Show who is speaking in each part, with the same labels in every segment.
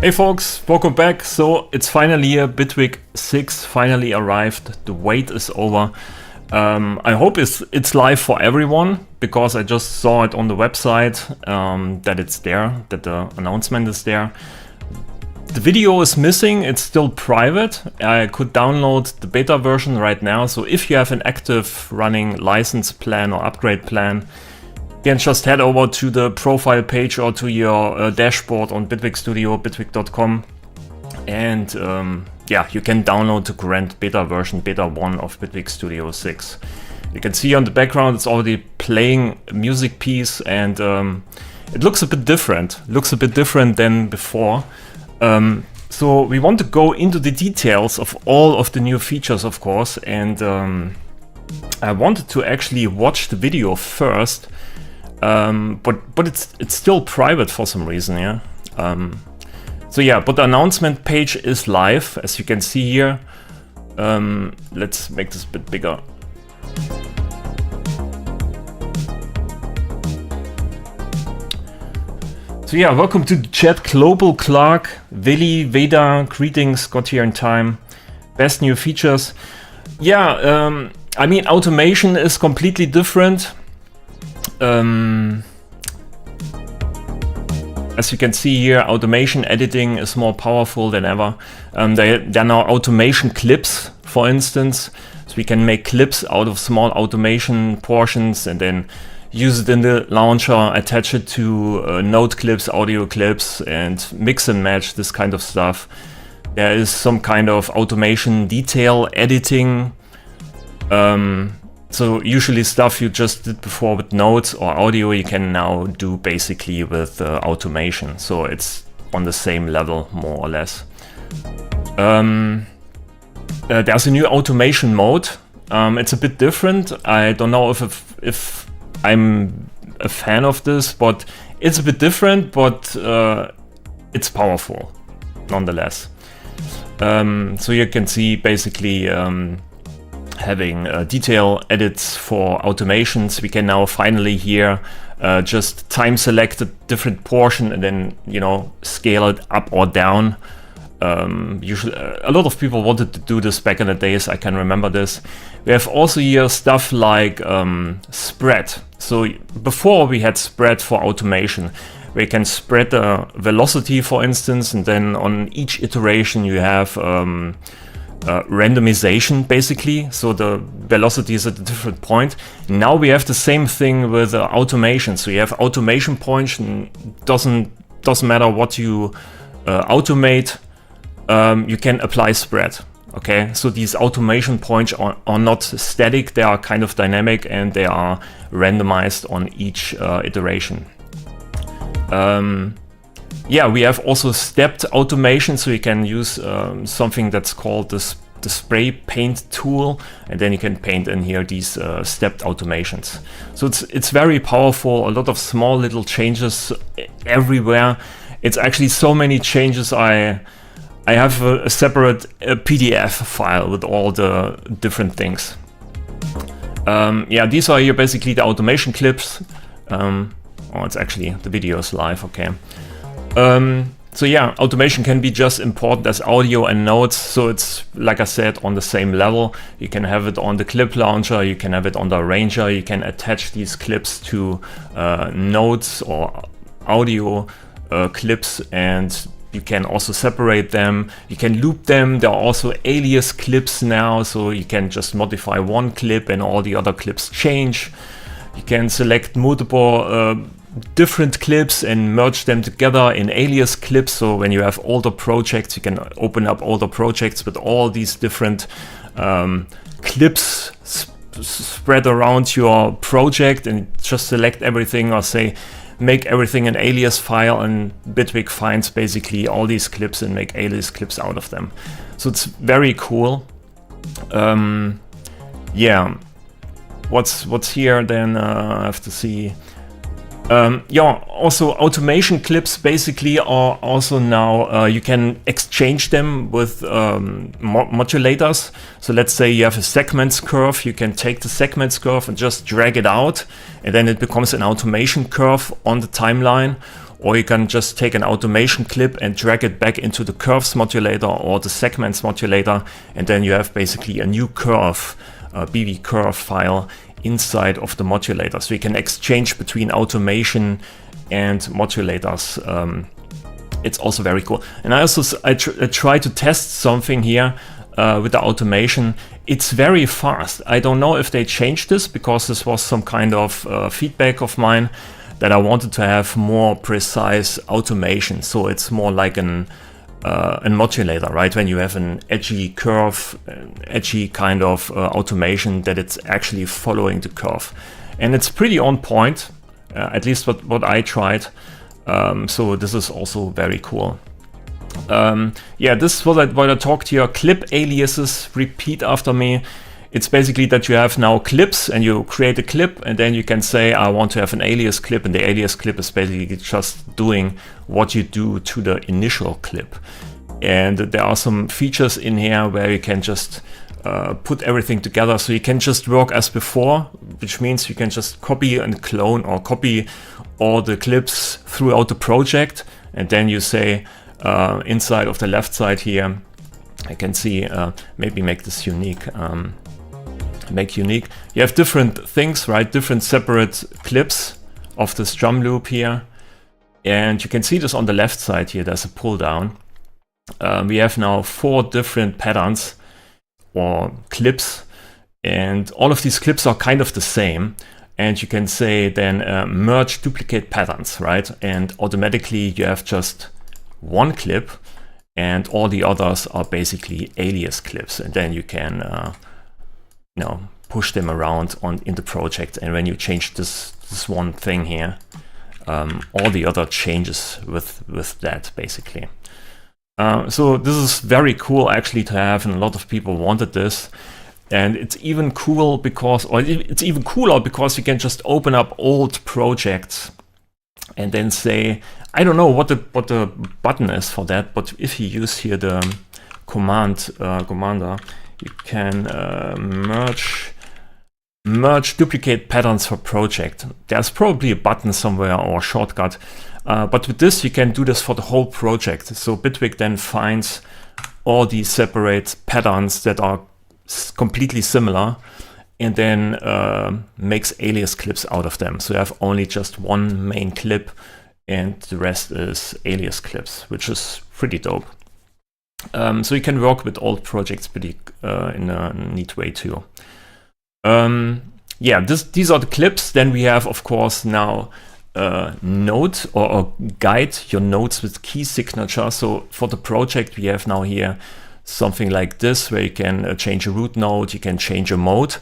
Speaker 1: Hey folks, welcome back. So it's finally here, Bitwig 6 finally arrived. The wait is over. I hope it's live for everyone, because I just saw it on the website that it's there, that the announcement is there. The video is missing, it's still private. I could download the beta version right now, so if you have an active running license plan or upgrade plan, you can just head over to the profile page or to your dashboard on Bitwig Studio, bitwig.com, and yeah, you can download the current beta version, beta 1 of Bitwig Studio 6. You can see on the background it's already playing a music piece, and it looks a bit different. Looks a bit different than before. So we want to go into the details of all of the new features, of course, and I wanted to actually watch the video first. But it's still private for some reason, yeah. So yeah, but the announcement page is live, as you can see here. Let's make this a bit bigger. So yeah, welcome to the chat. Global Clark, Willy, Veda, greetings, got here in time. Best new features. Yeah, I mean, automation is completely different. As you can see here, automation editing is more powerful than ever. There are now automation clips, for instance, so we can make clips out of small automation portions and then use it in the launcher, attach it to note clips, audio clips, and mix and match this kind of stuff. There is some kind of automation detail editing. So usually stuff you just did before with notes or audio, you can now do basically with automation. So it's on the same level, more or less. There's a new automation mode. It's a bit different. I don't know if I'm a fan of this, but it's a bit different, but it's powerful nonetheless. So you can see basically having detail edits for automations. We can now finally here just time select a different portion and then, you know, scale it up or down. Usually, a lot of people wanted to do this back in the days, I can remember this. We have also here stuff like spread. So before we had spread for automation, where you can spread the velocity, for instance, and then on each iteration you have randomization, basically, so the velocity is at a different point. Now we have the same thing with automation. So you have automation points, and doesn't matter what you automate, you can apply spread. Okay, so these automation points are not static, they are kind of dynamic, and they are randomized on each iteration. Yeah, we have also stepped automation, so you can use something that's called the spray paint tool, and then you can paint in here these stepped automations. So it's very powerful, a lot of small little changes everywhere. It's actually so many changes. I have a separate PDF file with all the different things. Yeah, these are here basically the automation clips. Oh, it's actually, the video is live, okay. So yeah, automation can be just important as audio and notes, so it's, like I said, on the same level. You can have it on the clip launcher, you can have it on the arranger, you can attach these clips to notes or audio clips, and you can also separate them, you can loop them. There are also alias clips now, so you can just modify one clip and all the other clips change. You can select multiple different clips and merge them together in alias clips. So when you have older projects, you can open up older projects with all these different clips spread around your project, and just select everything, or say make everything an alias file, and Bitwig finds basically all these clips and make alias clips out of them. So it's very cool. Yeah, what's here then? I have to see. Yeah, also automation clips basically are also now, you can exchange them with modulators. So let's say you have a segments curve, you can take the segments curve and just drag it out, and then it becomes an automation curve on the timeline. or you can just take an automation clip and drag it back into the curves modulator or the segments modulator, and then you have basically a new curve, BV curve file inside of the modulator. So you can exchange between automation and modulators. It's also very cool. And I also I try to test something here with the automation. It's very fast. I don't know if they changed this, because this was some kind of feedback of mine that I wanted to have more precise automation. So it's more like a modulator, right? When you have an edgy curve, edgy kind of automation, that it's actually following the curve. And it's pretty on point, at least what I tried. So this is also very cool. Yeah, this is what I talked here. Clip aliases, repeat after me. It's basically that you have now clips, and you create a clip, and then you can say, I want to have an alias clip, and the alias clip is basically just doing what you do to the initial clip. And there are some features in here where you can just put everything together. So you can just work as before, which means you can just copy and clone, or copy all the clips throughout the project, and then you say, inside of the left side here, I can see, maybe make this unique. Make unique. You have different things, right? Different separate clips of this drum loop here. And you can see this on the left side here. There's a pull down. We have now 4 different patterns or clips. And all of these clips are kind of the same. And you can say then merge duplicate patterns, right? And automatically you have just one clip, and all the others are basically alias clips. And then you can push them around in the project. And when you change this one thing here, all the other changes with that basically. So this is very cool actually to have, and a lot of people wanted this. And it's even cool because, or it's even cooler because you can just open up old projects and then say, I don't know what the button is for that, but if you use here the commander, you can merge duplicate patterns for project. There's probably a button somewhere or a shortcut, but with this you can do this for the whole project. So Bitwig then finds all these separate patterns that are completely similar, and then makes alias clips out of them. So you have only just one main clip, and the rest is alias clips, which is pretty dope. So you can work with old projects pretty in a neat way too. Yeah, these are the clips. Then we have, of course, now note or guide your notes with key signature. So for the project, we have now here something like this, where you can change a root node, you can change a mode.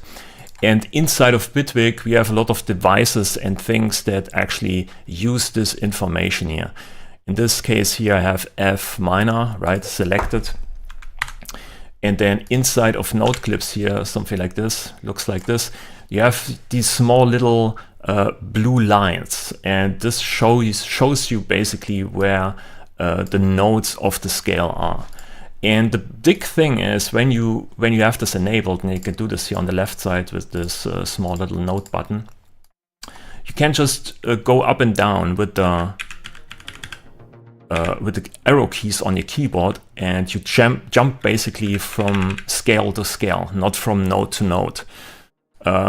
Speaker 1: And inside of Bitwig, we have a lot of devices and things that actually use this information here. In this case here, I have F minor, right, selected. And then inside of node clips here, something like this, looks like this. You have these small little blue lines. And this shows you basically where the nodes of the scale are. And the big thing is when you have this enabled, and you can do this here on the left side with this small little node button, you can just go up and down with the arrow keys on your keyboard, and you jump basically from scale to scale, not from node to node.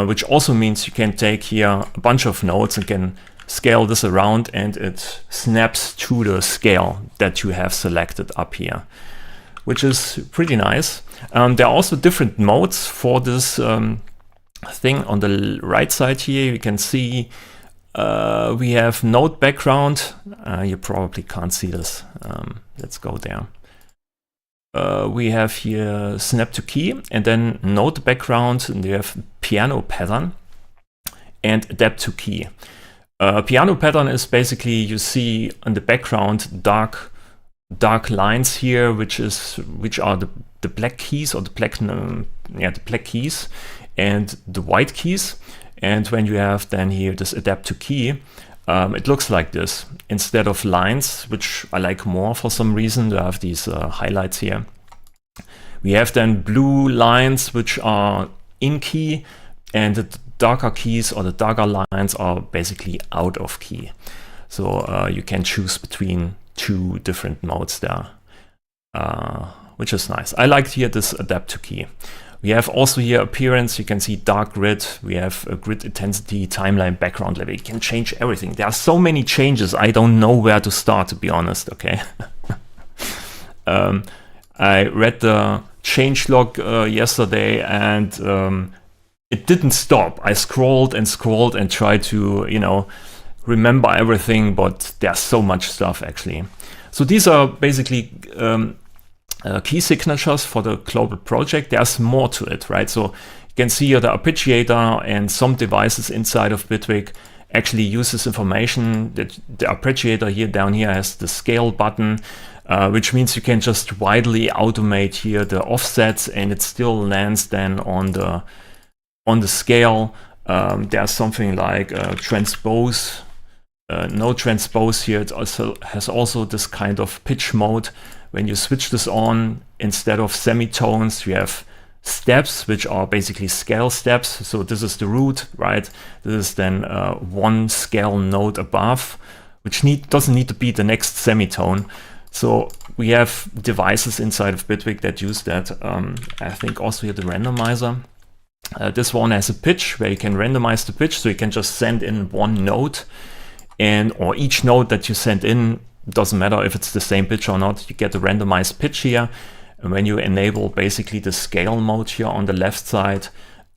Speaker 1: Which also means you can take here a bunch of nodes and can scale this around, and it snaps to the scale that you have selected up here, which is pretty nice. There are also different modes for this thing. On the right side here, you can see we have node background. You probably can't see this. Let's go there. We have here snap to key, and then node background, and you have piano pattern and adapt to key. Piano pattern is basically, you see in the background dark lines here, which are the black keys, or the black keys and the white keys. And when you have then here this adapt to key, it looks like this instead of lines, which I like more for some reason. To have these highlights here. We have then blue lines which are in key, and the darker keys or the darker lines are basically out of key. So you can choose between 2 different modes there, which is nice. I liked here this adapt to key. We have also here appearance. You can see dark grid. We have a grid intensity, timeline, background level. You can change everything. There are so many changes. I don't know where to start, to be honest. Okay. I read the changelog yesterday, and it didn't stop. I scrolled and scrolled and tried to, you know, remember everything, but there's so much stuff actually. So these are basically key signatures for the global project. There's more to it, right? So you can see here the arpeggiator and some devices inside of Bitwig actually use this information. That the arpeggiator here down here has the scale button, which means you can just widely automate here the offsets, and it still lands then on the scale. There's something like transpose, no transpose here. It also has this kind of pitch mode. When you switch this on, instead of semitones, you have steps, which are basically scale steps. So this is the root, right? This is then 1 scale note above, which doesn't need to be the next semitone. So we have devices inside of Bitwig that use that. I think also here the randomizer. This one has a pitch where you can randomize the pitch, so you can just send in 1 note, or each note that you send in, doesn't matter if it's the same pitch or not, you get a randomized pitch here. And when you enable basically the scale mode here on the left side,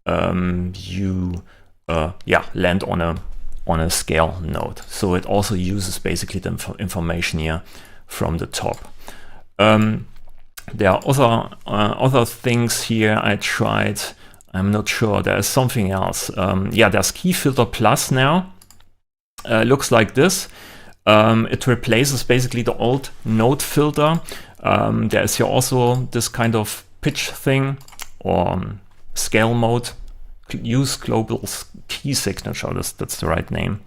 Speaker 1: you land on a scale note. So it also uses basically the information here from the top. There are other things here I tried. I'm not sure. There is something else. There's Key Filter Plus now. Looks like this. It replaces basically the old note filter. There is here also this kind of pitch thing, or scale mode. Use global key signature. That's the right name.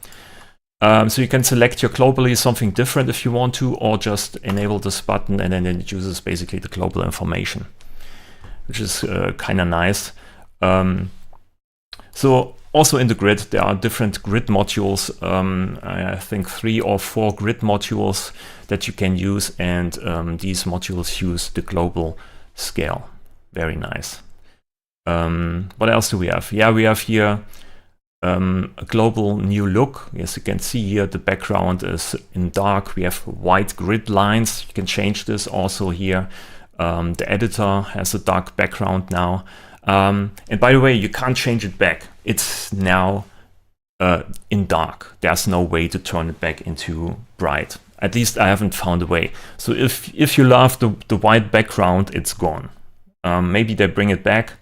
Speaker 1: So you can select your globally something different if you want to, or just enable this button, and then it uses basically the global information, which is kind of nice. So also in the grid, there are different grid modules. I think 3 or 4 grid modules that you can use, and these modules use the global scale. Very nice. What else do we have? Yeah, we have here a global new look. As you can see here, the background is in dark. We have white grid lines. You can change this also here. The editor has a dark background now. And by the way, you can't change it back. It's now in dark. There's no way to turn it back into bright. At least I haven't found a way. So if you love the white background, it's gone. Maybe they bring it back.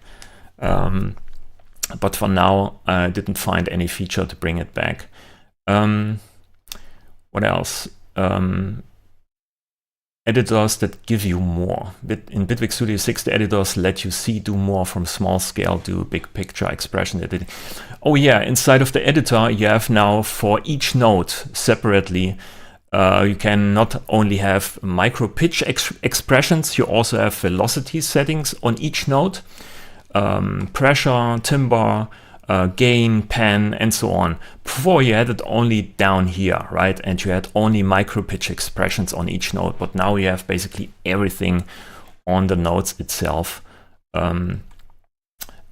Speaker 1: But for now, I didn't find any feature to bring it back. What else? Editors that give you more. In Bitwig Studio 6, the editors let you do more from small scale to big picture expression editing. Oh yeah, inside of the editor, you have now for each note separately, you can not only have micro pitch expressions, you also have velocity settings on each note. Pressure, timbre, gain, pan, and so on. Before you had it only down here, right? And you had only micro pitch expressions on each note, but now you have basically everything on the notes itself.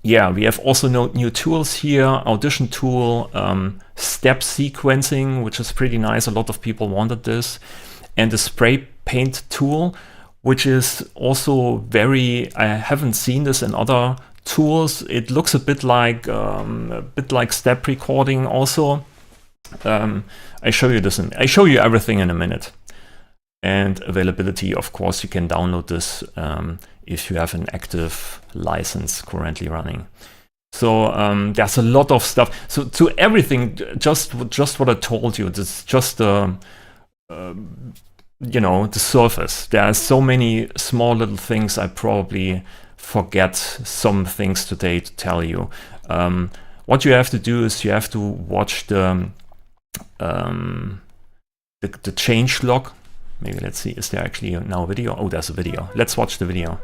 Speaker 1: Yeah, we have also new tools here, audition tool, step sequencing, which is pretty nice. A lot of people wanted this, and the spray paint tool, which is also I haven't seen this in other tools. It looks a bit like step recording also. I show you everything in a minute. And availability, of course, you can download this if you have an active license currently running. So there's a lot of stuff. So to everything, just what I told you, this just the surface. There are so many small little things. I probably forget some things today to tell you. What you have to do is you have to watch the change log. Maybe let's see, is there actually now a video? Oh, there's a video. Let's watch the video.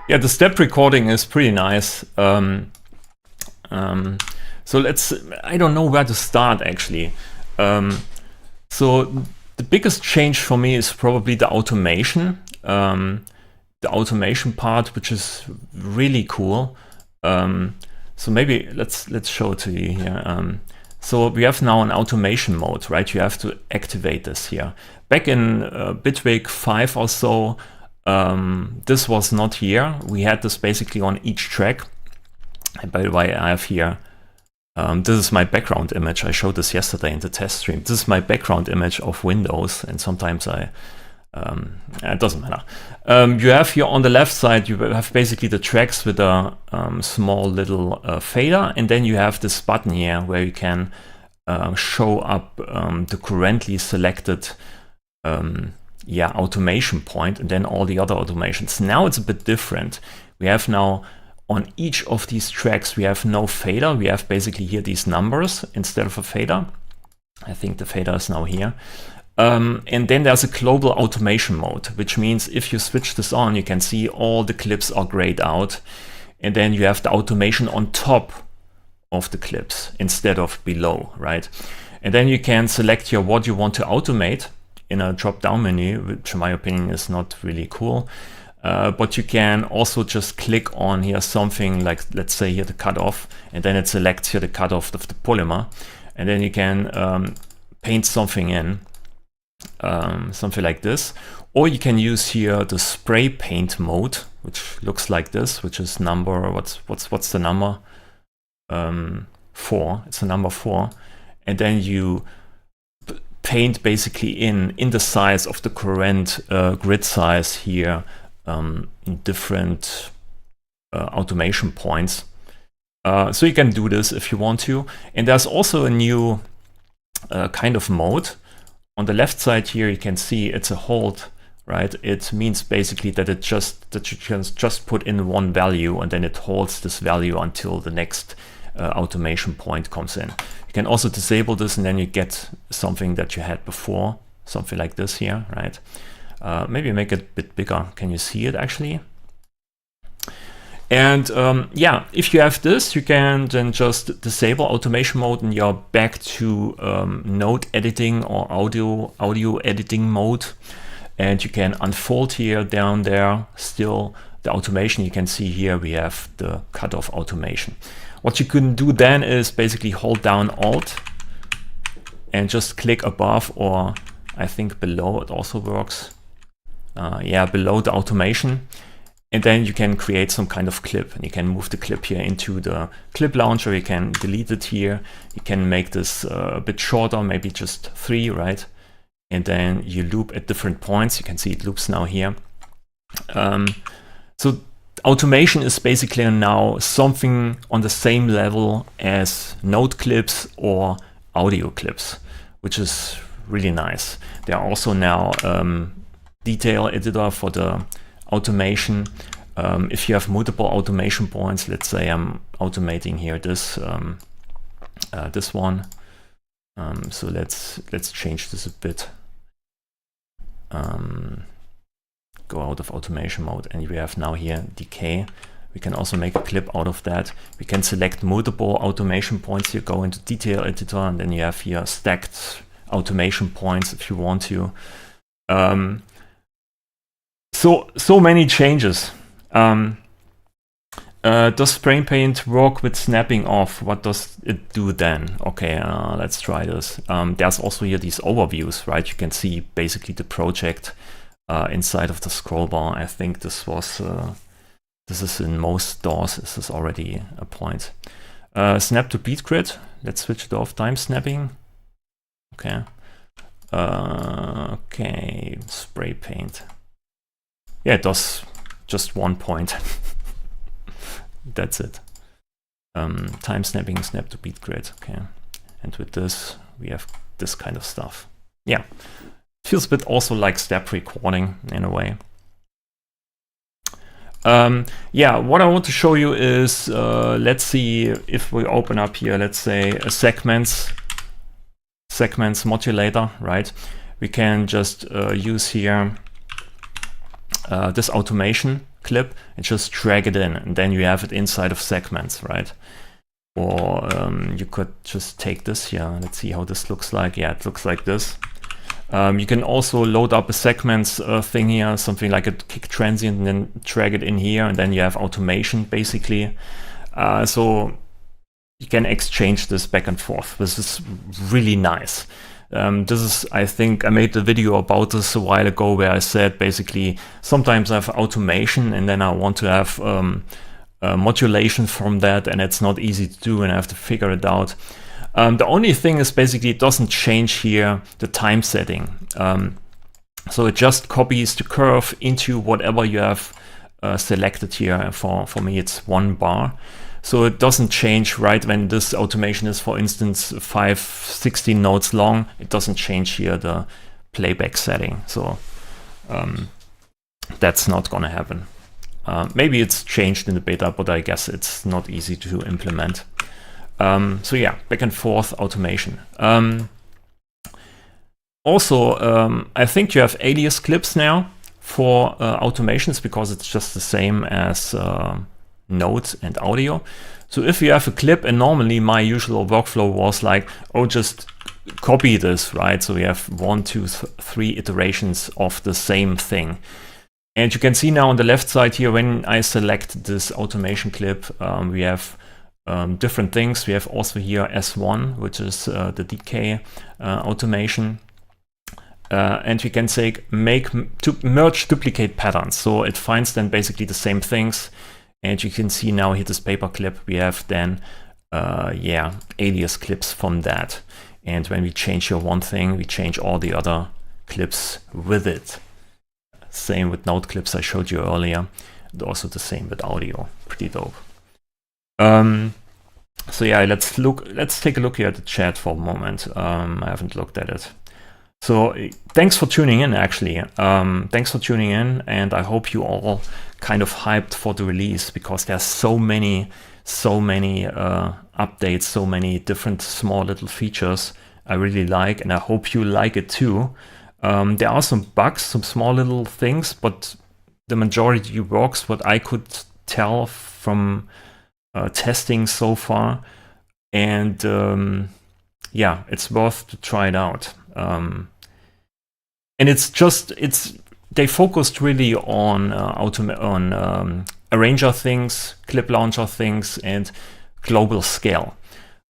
Speaker 1: Yeah, the step recording is pretty nice. So I don't know where to start actually. So the biggest change for me is probably the automation. The automation part, which is really cool. So maybe let's show it to you here. So we have now an automation mode, right? You have to activate this here. Back in Bitwig 5 or so, this was not here. We had this basically on each track. And by the way, I have here, this is my background image. I showed this yesterday in the test stream. This is my background image of Windows, and sometimes it doesn't matter. You have here on the left side, you have basically the tracks with a small little fader, and then you have this button here where you can show up the currently selected automation point, and then all the other automations. Now it's a bit different. We have now on each of these tracks, we have no fader. We have basically here these numbers instead of a fader. I think the fader is now here. And then there's a global automation mode, which means if you switch this on, you can see all the clips are grayed out. And then you have the automation on top of the clips instead of below, right? And then you can select here what you want to automate in a drop-down menu, which in my opinion is not really cool. But you can also just click on here something like, let's say here the cutoff, and then it selects here the cutoff of the polymer. And then you can paint something in, something like this. Or you can use here the spray paint mode, which looks like this, which is number, what's the number? 4, it's the number 4. And then you paint basically in the size of the current grid size here, different automation points. So you can do this if you want to. And there's also a new kind of mode. On the left side here, you can see it's a hold, right? It means basically that you can just put in one value, and then it holds this value until the next automation point comes in. You can also disable this, and then you get something that you had before, something like this here, right? Maybe make it a bit bigger. Can you see it actually? And yeah, if you have this, you can then just disable automation mode, and you're back to node editing or audio editing mode. And you can unfold here down there still the automation. You can see here we have the cutoff automation. What you can do then is basically hold down Alt and just click above, or I think below it also works. Yeah, below the automation. And then you can create some kind of clip, and you can move the clip here into the clip launcher. You can delete it here. You can make this a bit shorter, maybe just 3, right? And then you loop at different points. You can see it loops now here. So automation is basically now something on the same level as node clips or audio clips, which is really nice. There are also now detail editor for the automation. If you have multiple automation points, let's say I'm automating here this this one. So let's change this a bit. Go out of automation mode, and we have now here decay. We can also make a clip out of that. We can select multiple automation points here, go into detail editor, and then you have here stacked automation points if you want to. So many changes. Does spray paint work with snapping off? What does it do then? Okay, let's try this. There's also here these overviews, right? You can see basically the project inside of the scroll bar. I think this was this is in most DAWs. This is already a point. Snap to beat grid. Let's switch it off. Time snapping. Okay. Okay. Spray paint. yeah, it does just 1 point. That's it. Time snapping, snap to beat grid. Okay, and with this we have this kind of stuff. Yeah, feels a bit also like step recording in a way. Yeah, what I want to show you is, let's see if we open up here, let's say a segments modulator, right? We can just use here this automation clip and just drag it in, and then you have it inside of segments, right? Or you could just take this here. Let's see how this looks like. Yeah, it looks like this. You can also load up a segments thing here, something like a kick transient, and then drag it in here, and then you have automation basically. So you can exchange this back and forth. This is really nice. This is, I think, I made a video about this a while ago where I said basically sometimes I have automation and then I want to have modulation from that, and it's not easy to do and I have to figure it out. The only thing is basically it doesn't change here the time setting. So it just copies the curve into whatever you have selected here. For me it's 1 bar. So it doesn't change right when this automation is, for instance, 16 notes long. It doesn't change here the playback setting. So that's not gonna happen. Maybe it's changed in the beta, but I guess it's not easy to implement. So yeah, back and forth automation. Also, I think you have alias clips now for automations, because it's just the same as note and audio. So if you have a clip, and normally my usual workflow was like, oh, just copy this, right? So we have 1, 2, 3 iterations of the same thing. And you can see now on the left side here, when I select this automation clip, we have different things. We have also here S1, which is the decay automation. And we can say merge duplicate patterns. So it finds then basically the same things. And you can see now here this paper clip, we have then yeah, alias clips from that. And when we change here one thing, we change all the other clips with it. Same with note clips I showed you earlier. And also the same with audio. Pretty dope. So yeah, let's take a look here at the chat for a moment. I haven't looked at it. So thanks for tuning in, actually. Thanks for tuning in, and I hope you all kind of hyped for the release, because there's so many updates, so many different small little features I really like, and I hope you like it too. There are some bugs, some small little things, but the majority works, what I could tell from testing so far. And yeah, it's worth to try it out. And they focused really on arranger things, clip launcher things, and global scale.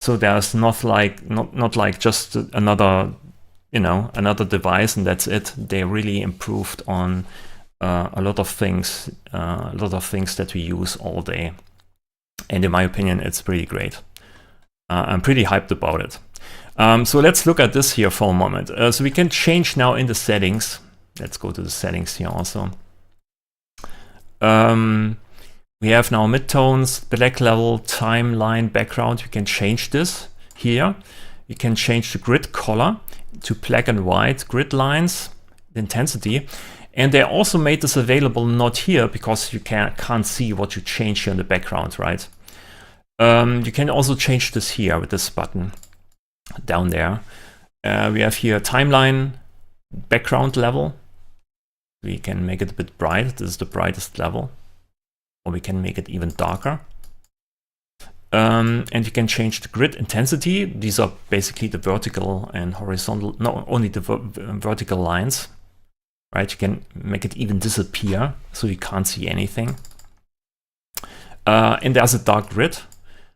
Speaker 1: So there's not like just another device and that's it. They really improved on a lot of things that we use all day. And in my opinion, it's pretty great. I'm pretty hyped about it. So let's look at this here for a moment. So we can change now in the settings. Let's go to the settings here also. We have now midtones, black level, timeline, background. We can change this here. You can change the grid color to black and white, grid lines, the intensity. And they also made this available not here, because you can't see what you change here in the background, right? You can also change this here with this button down there. We have here timeline, background level. We can make it a bit bright. This is the brightest level. Or we can make it even darker. And you can change the grid intensity. These are basically the vertical and horizontal, no, only the vertical lines, right? You can make it even disappear, so you can't see anything. And there's a dark grid.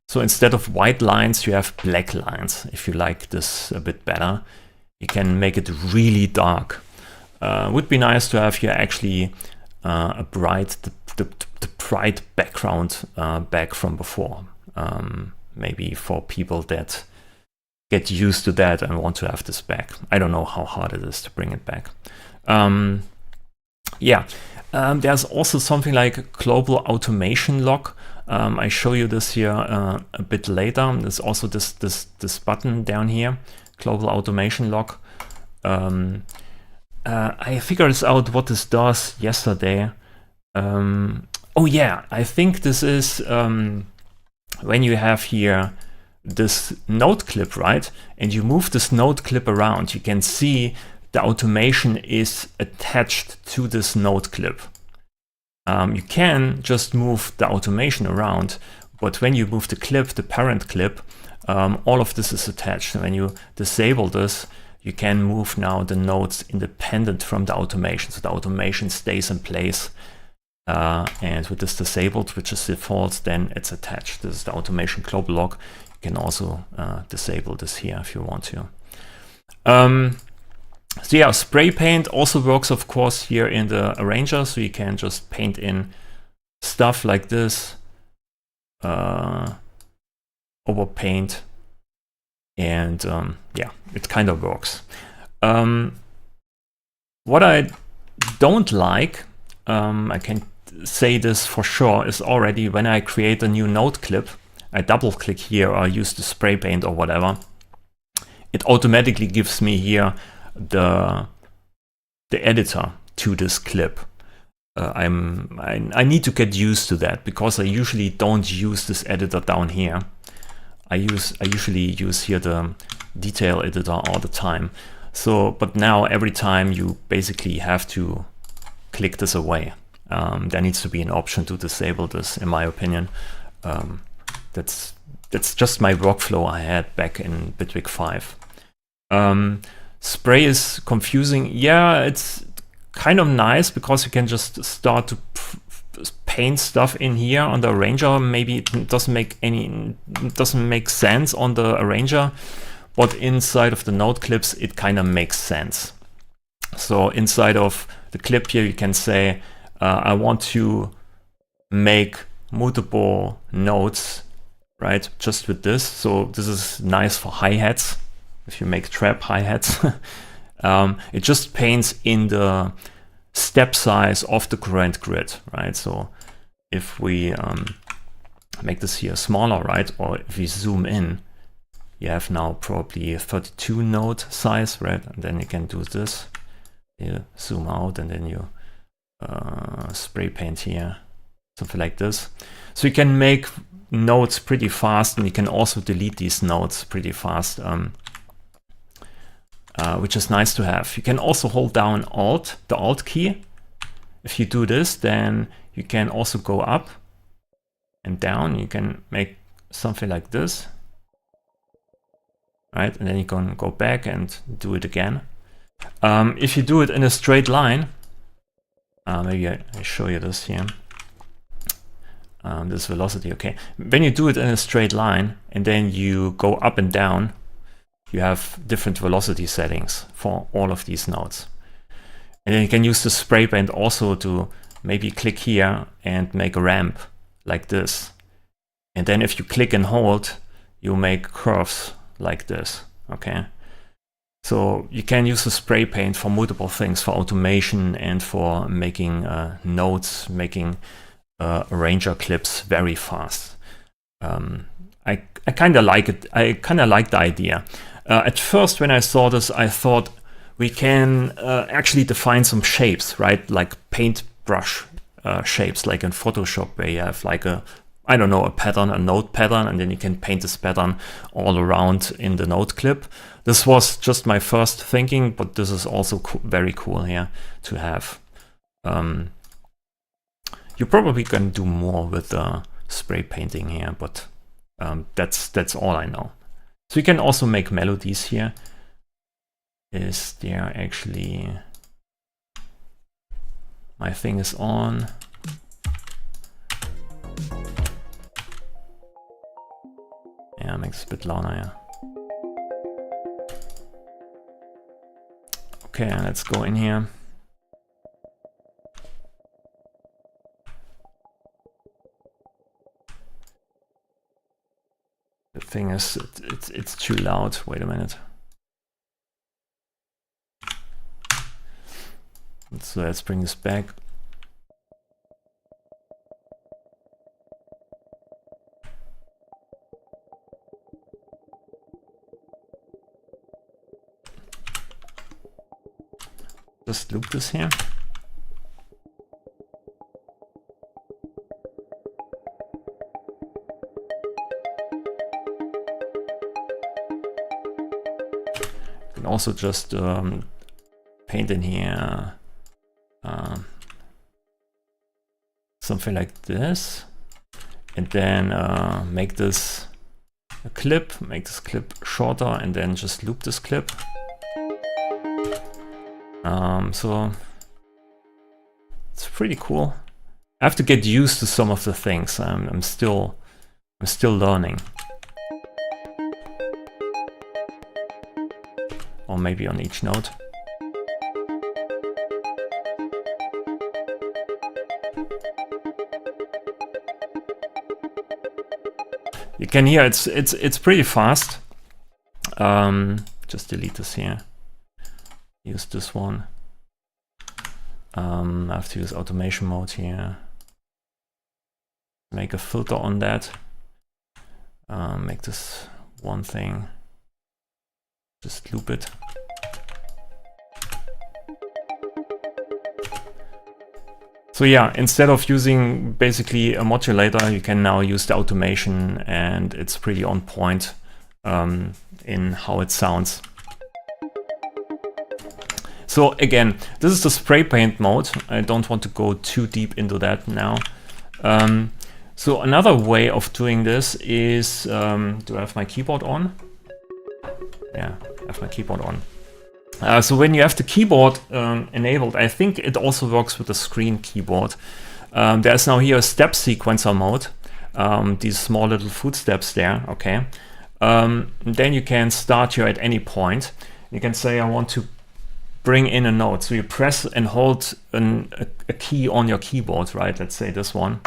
Speaker 1: So instead of white lines, you have black lines. If you like this a bit better, you can make it really dark. Would be nice to have here actually a bright, the bright background back from before. Maybe for people that get used to that and want to have this back. I don't know how hard it is to bring it back. Yeah. There's also something like a global automation lock. I show you this here a bit later. There's also this button down here, global automation lock. I figured out what this does yesterday. Oh yeah, I think this is when you have here this node clip, right? And you move this node clip around, you can see the automation is attached to this node clip. You can just move the automation around, but when you move the clip, the parent clip, all of this is attached. And when you disable this, you can move now the nodes independent from the automation. So the automation stays in place. And with this disabled, which is default, then it's attached. This is the automation global lock. You can also disable this here if you want to. So yeah, spray paint also works, of course, here in the arranger. So you can just paint in stuff like this, over paint, and yeah, it kind of works. What I don't like, I can say this for sure, is already when I create a new node clip, I double click here or use the spray paint or whatever, it automatically gives me here the editor to this clip. I need to get used to that because I usually don't use this editor down here. I usually use here the detail editor all the time. So, but now every time you basically have to click this away. There needs to be an option to disable this, in my opinion. That's just my workflow I had back in Bitwig 5. Spray is confusing. Yeah, it's kind of nice because you can just start to paint stuff in here on the arranger. Maybe it doesn't make sense on the arranger, but inside of the node clips, it kind of makes sense. So inside of the clip here, you can say, I want to make multiple nodes, right? Just with this. So this is nice for hi-hats. If you make trap hi-hats, it just paints in the step size of the current grid, right? So if we make this here smaller, right? Or if we zoom in, you have now probably a 32 node size, right? And then you can do this. You zoom out and then you spray paint here, something like this. So you can make nodes pretty fast, and you can also delete these nodes pretty fast, which is nice to have. You can also hold down the Alt key. If you do this, then you can also go up and down. You can make something like this, right? And then you can go back and do it again. If you do it in a straight line, maybe I show you this here. This velocity, okay. When you do it in a straight line and then you go up and down, you have different velocity settings for all of these nodes. And then you can use the spray paint also to maybe click here and make a ramp like this. And then if you click and hold, you make curves like this, okay? So you can use the spray paint for multiple things, for automation and for making nodes, making arranger clips very fast. I kind of like it. I kind of like the idea. At first, when I saw this, I thought we can actually define some shapes, right? Like paintbrush shapes, like in Photoshop, where you have like a, I don't know, a pattern, a node pattern, and then you can paint this pattern all around in the node clip. This was just my first thinking, but this is also very cool here to have. You probably can do more with spray painting here, but that's all I know. So you can also make melodies here. Is there actually, my thing is on. Yeah, makes it a bit louder, yeah. Okay, let's go in here. The thing is, it's too loud. Wait a minute. So let's bring this back. just loop this here. You can also just paint in here something like this, and then make this a clip, make this clip shorter, and then just loop this clip. So it's pretty cool. I have to get used to some of the things. I'm still learning. Or maybe on each note. You can hear it's pretty fast. Just delete this here. Use this one. I have to use automation mode here. Make a filter on that. Make this one thing. Just loop it. So yeah, instead of using basically a modulator, you can now use the automation, and it's pretty on point in how it sounds. So again, this is the spray paint mode. I don't want to go too deep into that now. So another way of doing this is, do I have my keyboard on? Yeah, I have my keyboard on. So when you have the keyboard enabled, I think it also works with the screen keyboard. There's now here a step sequencer mode. These small little footsteps there, okay. Then you can start here at any point. You can say, I want to bring in a note. So you press and hold a key on your keyboard, right? Let's say this one.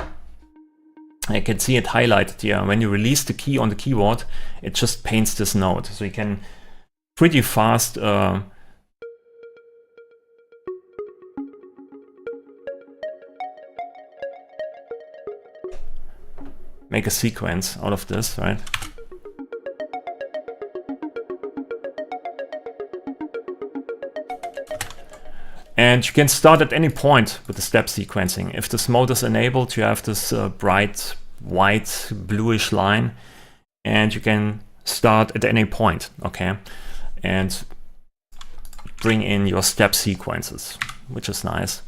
Speaker 1: I can see it highlighted here. When you release the key on the keyboard, it just paints this note. So you can pretty fast make a sequence out of this, right? And you can start at any point with the step sequencing. If this mode is enabled, you have this bright white bluish line, and you can start at any point, okay? And bring in your step sequences, which is nice.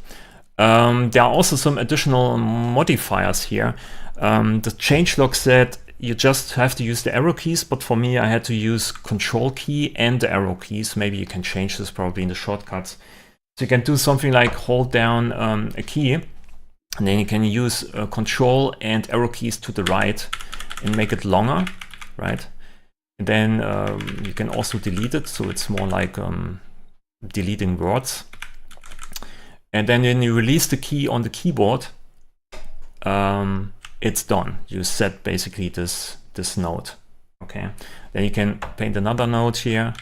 Speaker 1: There are also some additional modifiers here. The changelog said you just have to use the arrow keys, but for me I had to use Control key and the arrow keys. Maybe you can change this probably in the shortcuts. So you can do something like hold down a key, and then you can use Control and arrow keys to the right and make it longer, right? And then you can also delete it, so it's more like deleting words. And then when you release the key on the keyboard, it's done. You set basically this note, okay? Then you can paint another note here,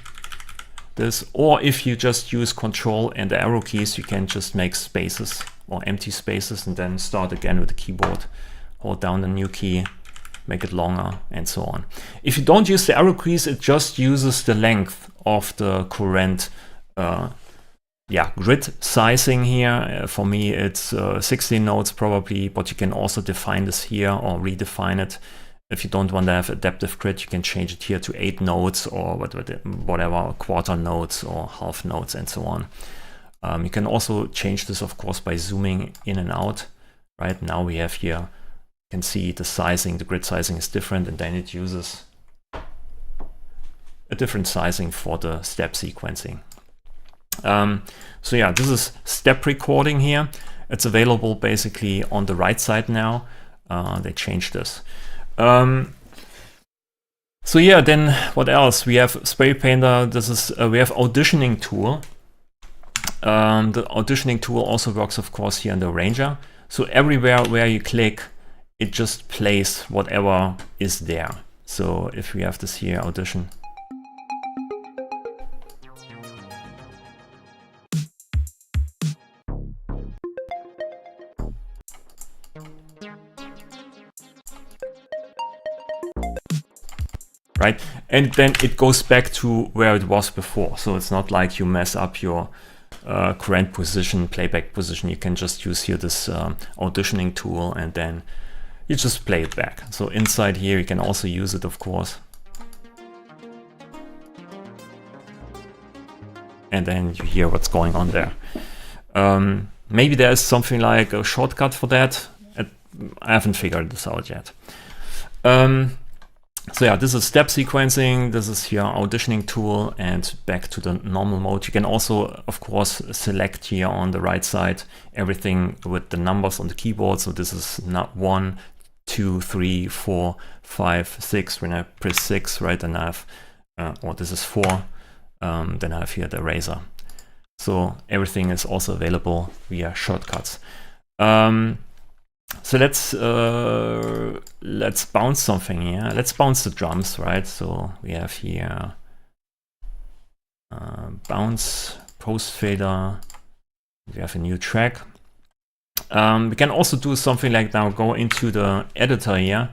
Speaker 1: this, or if you just use Control and the arrow keys, you can just make spaces or empty spaces and then start again with the keyboard. Hold down the new key, make it longer, and so on. If you don't use the arrow keys, it just uses the length of the current grid sizing here. For me, it's 16 notes probably, but you can also define this here or redefine it. If you don't want to have adaptive grid, you can change it here to 8 notes or whatever, quarter notes or half notes and so on. You can also change this, of course, by zooming in and out. Right now we have here, you can see the sizing, the grid sizing is different, and then it uses a different sizing for the step sequencing. So yeah, this is step recording here. It's available basically on the right side now. They changed this. So yeah, then what else? We have Spray Painter. This is we have auditioning tool. The auditioning tool also works, of course, here in the arranger. So everywhere where you click, it just plays whatever is there. So if we have this here, audition. Right, and then it goes back to where it was before. So it's not like you mess up your current position, playback position, you can just use here this auditioning tool, and then you just play it back. So inside here you can also use it, of course. And then you hear what's going on there. Maybe there's something like a shortcut for that. I haven't figured this out yet. So yeah, this is step sequencing. This is here auditioning tool, and back to the normal mode. You can also, of course, select here on the right side everything with the numbers on the keyboard. So this is not 1, 2, 3, 4, 5, 6. When I press 6, right, then I have, or this is 4. Then I have here the eraser. So everything is also available via shortcuts. So let's bounce something here. Let's bounce the drums, right? So we have here bounce, post fader. We have a new track. We can also do something like now go into the editor here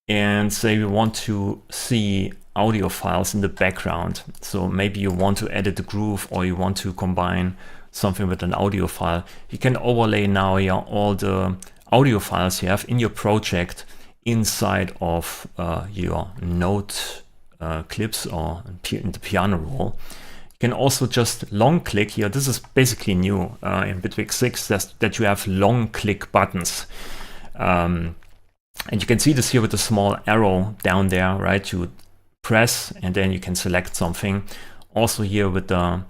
Speaker 1: and say we want to see audio files in the background. So maybe you want to edit the groove, or you want to combine something with an audio file. You can overlay now here all the audio files you have in your project inside of your note clips or in the piano roll. You can also just long click here. This is basically new in Bitwig 6, that you have long click buttons. And you can see this here with the small arrow down there, right? You press and then you can select something. Also here with the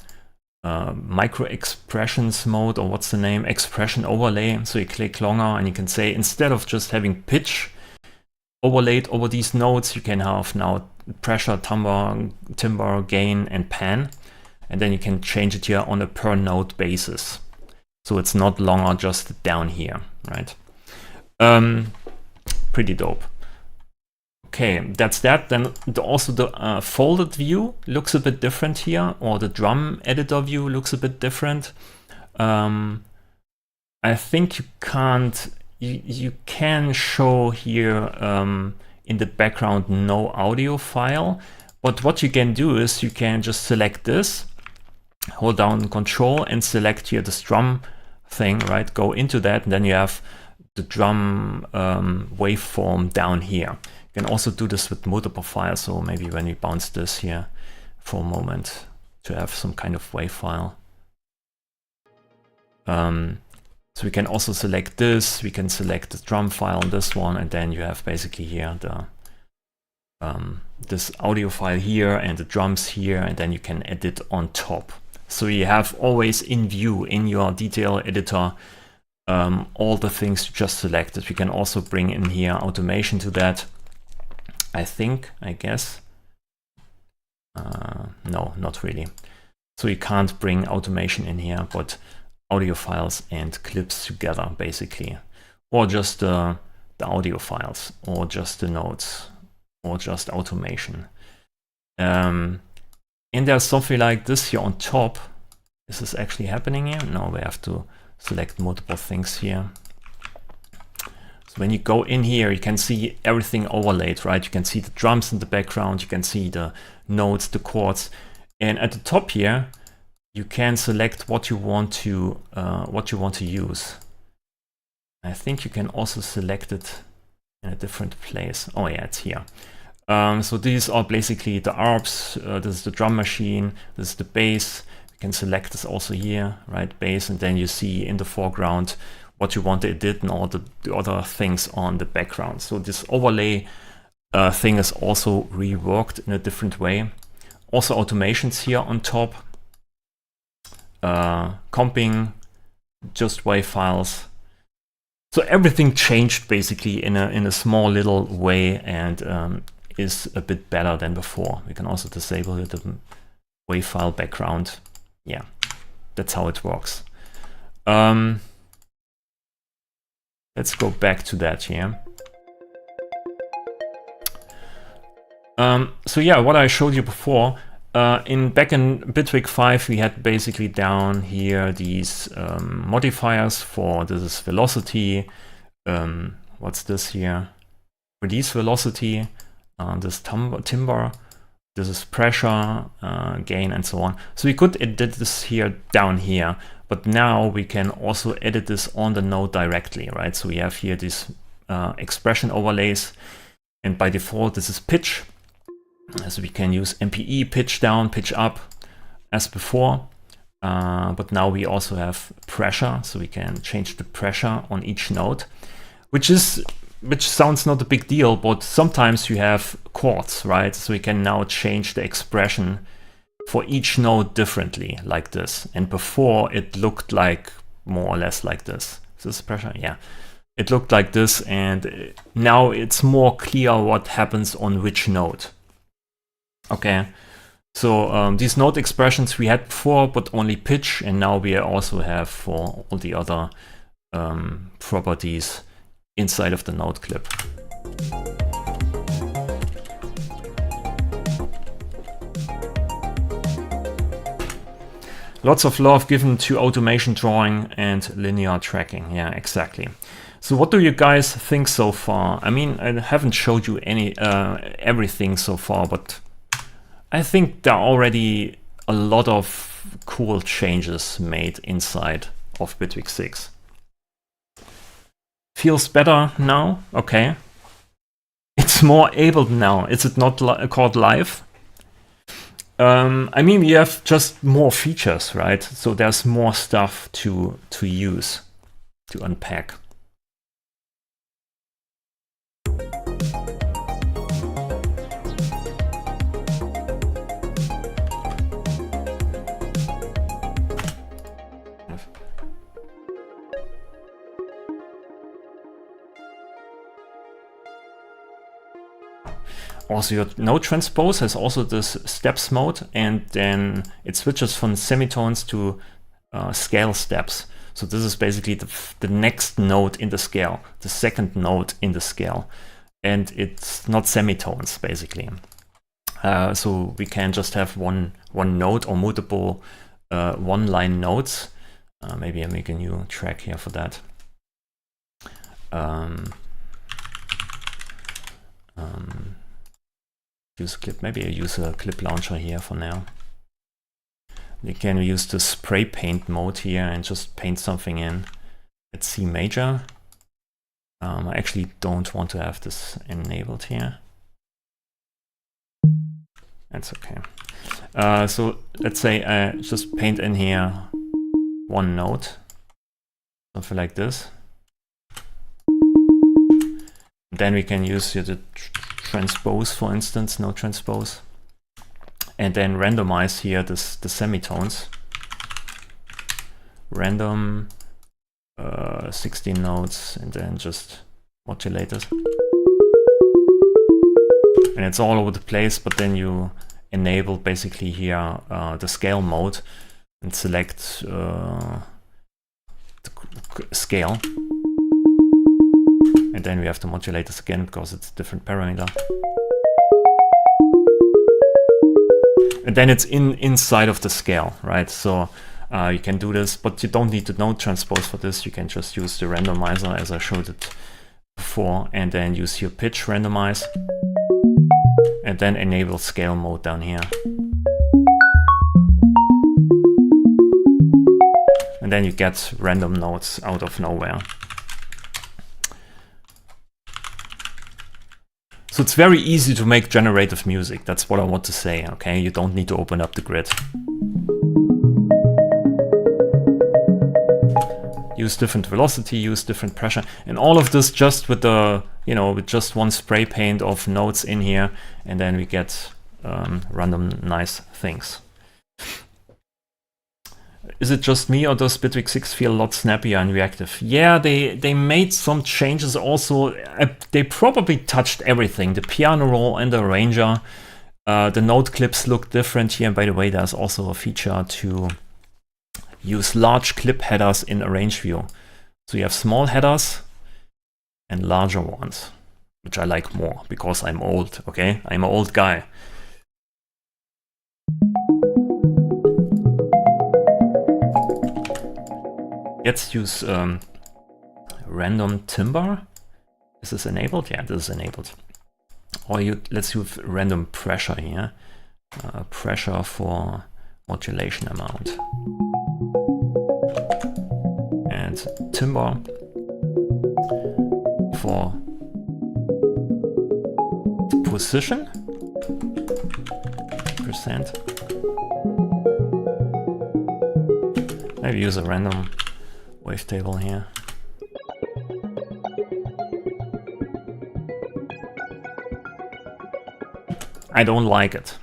Speaker 1: micro expressions mode, or what's the name, expression overlay. So you click longer and you can say, instead of just having pitch overlaid over these notes, you can have now pressure, timbre, gain, and pan. And then you can change it here on a per note basis. So it's not longer just down here, right? Pretty dope. Okay, that's that. Then also the folded view looks a bit different here, or the drum editor view looks a bit different. I think you can't, you can show here in the background no audio file, but what you can do is you can just select this, hold down Control and select here this drum thing, right? Go into that, and then you have the drum waveform down here. You can also do this with multiple files, so maybe when we bounce this here for a moment to have some kind of wave file. So we can also select this, we can select the drum file on this one, and then you have basically here the this audio file here and the drums here, and then you can edit on top. So you have always in view in your detail editor all the things you just selected. We can also bring in here automation to that. I guess. No, not really. So you can't bring automation in here, but audio files and clips together, basically. Or just the audio files, or just the notes, or just automation. And there's something like this here on top. Is this actually happening here? No, we have to select multiple things here. When you go in here, you can see everything overlaid, right? You can see the drums in the background, you can see the notes, the chords, and at the top here, you can select what you want to use. I think you can also select it in a different place. Oh yeah, it's here. So these are basically the ARPs. This is the drum machine. This is the bass. You can select this also here, right? Bass, and then you see in the foreground what you want to edit and all the other things on the background. So this overlay thing is also reworked in a different way. Also automations here on top. Comping, just WAV files. So everything changed basically in a small little way, and is a bit better than before. We can also disable the WAV file background. Yeah, that's how it works. Let's go back to that here. So yeah, what I showed you before, back in Bitwig 5, we had basically down here these modifiers for this is velocity. What's this here? Release velocity, this timbre, This is pressure, gain, and so on. So we could edit this here down here, but now we can also edit this on the node directly, right? So we have here these expression overlays, and by default this is pitch. So we can use MPE, pitch down, pitch up, as before. But now we also have pressure, so we can change the pressure on each node, which sounds not a big deal, but sometimes you have chords, right? So we can now change the expression for each node differently, like this. And before it looked like more or less like this. Is this pressure? Yeah. It looked like this, and now it's more clear what happens on which node. Okay. So these node expressions we had before, but only pitch, and now we also have for all the other properties inside of the node clip. Lots of love given to automation drawing and linear tracking. Yeah, exactly. So what do you guys think so far? I mean, I haven't showed you everything so far, but I think there are already a lot of cool changes made inside of Bitwig 6. Feels better now? Okay. It's more able now. Is it not called live? I mean, you have just more features, right? So there's more stuff to use, to unpack. Also, your node transpose has also this steps mode, and then it switches from semitones to scale steps. So this is basically the next node in the scale, the second node in the scale, and it's not semitones basically. So we can just have one node or multiple one-line nodes. Maybe I make a new track here for that. Use a clip. Maybe I use a clip launcher here for now. We can use the spray paint mode here and just paint something in at C major. I actually don't want to have this enabled here. That's okay. So let's say I just paint in here one node, something like this. Then we can use here the transpose, for instance, no transpose, and then randomize here the semitones. Random 16 nodes, and then just modulate it. And it's all over the place, but then you enable basically here the scale mode and select the scale. And then we have to modulate this again because it's a different parameter. And then it's inside of the scale, right? So you can do this, but you don't need to node transpose for this. You can just use the randomizer as I showed it before, and then use your pitch randomize, and then enable scale mode down here. And then you get random nodes out of nowhere. So it's very easy to make generative music. That's what I want to say, okay? You don't need to open up the grid. Use different velocity, use different pressure, and all of this just with the, with just one spray paint of nodes in here, and then we get random nice things. Is it just me, or does Bitwig 6 feel a lot snappier and reactive? Yeah, they made some changes also. They probably touched everything. The piano roll and the arranger. The node clips look different here. And by the way, there's also a feature to use large clip headers in arrange view. So you have small headers and larger ones, which I like more because I'm old, okay? I'm an old guy. Let's use random timbre. Is this enabled? Yeah, this is enabled. Or let's use random pressure here. pressure for modulation amount, and timbre for position %. Maybe use a random wavetable here. I don't like it.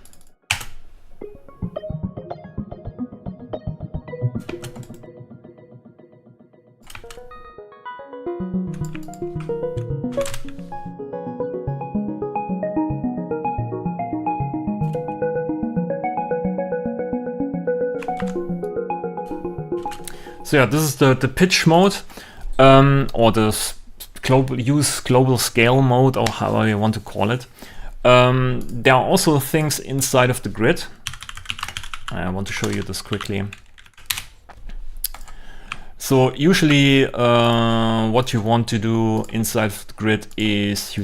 Speaker 1: So yeah, this is the pitch mode, or the global scale mode, or however you want to call it. There are also things inside of the grid. I want to show you this quickly. So usually what you want to do inside of the grid is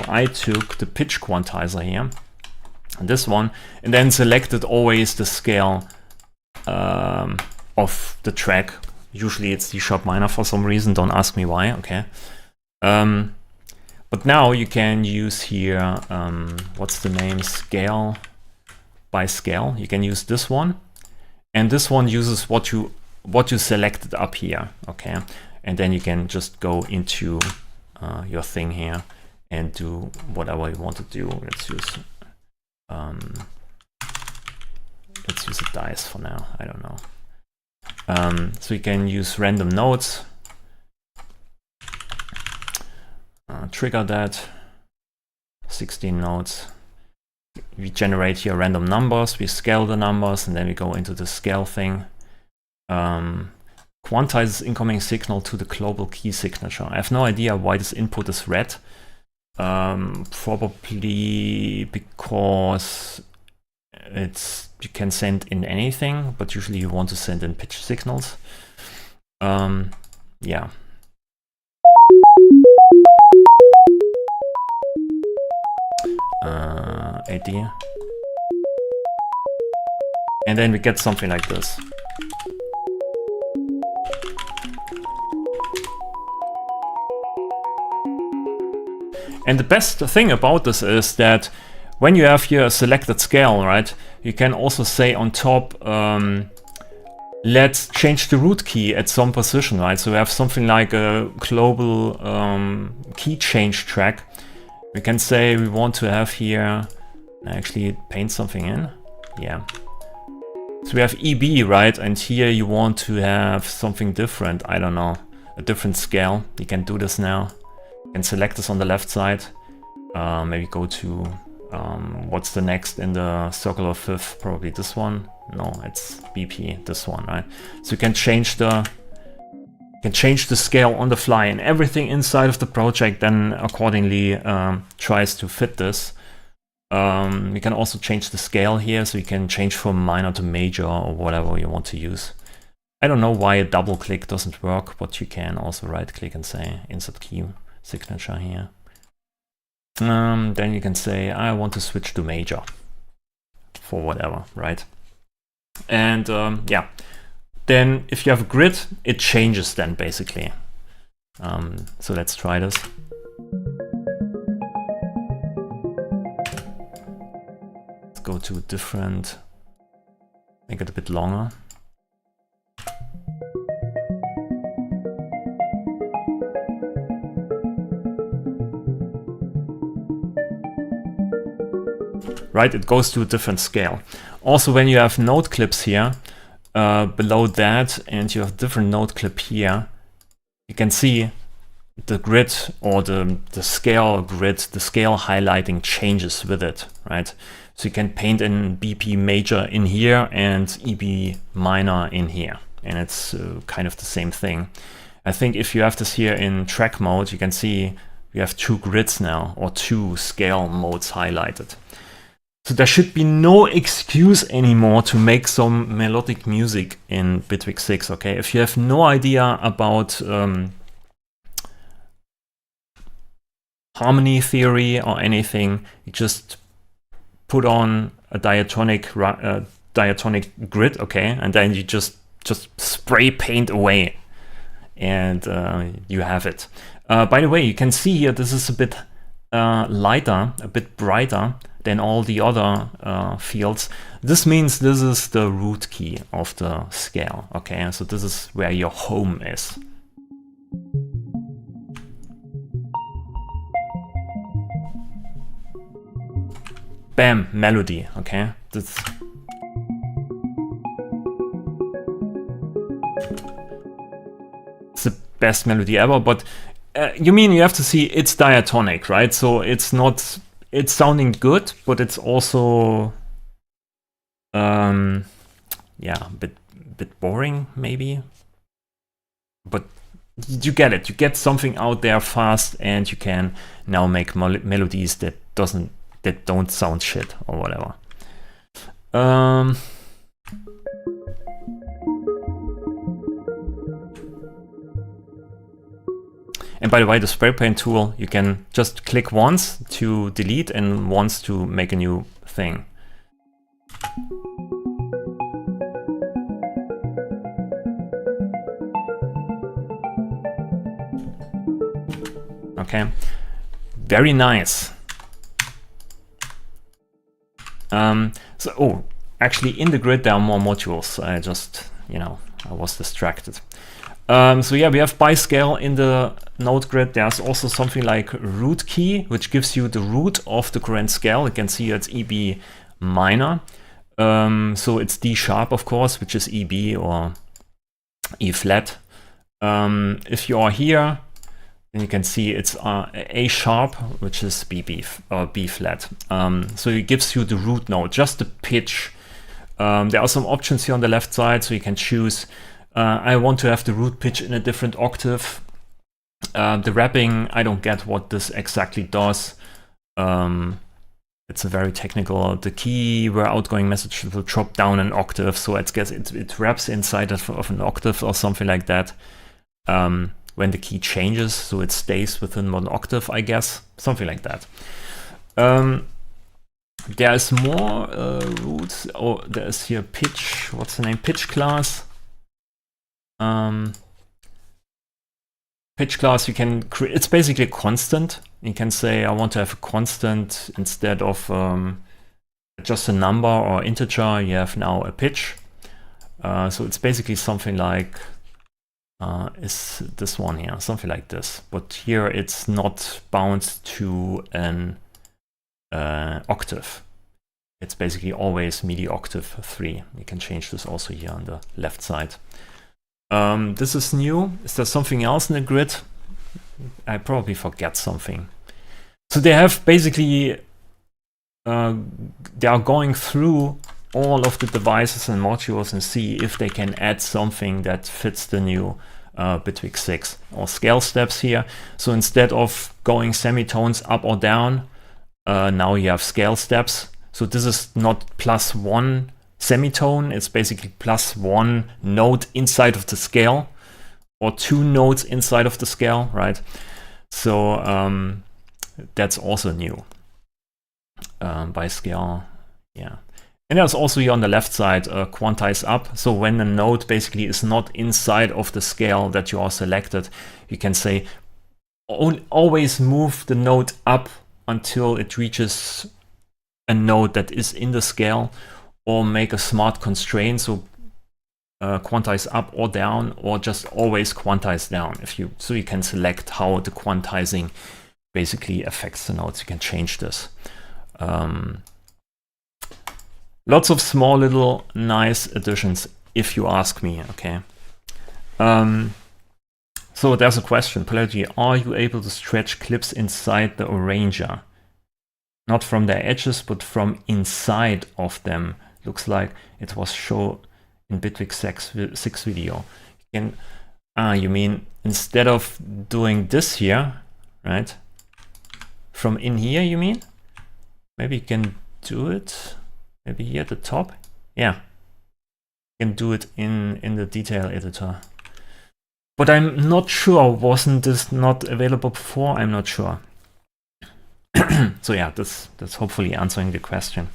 Speaker 1: I took the pitch quantizer here, this one, and then selected always the scale of the track. Usually it's C# minor for some reason, don't ask me why, okay. But now you can use here, what's the name, scale by scale. You can use this one, and this one uses what you selected up here, okay. And then you can just go into your thing here and do whatever you want to do. Let's use a dice for now, I don't know. So you can use random nodes, trigger that, 16 nodes. We generate here random numbers, we scale the numbers, and then we go into the scale thing. Quantizes incoming signal to the global key signature. I have no idea why this input is red. Probably because you can send in anything, but usually you want to send in pitch signals. Yeah. AD. And then we get something like this. And the best thing about this is that when you have here a selected scale, right, you can also say on top, let's change the root key at some position, right? So we have something like a global key change track. We can say we want to have here, actually paint something in, yeah. So we have EB, right? And here you want to have something different, I don't know, a different scale. You can do this now. You can select this on the left side. Maybe go to, what's the next in the circle of fifth? Probably this one. No, it's BP, this one, right? So you can change the scale on the fly, and everything inside of the project then accordingly tries to fit this. You can also change the scale here, so you can change from minor to major or whatever you want to use. I don't know why a double click doesn't work, but you can also right click and say insert key signature here. Then you can say I want to switch to major for whatever, right? And yeah, then if you have a grid, it changes then basically. So let's try this. Let's go to a different, make it a bit longer. Right, it goes to a different scale. Also, when you have node clips here, below that, and you have different node clip here, you can see the grid or the scale grid, the scale highlighting changes with it, right? So you can paint in BP major in here and EB minor in here, and it's kind of the same thing. I think if you have this here in track mode, you can see we have two grids now, or two scale modes highlighted. So there should be no excuse anymore to make some melodic music in Bitwig 6, okay? If you have no idea about harmony theory or anything, you just put on a diatonic grid, okay, and then you just spray paint away, and you have it. By the way, you can see here this is a bit lighter, a bit brighter than all the other fields. This means this is the root key of the scale, okay? So this is where your home is. Bam, melody, okay? It's the best melody ever, but you mean you have to see it's diatonic, right? So it's not, it's sounding good, but it's also, yeah, a bit boring maybe. But you get it. You get something out there fast, and you can now make melodies that don't sound shit or whatever. And by the way, the spray paint tool, you can just click once to delete and once to make a new thing. Okay, very nice. So, actually in the grid there are more modules. I just, I was distracted. So yeah, we have biscale in the note grid. There's also something like root key, which gives you the root of the current scale. You can see it's EB minor. So it's D sharp, of course, which is EB or E flat. If you are here, then you can see it's A sharp, which is B flat. So it gives you the root note, just the pitch. There are some options here on the left side, so you can choose. I want to have the root pitch in a different octave. The wrapping, I don't get what this exactly does. It's a very technical. The key where outgoing message will drop down an octave, so it wraps inside of an octave or something like that. When the key changes, so it stays within one octave, I guess, something like that. There's more roots. Oh, there's here pitch. What's the name? Pitch class. Pitch class, you can create, it's basically a constant. You can say I want to have a constant instead of just a number or integer. You have now a pitch. So it's basically something like is this one here, something like this. But here it's not bound to an octave. It's basically always MIDI octave 3. You can change this also here on the left side. This is new. Is there something else in the grid? I probably forget something. So they have basically, they are going through all of the devices and modules and see if they can add something that fits the new Bitwig 6 or scale steps here. So instead of going semitones up or down, now you have scale steps. So this is not +1 semitone, it's basically +1 note inside of the scale, or 2 notes inside of the scale, right? So that's also new by scale, yeah. And there's also here on the left side quantize up. So when a note basically is not inside of the scale that you are selected, you can say always move the note up until it reaches a note that is in the scale, or make a smart constraint, so quantize up or down, or just always quantize down. So you can select how the quantizing basically affects the notes. You can change this. Lots of small little nice additions, if you ask me. Okay. So there's a question, Polarity, are you able to stretch clips inside the arranger? Not from their edges, but from inside of them. Looks like it was shown in Bitwig 6 video. You mean instead of doing this here, right? From in here, you mean? Maybe you can do it. Maybe here at the top. Yeah, you can do it in the detail editor. But I'm not sure. Wasn't this not available before? I'm not sure. So yeah, that's hopefully answering the question.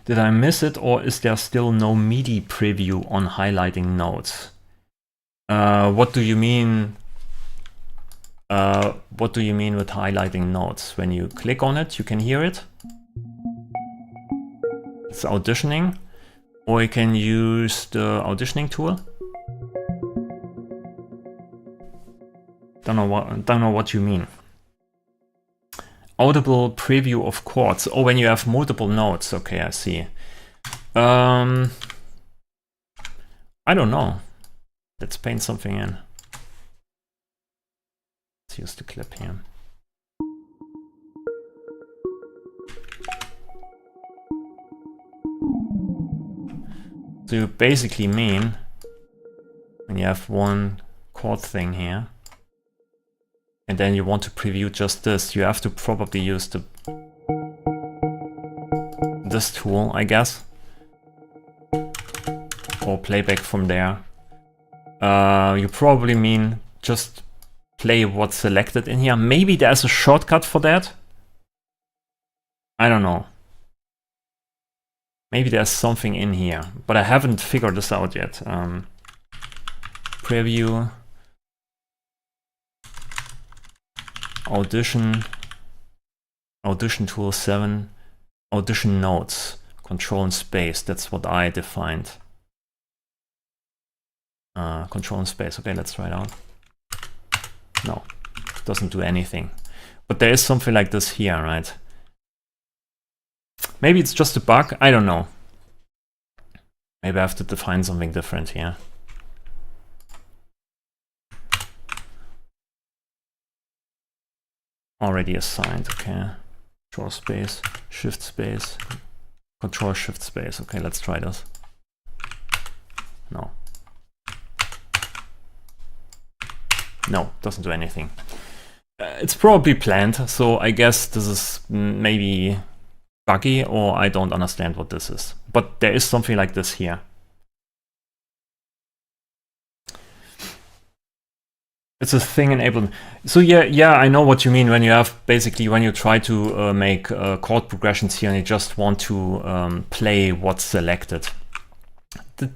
Speaker 1: Did I miss it, or is there still no MIDI preview on highlighting notes? What do you mean? What do you mean with highlighting notes? When you click on it, you can hear it. It's auditioning, or you can use the auditioning tool. Don't know what you mean. Audible preview of chords. Oh, when you have multiple notes. Okay, I see. I don't know. Let's paint something in. Let's use the clip here. So you basically mean when you have one chord thing here, and then you want to preview just this, you have to probably use this tool, I guess, or playback from there. You probably mean just play what's selected in here. Maybe there's a shortcut for that. I don't know. Maybe there's something in here, but I haven't figured this out yet. Preview. Audition tool 7, audition notes, control and space. That's what I defined. Control and space. Okay, let's try it out. No, doesn't do anything. But there is something like this here, right? Maybe it's just a bug. I don't know. Maybe I have to define something different here. Already assigned, okay. Control space, shift space, control shift space. Okay, let's try this. No. No, doesn't do anything. It's probably planned, so I guess this is maybe buggy, or I don't understand what this is. But there is something like this here. It's a thing enabled. So yeah, I know what you mean when you have basically when you try to make chord progressions here and you just want to play what's selected.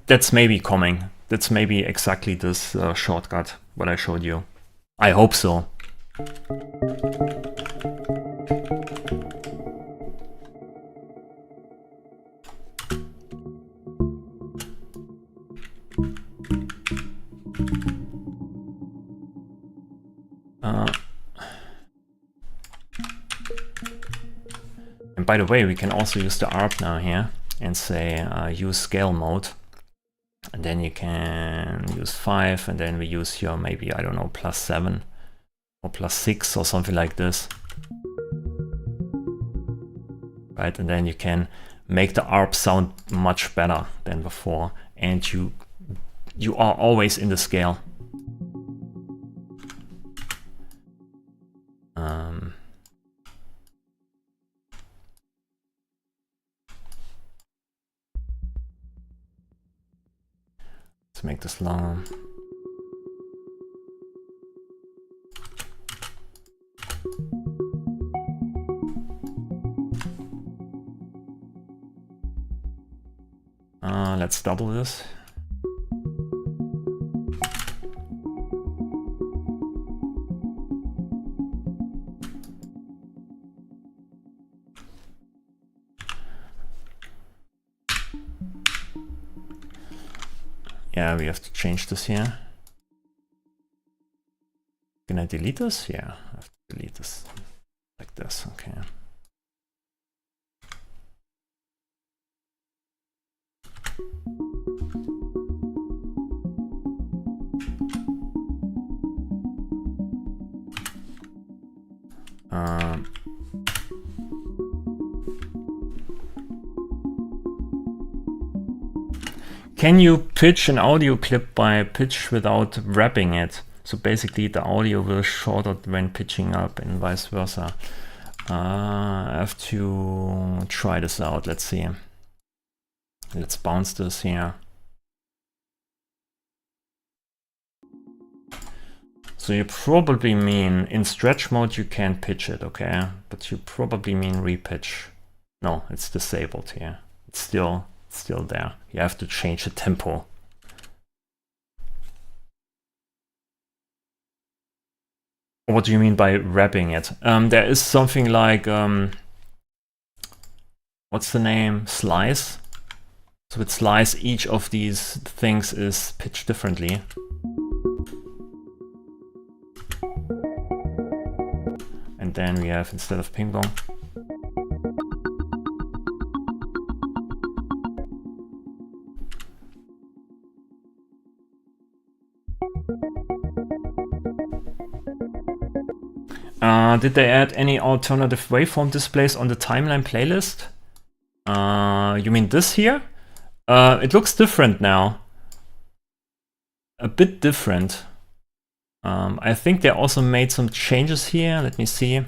Speaker 1: That's maybe coming. That's maybe exactly this shortcut what I showed you. I hope so. And by the way, we can also use the ARP now here and say use scale mode. And then you can use 5, and then we use here maybe, I don't know, +7 or +6 or something like this. Right, and then you can make the ARP sound much better than before, and you are always in the scale. Let's make this long. Let's double this. Yeah, we have to change this here. Can I delete this? Yeah, I have to delete this like this. Okay. Can you pitch an audio clip by pitch without wrapping it? So basically the audio will shorten when pitching up and vice versa. I have to try this out. Let's see. Let's bounce this here. So you probably mean in stretch mode you can pitch it, okay? But you probably mean repitch. No, it's disabled here. It's still there. You have to change the tempo. What do you mean by wrapping it? There is something like, what's the name? Slice. So with slice, each of these things is pitched differently. And then we have, instead of ping pong, did they add any alternative waveform displays on the timeline playlist? You mean this here? It looks different now. A bit different. I think they also made some changes here. Let me see.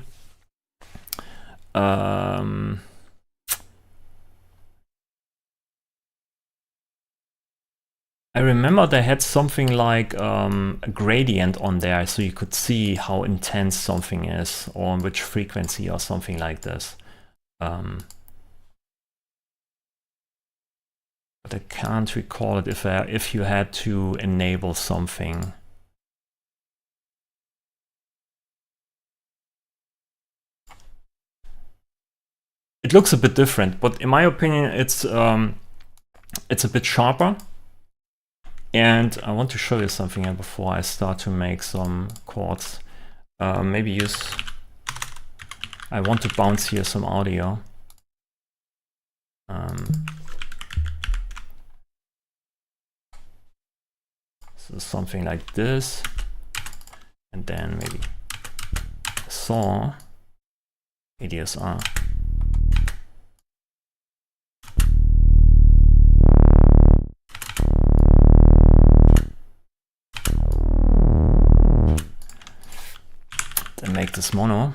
Speaker 1: I remember they had something like a gradient on there, so you could see how intense something is, or on which frequency, or something like this. But I can't recall it if you had to enable something. It looks a bit different, but in my opinion, it's a bit sharper. And I want to show you something here before I start to make some chords. Maybe I want to bounce here some audio. So something like this, and then maybe a saw, ADSR. Then make this mono.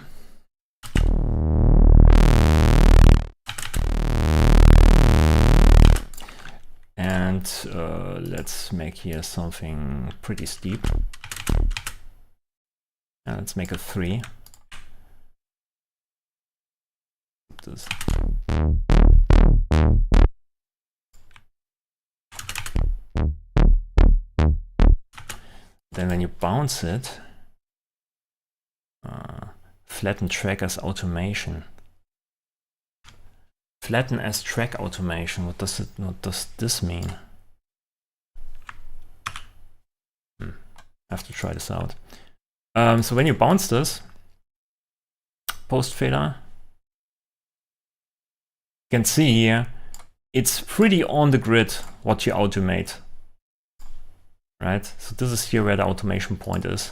Speaker 1: And let's make here something pretty steep. Let's make a 3. This. Then when you bounce it, flatten track as automation. Flatten as track automation. What does this mean? I have to try this out. So when you bounce this, post fader, you can see here, it's pretty on the grid what you automate, right? So this is here where the automation point is.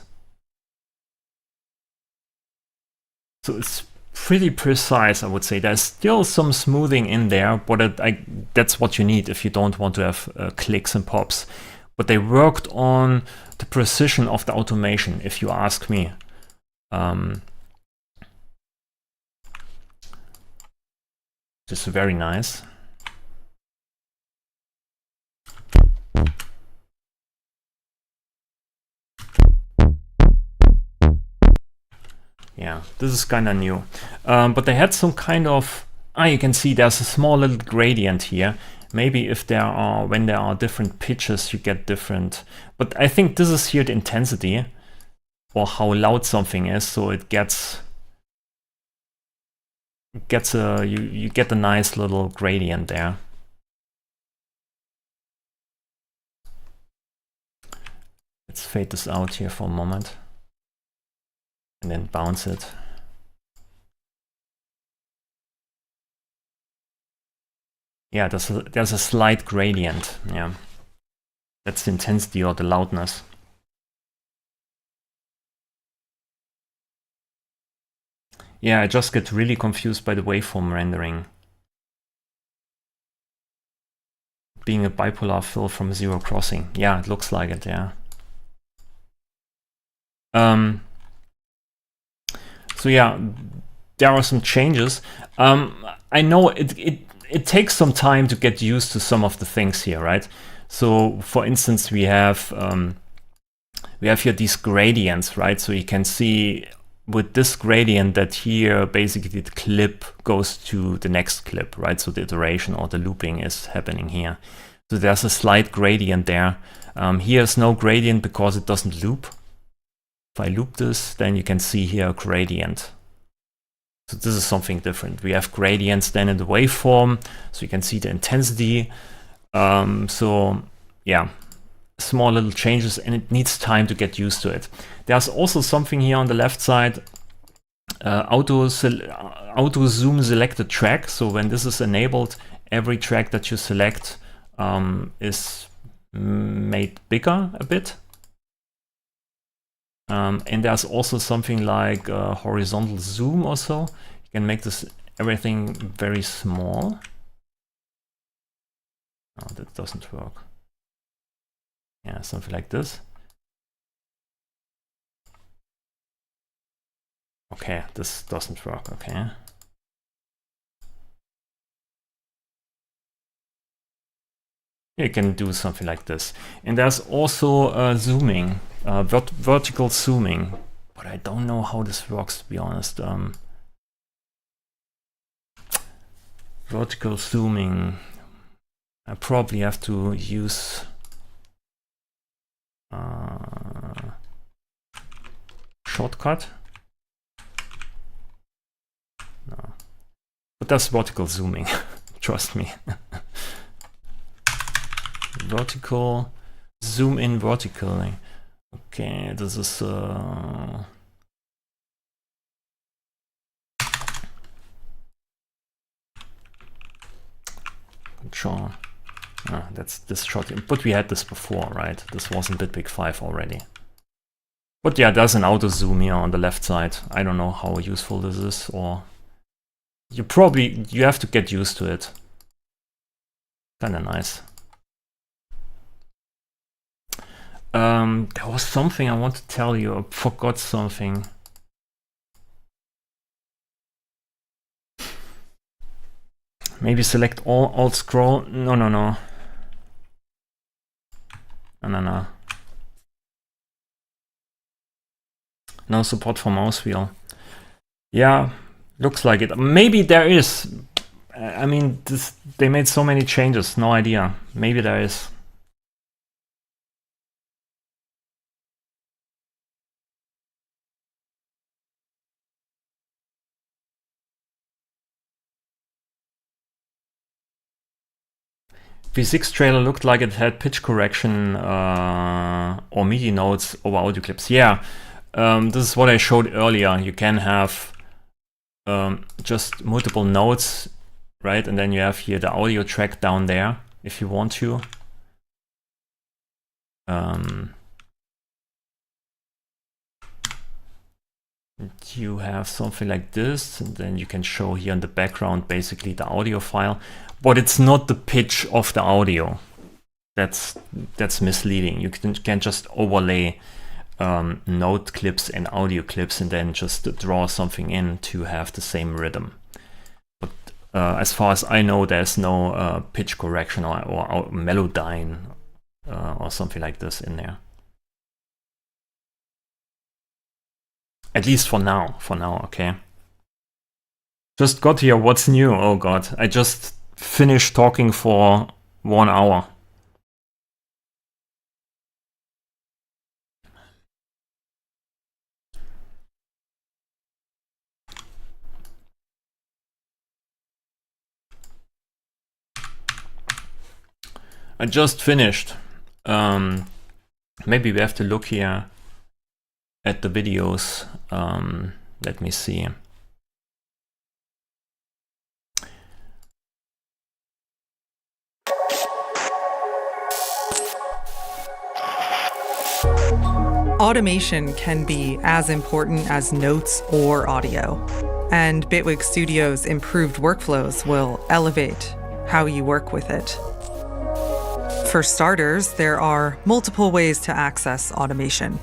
Speaker 1: So it's pretty precise, I would say. There's still some smoothing in there, but that's what you need if you don't want to have clicks and pops. But they worked on the precision of the automation, if you ask me. Just very nice. Yeah, this is kind of new. But they had some kind of, you can see there's a small little gradient here. Maybe if when there are different pitches, you get different. But I think this is here the intensity, or how loud something is. So it you get a nice little gradient there. Let's fade this out here for a moment. And then bounce it. Yeah, there's a slight gradient. Yeah, that's the intensity or the loudness. Yeah, I just get really confused by the waveform rendering. Being a bipolar fill from zero crossing. Yeah, it looks like it. Yeah. So yeah, there are some changes. I know it takes some time to get used to some of the things here, right? So for instance, we have here these gradients, right? So you can see with this gradient that here basically the clip goes to the next clip, right? So the iteration or the looping is happening here. So there's a slight gradient there. Here's no gradient because it doesn't loop. If I loop this, then you can see here a gradient. So this is something different. We have gradients then in the waveform, so you can see the intensity. So yeah, small little changes, and it needs time to get used to it. There's also something here on the left side, auto zoom selected track. So when this is enabled, every track that you select is made bigger a bit. And there's also something like horizontal zoom or so. You can make this everything very small. Oh, that doesn't work. Yeah, something like this. Okay, this doesn't work, okay. You can do something like this. And there's also zooming, vertical zooming, but I don't know how this works, to be honest. Vertical zooming, I probably have to use shortcut. No, but that's vertical zooming, trust me. Vertical, zoom in vertically. Okay, this is control. That's this shot, but we had this before, right? This was in Bitwig 5 already. But yeah, there's an auto zoom here on the left side. I don't know how useful this is, or you have to get used to it. Kinda nice. There was something I want to tell you. I forgot something. Maybe select all, alt scroll. No. No support for mouse wheel. Yeah, looks like it. Maybe there is. I mean, they made so many changes. No idea. Maybe there is. V6 trailer looked like it had pitch correction or MIDI notes over audio clips. Yeah, this is what I showed earlier. You can have just multiple notes, right? And then you have here the audio track down there if you want to. You have something like this, and then you can show here in the background basically the audio file, but it's not the pitch of the audio. That's misleading. You can just overlay note clips and audio clips and then just draw something in to have the same rhythm. But as far as I know, there's no pitch correction or melodyne or something like this in there. At least for now, okay. Just got here, what's new? Oh god, I just finished talking for 1 hour. I just finished. Maybe we have to look here at the videos. Let me see.
Speaker 2: Automation can be as important as notes or audio, and Bitwig Studio's improved workflows will elevate how you work with it. For starters, there are multiple ways to access automation.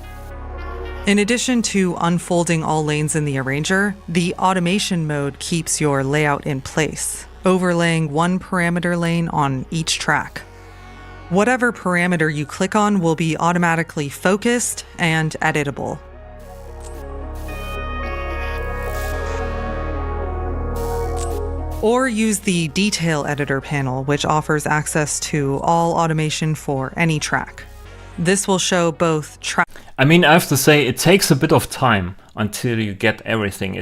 Speaker 2: In addition to unfolding all lanes in the arranger, the automation mode keeps your layout in place, overlaying one parameter lane on each track. Whatever parameter you click on will be automatically focused and editable. Or use the Detail Editor panel, which offers access to all automation for any track. This will show both track.
Speaker 1: I mean, I have to say, it takes a bit of time until you get everything.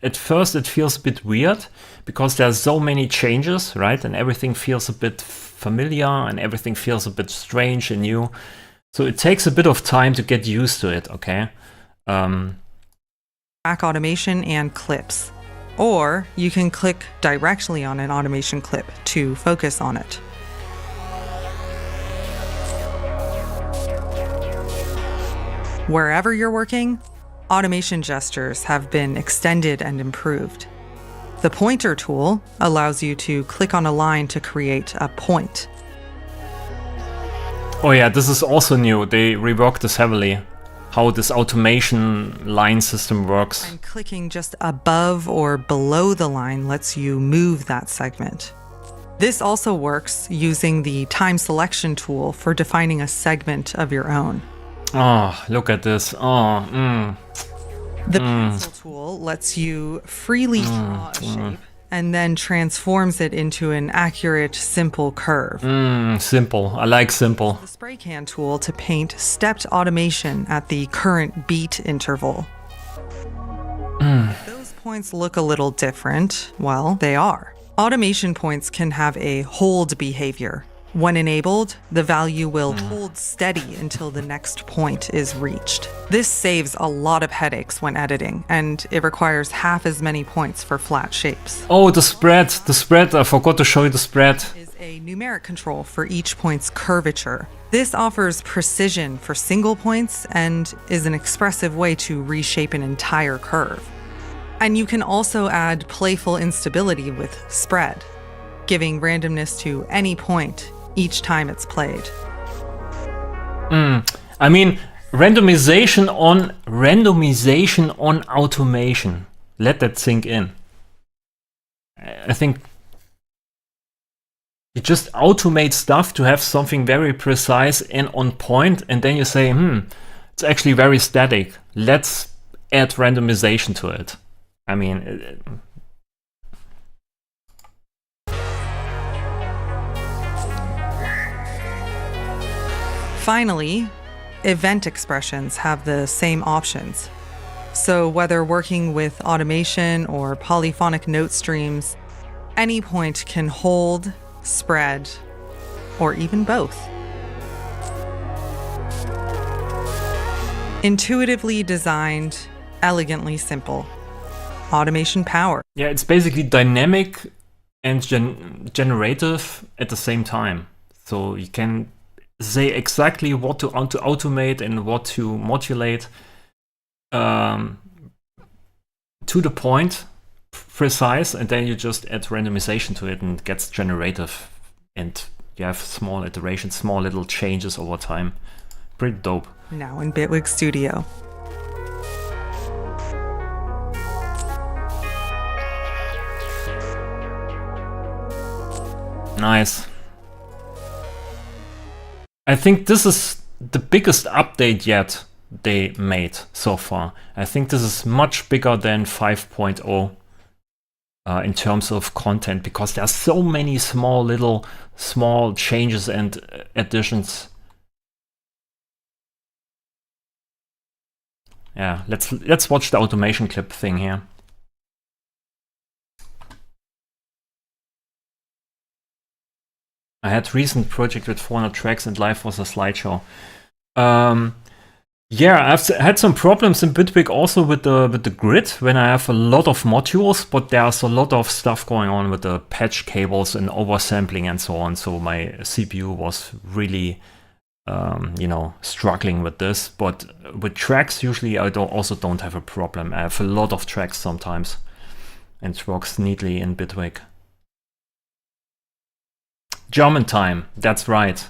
Speaker 1: At first it feels a bit weird because there's so many changes, right? And everything feels a bit familiar and everything feels a bit strange and new. So it takes a bit of time to get used to it, okay?
Speaker 2: Track automation and clips. Or you can click directly on an automation clip to focus on it. Wherever you're working, automation gestures have been extended and improved. The pointer tool allows you to click on a line to create a point.
Speaker 1: Oh yeah, this is also new. They reworked this heavily, how this automation line system works.
Speaker 2: And clicking just above or below the line lets you move that segment. This also works using the time selection tool for defining a segment of your own.
Speaker 1: Oh, look at this. Oh,
Speaker 2: The pencil tool lets you freely draw a shape and then transforms it into an accurate, simple curve.
Speaker 1: Simple. I like simple.
Speaker 2: The spray can tool to paint stepped automation at the current beat interval. Those points look a little different. Well, they are. Automation points can have a hold behavior. When enabled, the value will hold steady until the next point is reached. This saves a lot of headaches when editing, and it requires half as many points for flat shapes.
Speaker 1: Oh, the spread, I forgot to show you the spread.
Speaker 2: Is a numeric control for each point's curvature. This offers precision for single points and is an expressive way to reshape an entire curve. And you can also add playful instability with spread, giving randomness to any point each time it's played.
Speaker 1: I mean, randomization on automation. Let that sink in. I think you just automate stuff to have something very precise and on point, and then you say, it's actually very static. Let's add randomization to it. I mean,
Speaker 2: Finally, event expressions have the same options. So whether working with automation or polyphonic note streams, any point can hold, spread, or even both. Intuitively designed, elegantly simple. Automation power.
Speaker 1: yeah, it's basically dynamic and generative at the same time. So you can say exactly what to automate and what to modulate to the point, precise, and then you just add randomization to it and it gets generative, and you have small iterations, small little changes over time. Pretty dope.
Speaker 2: Now in Bitwig Studio.
Speaker 1: Nice. I think this is the biggest update yet they made so far. I think this is much bigger than 5.0 in terms of content, because there are so many small changes and additions. Yeah, let's watch the automation clip thing here. I had recent project with 400 tracks and live was a slideshow. Yeah, I've had some problems in Bitwig also with the grid when I have a lot of modules, but there's a lot of stuff going on with the patch cables and oversampling and so on. So my CPU was really, struggling with this. But with tracks, usually I also don't have a problem. I have a lot of tracks sometimes, and it works neatly in Bitwig. German time, that's right.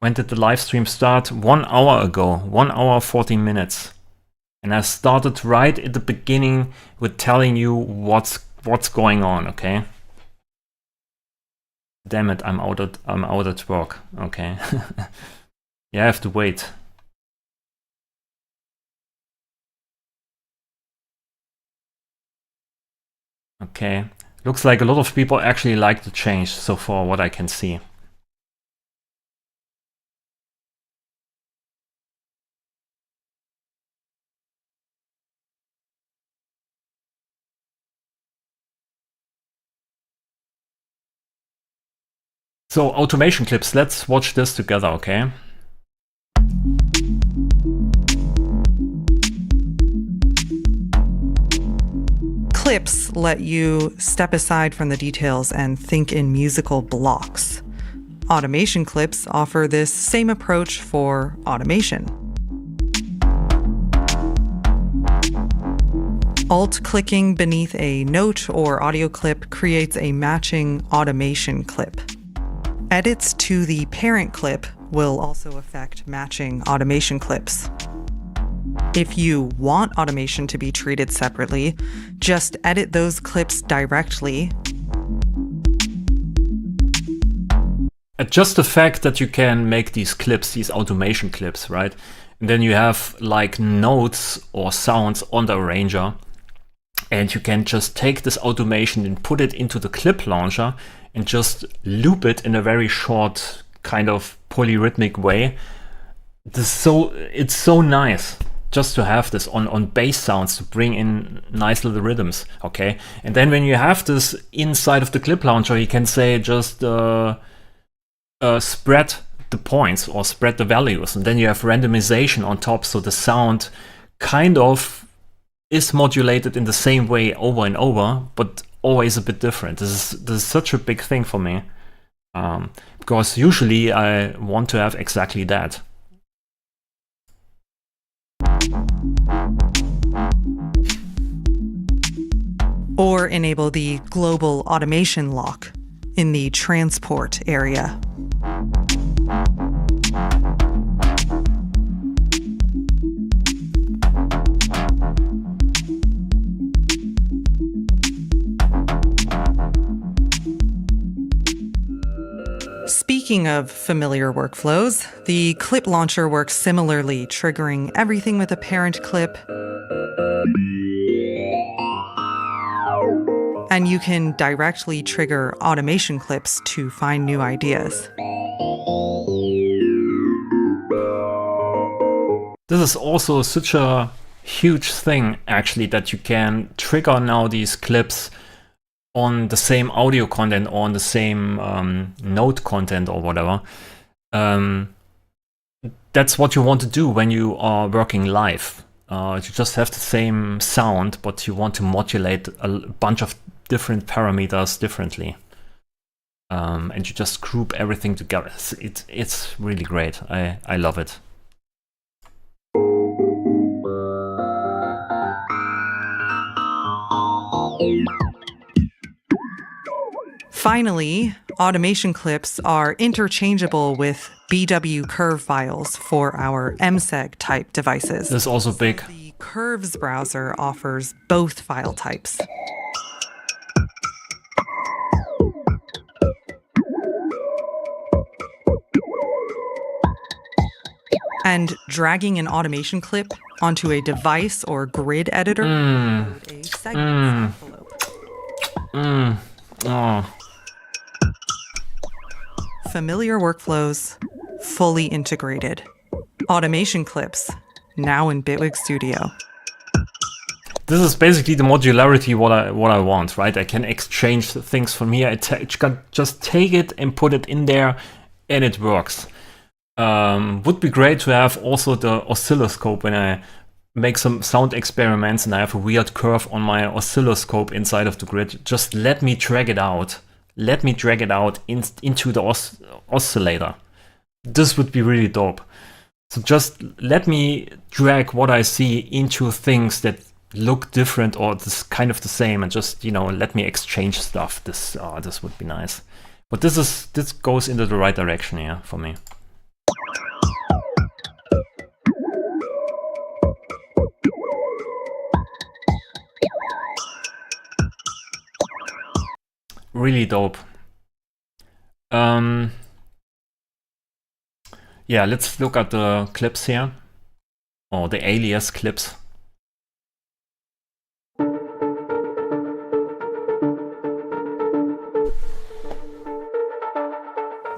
Speaker 1: When did the live stream start? 1 hour ago, 1 hour 14 minutes. And I started right at the beginning with telling you what's going on, okay? Damn it, I'm out at work, okay? Yeah, I have to wait. Okay, looks like a lot of people actually like the change so far, what I can see. So automation clips, let's watch this together, okay?
Speaker 2: Clips let you step aside from the details and think in musical blocks. Automation clips offer this same approach for automation. Alt-clicking beneath a note or audio clip creates a matching automation clip. Edits to the parent clip will also affect matching automation clips. If you want automation to be treated separately, just edit those clips directly.
Speaker 1: Just the fact that you can make these clips, these automation clips, right? And then you have like notes or sounds on the arranger, and you can just take this automation and put it into the clip launcher and just loop it in a very short kind of polyrhythmic way. It's so nice just to have this on bass sounds to bring in nice little rhythms, okay? And then when you have this inside of the clip launcher, you can say just spread the points or spread the values, and then you have randomization on top, so the sound kind of is modulated in the same way over and over, but always a bit different. This is such a big thing for me, because usually I want to have exactly that.
Speaker 2: Or enable the global automation lock in the transport area. Speaking of familiar workflows, the clip launcher works similarly, triggering everything with a parent clip. And you can directly trigger automation clips to find new ideas.
Speaker 1: This is also such a huge thing, actually, that you can trigger now these clips on the same audio content or on the same note content or whatever. That's what you want to do when you are working live. You just have the same sound, but you want to modulate a bunch of different parameters differently. And you just group everything together. It's really great. I love it.
Speaker 2: Finally, automation clips are interchangeable with BW curve files for our MSEG type devices.
Speaker 1: This is also big.
Speaker 2: The Curves browser offers both file types. And dragging an automation clip onto a device or grid editor load a segments envelope.
Speaker 1: Oh.
Speaker 2: Familiar workflows, fully integrated. Automation clips, now in Bitwig Studio.
Speaker 1: This is basically the modularity what I want, right? I can exchange things from here. I can just take it and put it in there, and it works. Would be great to have also the oscilloscope when I make some sound experiments and I have a weird curve on my oscilloscope inside of the grid. Just let me drag it out. Let me drag it out into the oscillator. This would be really dope. So just let me drag what I see into things that look different or this kind of the same, and just, you know, let me exchange stuff. This would be nice. But this goes into the right direction here for me. Really dope. Yeah, let's look at the clips here, or the alias clips.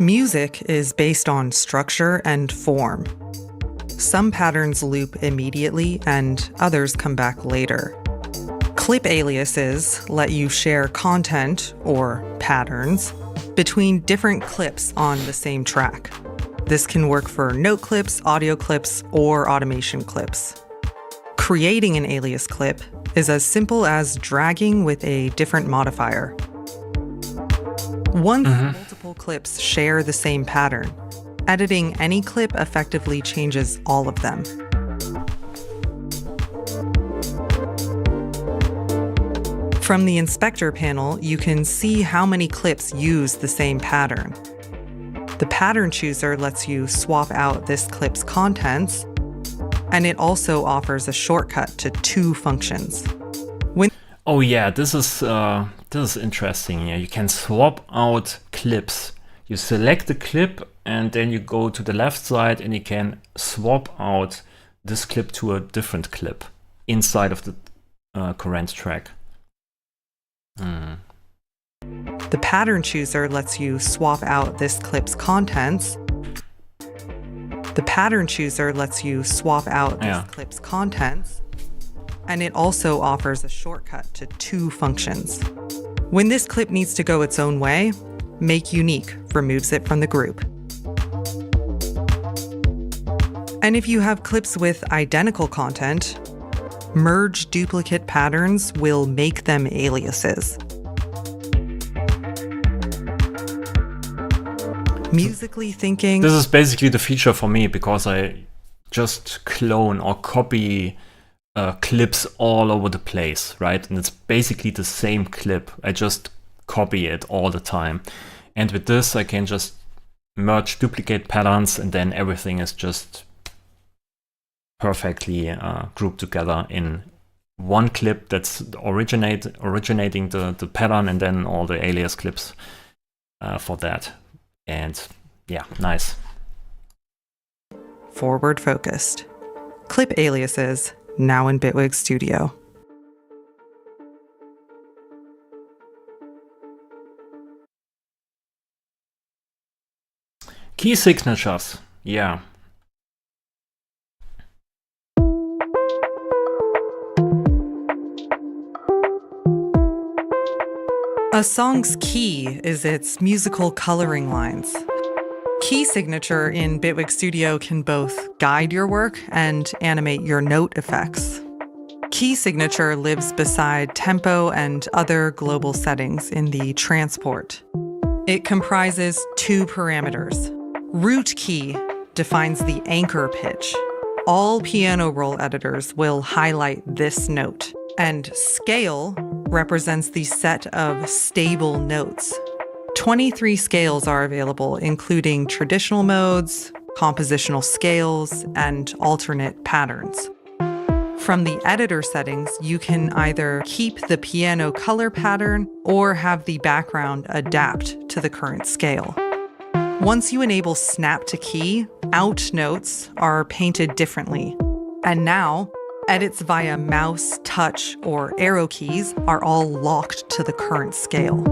Speaker 2: Music is based on structure and form. Some patterns loop immediately and others come back later. Clip aliases let you share content, or patterns, between different clips on the same track. This can work for note clips, audio clips, or automation clips. Creating an alias clip is as simple as dragging with a different modifier. Once multiple clips share the same pattern, editing any clip effectively changes all of them. From the inspector panel, you can see how many clips use the same pattern. The pattern chooser lets you swap out this clip's contents, and it also offers a shortcut to 2 functions.
Speaker 1: Oh yeah, this is interesting. Yeah, you can swap out clips. You select the clip and then you go to the left side and you can swap out this clip to a different clip inside of the current track.
Speaker 2: The pattern chooser lets you swap out this clip's contents. The pattern chooser lets you swap out this clip's contents, and it also offers a shortcut to 2 functions. When this clip needs to go its own way, Make Unique removes it from the group. And if you have clips with identical content, Merge Duplicate Patterns will make them aliases. Musically thinking...
Speaker 1: This is basically the feature for me, because I just clone or copy clips all over the place, right? And it's basically the same clip. I just copy it all the time. And with this, I can just merge duplicate patterns, and then everything is just perfectly grouped together in one clip that's originating the pattern, and then all the alias clips for that. And yeah, nice.
Speaker 2: Forward focused. Clip aliases, now in Bitwig Studio.
Speaker 1: Key signatures, yeah.
Speaker 2: A song's key is its musical coloring lines. Key signature in Bitwig Studio can both guide your work and animate your note effects. Key signature lives beside tempo and other global settings in the transport. It comprises 2 parameters. Root key defines the anchor pitch. All piano roll editors will highlight this note, and scale represents the set of stable notes. 23 scales are available, including traditional modes, compositional scales, and alternate patterns. From the editor settings, you can either keep the piano color pattern or have the background adapt to the current scale. Once you enable snap to key, out notes are painted differently. And now, edits via mouse, touch, or arrow keys are all locked to the current scale.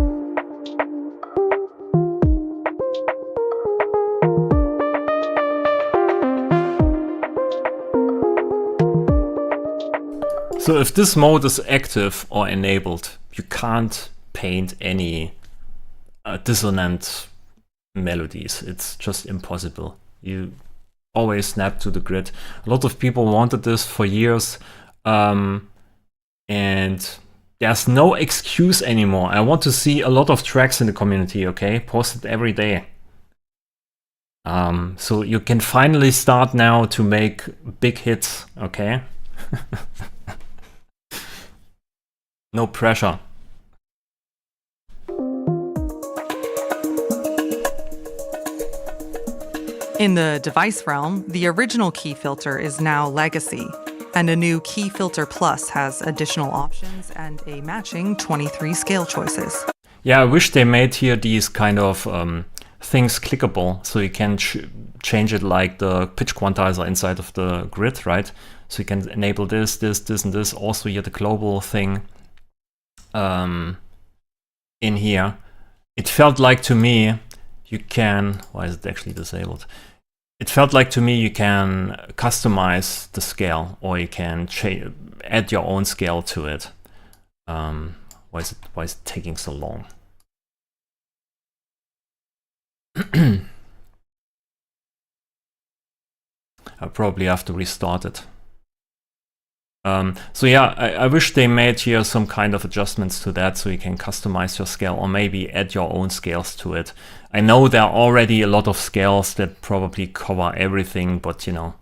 Speaker 1: So if this mode is active or enabled, you can't paint any dissonant melodies. It's just impossible. You always snap to the grid. A lot of people wanted this for years, and there's no excuse anymore. I want to see a lot of tracks in the community, okay? Posted every day. So you can finally start now to make big hits, okay? No pressure.
Speaker 2: In the device realm, the original key filter is now legacy, and a new Key Filter Plus has additional options and a matching 23 scale choices.
Speaker 1: Yeah, I wish they made here these kind of things clickable, so you can change it like the pitch quantizer inside of the grid, right? So you can enable this, and this. Also here the global thing in here. It felt like to me you can, why is it actually disabled? It felt like to me you can customize the scale, or you can add your own scale to it. Why is it taking so long? I probably have to restart it. So yeah, I wish they made here some kind of adjustments to that, so you can customize your scale, or maybe add your own scales to it. I know there are already a lot of scales that probably cover everything, but you know,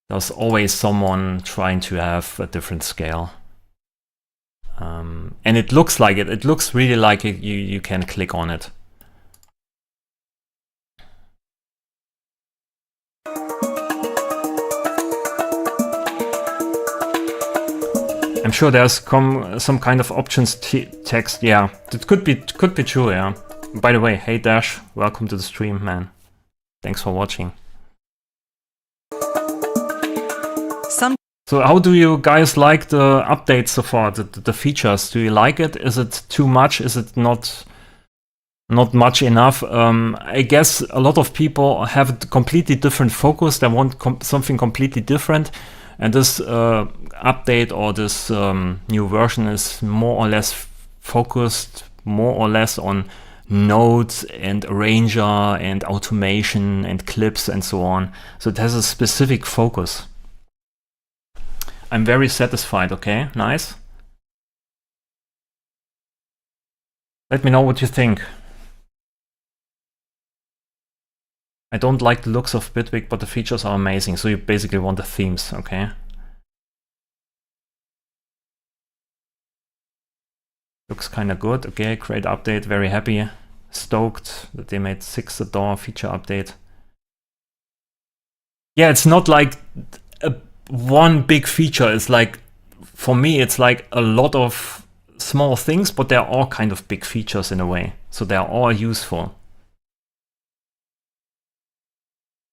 Speaker 1: there's always someone trying to have a different scale. And it looks like it. It looks really like it, you can click on it. I'm sure there's some kind of options text. Yeah, it could be true. Yeah. By the way, hey Dash, welcome to the stream, man. Thanks for watching. So how do you guys like the update so far? The features? Do you like it? Is it too much? Is it not much enough? I guess a lot of people have a completely different focus. They want something completely different. And this update, or this new version, is more or less focused more or less on nodes and arranger and automation and clips and so on. So it has a specific focus. I'm very satisfied. Okay, nice. Let me know what you think. I don't like the looks of Bitwig, but the features are amazing. So you basically want the themes, okay? Looks kind of good. Okay, great update. Very happy. Stoked that they made 6 Adore feature update. Yeah, it's not like one big feature. It's like, for me, it's like a lot of small things, but they're all kind of big features in a way. So they're all useful.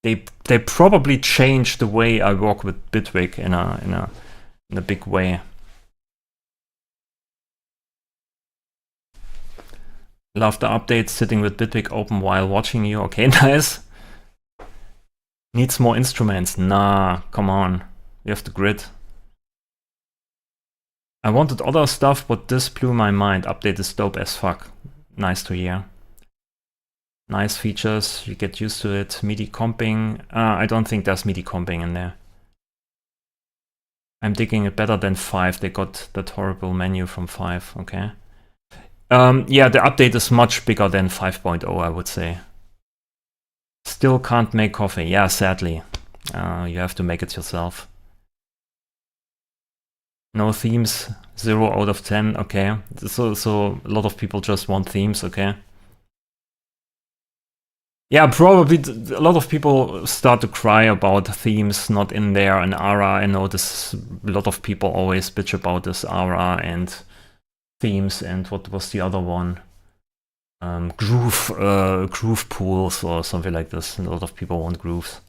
Speaker 1: They probably changed the way I work with Bitwig in a big way. Love the update, sitting with Bitwig open while watching you. Okay, nice. Needs more instruments. Nah, come on. We have the grid. I wanted other stuff, but this blew my mind. Update is dope as fuck. Nice to hear. Nice features, you get used to it. MIDI comping. I don't think there's MIDI comping in there. I'm digging it better than 5. They got that horrible menu from 5. Okay. Yeah, the update is much bigger than 5.0, I would say. Still can't make coffee. Yeah, sadly. You have to make it yourself. No themes. 0 out of 10. Okay. So a lot of people just want themes. Okay. Yeah, probably a lot of people start to cry about themes not in there, and Aura. I know this, a lot of people always bitch about this Aura and themes, and what was the other one? Groove pools or something like this. A lot of people want grooves.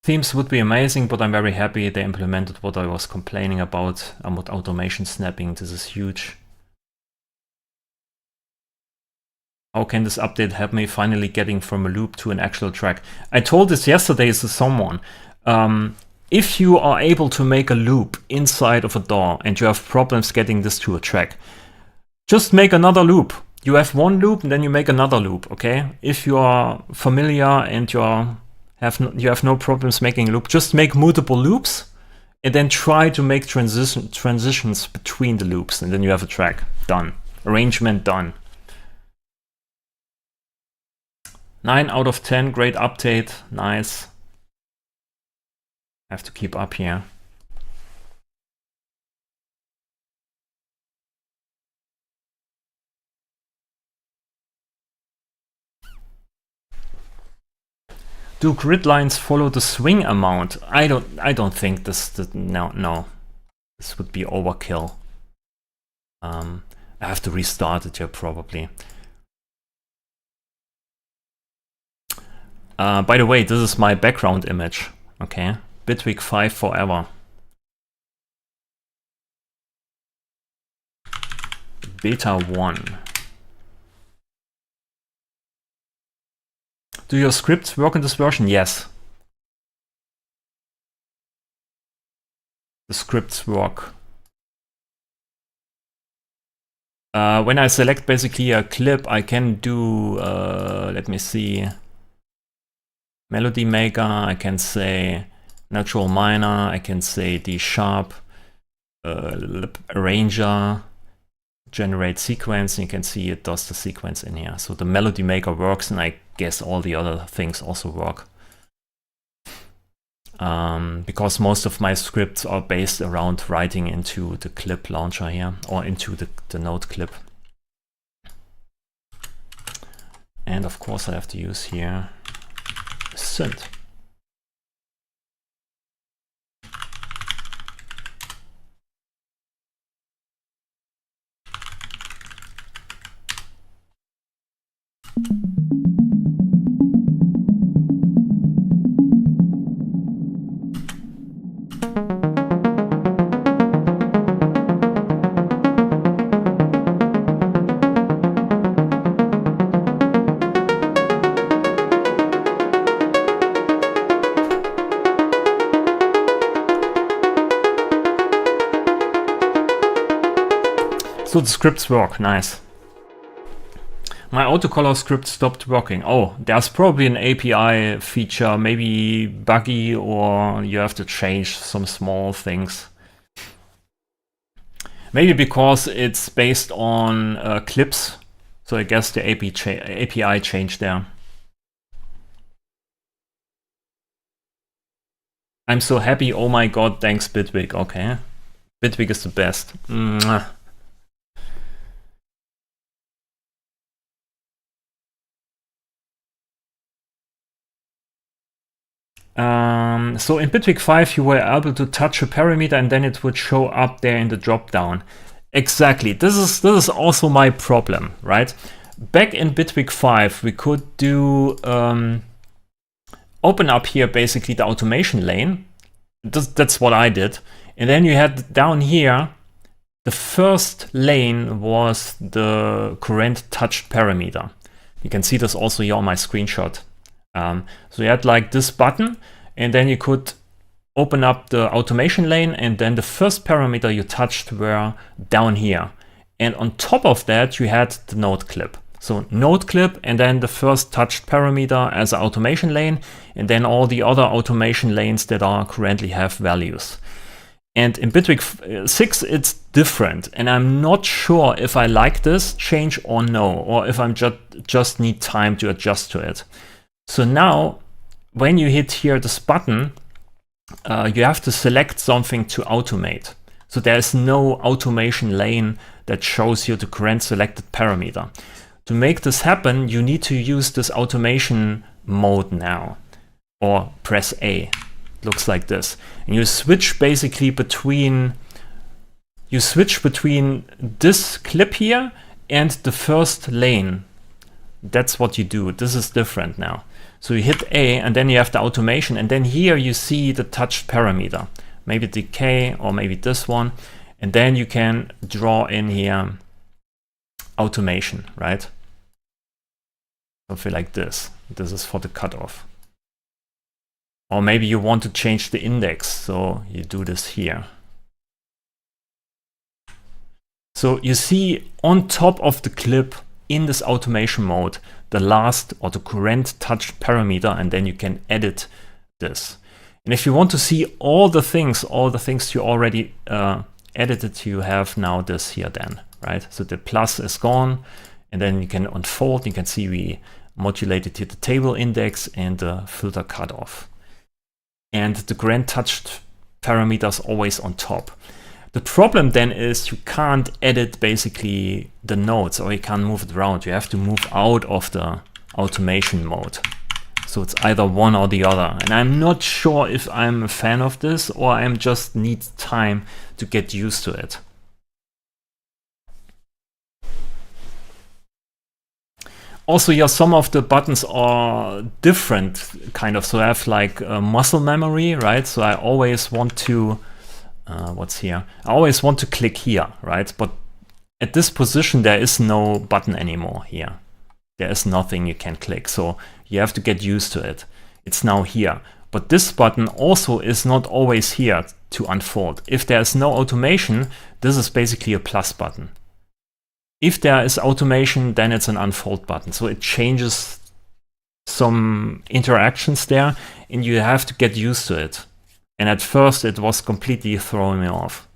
Speaker 1: Themes would be amazing, but I'm very happy they implemented what I was complaining about automation snapping. This is huge. How can this update help me finally getting from a loop to an actual track? I told this yesterday to someone. If you are able to make a loop inside of a DAW and you have problems getting this to a track, just make another loop. You have one loop and then you make another loop, okay? If you are familiar and you have no problems making a loop, just make multiple loops and then try to make transitions between the loops, and then you have a track. Done. Arrangement done. 9 out of 10, great update, nice. I have to keep up here. Do grid lines follow the swing amount? I don't think this. No. This would be overkill. I have to restart it here probably. By the way, this is my background image. Okay, Bitwig 5 forever. beta 1. Do your scripts work in this version? Yes. The scripts work. When I select basically a clip, I can do, let me see, melody maker, I can say natural minor, I can say D sharp, lip arranger, generate sequence, and you can see it does the sequence in here. So the melody maker works, and I guess all the other things also work. Because most of my scripts are based around writing into the clip launcher here, or into the node clip. And of course I have to use here a synth. So the scripts work, nice. My autocolor script stopped working. Oh, there's probably an API feature, maybe buggy, or you have to change some small things. Maybe because it's based on clips. So I guess the API changed there. I'm so happy, oh my god, thanks Bitwig, okay. Bitwig is the best. Mwah. So in Bitwig 5 you were able to touch a parameter and then it would show up there in the dropdown. Exactly, this is also my problem, right? Back in Bitwig 5 we could do open up here basically the automation lane. That's what I did. And then you had down here, the first lane was the current touched parameter. You can see this also here on my screenshot. So you had like this button, and then you could open up the automation lane, and then the first parameter you touched were down here. And on top of that, you had the node clip. So node clip, and then the first touched parameter as an automation lane, and then all the other automation lanes that are currently have values. And in Bitwig 6, it's different, and I'm not sure if I like this change or no, or if I'm just need time to adjust to it. So now, when you hit here this button, you have to select something to automate. So there's no automation lane that shows you the current selected parameter. To make this happen, you need to use this automation mode now, or press A. It looks like this. And you switch basically between this clip here and the first lane. That's what you do. This is different now. So you hit A, and then you have the automation, and then here you see the touched parameter, maybe decay or maybe this one, and then you can draw in here automation, right? Something like this. This is for the cutoff. Or maybe you want to change the index, so you do this here. So you see on top of the clip in this automation mode, the last or the current touched parameter, and then you can edit this. And if you want to see all the things you already edited, you have now this here then, right? So the plus is gone, and then you can unfold, you can see we modulated here the table index and the filter cutoff. And the current touched parameter is always on top. The problem then is you can't edit basically the nodes, or you can't move it around. You have to move out of the automation mode. So it's either one or the other. And I'm not sure if I'm a fan of this, or I just need time to get used to it. Also, yeah, some of the buttons are different, kind of. So I have like muscle memory, right? So I always want to what's here? I always want to click here, right? But at this position, there is no button anymore here. There is nothing you can click, so you have to get used to it. It's now here. But this button also is not always here to unfold. If there is no automation, this is basically a plus button. If there is automation, then it's an unfold button. So it changes some interactions there, and you have to get used to it. And at first, it was completely throwing me off.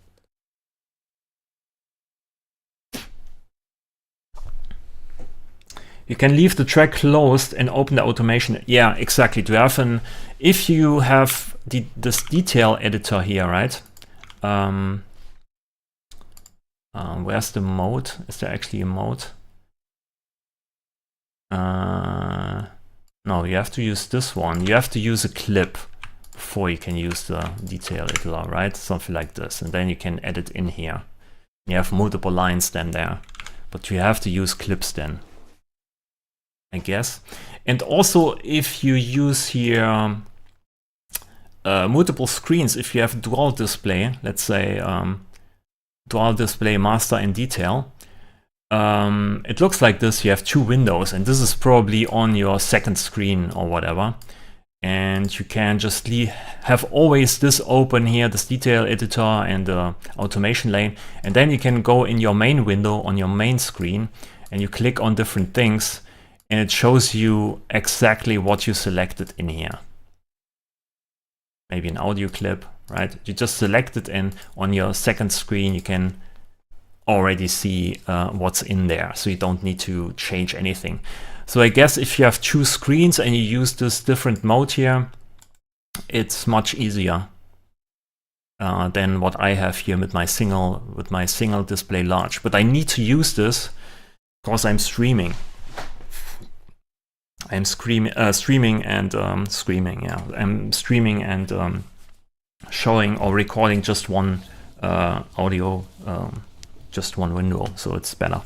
Speaker 1: You can leave the track closed and open the automation. Yeah, exactly. To have an, if you have this detail editor here, right? Where's the mode? Is there actually a mode? No, you have to use this one. You have to use a clip before you can use the detail editor, right? Something like this, and then you can edit in here. You have multiple lines then there, but you have to use clips then, I guess. And also, if you use here multiple screens, if you have dual display, let's say dual display master and detail, it looks like this. You have two windows, and this is probably on your second screen or whatever. And you can just have always this open here, this detail editor and the automation lane. And then you can go in your main window on your main screen, and you click on different things, and it shows you exactly what you selected in here. Maybe an audio clip, right? You just select it, and on your second screen, you can already see what's in there. So you don't need to change anything. So I guess if you have two screens and you use this different mode here, it's much easier than what I have here with my single display large. But I need to use this because I'm streaming. I'm streaming and showing or recording just one audio, just one window, so it's better.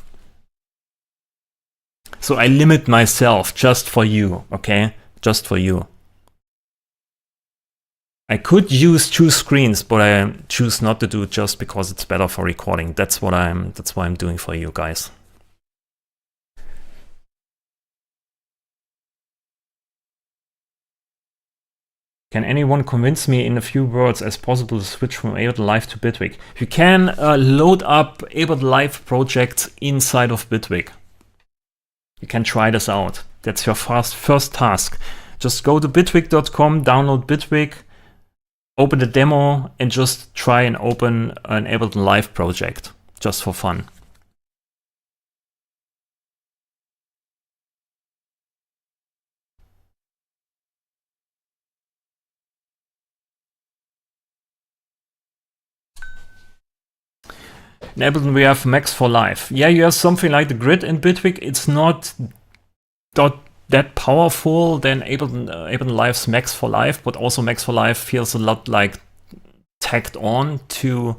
Speaker 1: So I limit myself just for you, okay? Just for you. I could use two screens, but I choose not to do it just because it's better for recording. That's why I'm doing for you guys. Can anyone convince me in a few words as possible to switch from Ableton Live to Bitwig? You can load up Ableton Live projects inside of Bitwig. You can try this out. That's your first task. Just go to bitwig.com, download Bitwig, open the demo, and just try and open an Ableton Live project, just for fun. In Ableton we have Max for Live. Yeah, you have something like the grid in Bitwig. It's not that powerful than Ableton Live's Max for Live, but also Max for Live feels a lot like tagged on to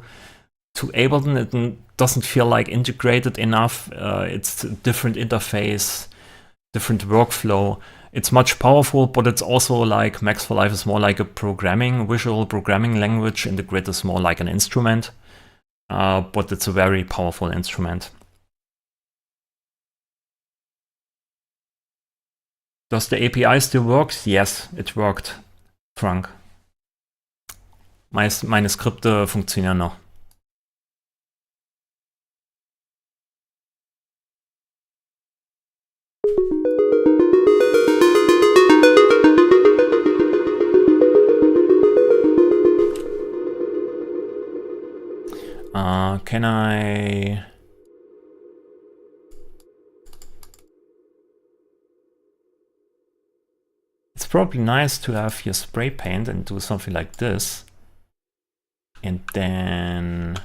Speaker 1: Ableton. It doesn't feel like integrated enough. It's a different interface, different workflow. It's much powerful, but it's also like Max for Live is more like a visual programming language, and the grid is more like an instrument. But it's a very powerful instrument. Does the API still work? Yes, it worked, Frank. Meine Skripte funktionieren noch. Can I... It's probably nice to have your spray paint and do something like this. And then,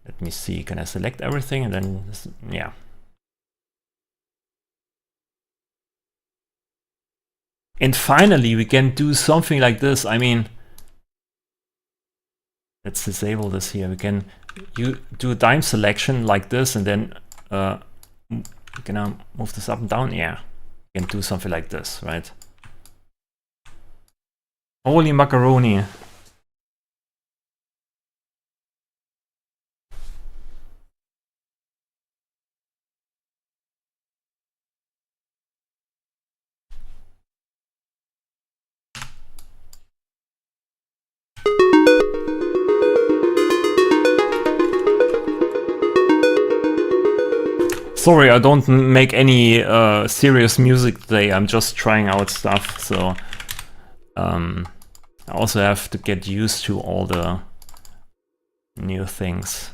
Speaker 1: let me see, can I select everything? And then, yeah. And finally, we can do something like this. I mean, let's disable this here. We can do a dime selection like this, and then can I move this up and down? Yeah, we can do something like this, right? Holy macaroni. Sorry, I don't make any serious music today. I'm just trying out stuff, so I also have to get used to all the new things.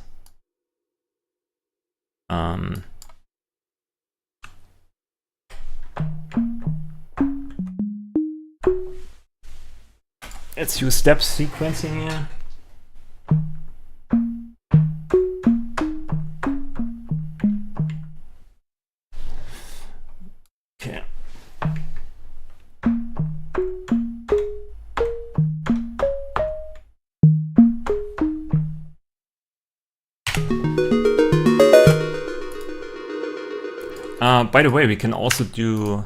Speaker 1: Let's use step sequencing here. Okay. By the way, we can also do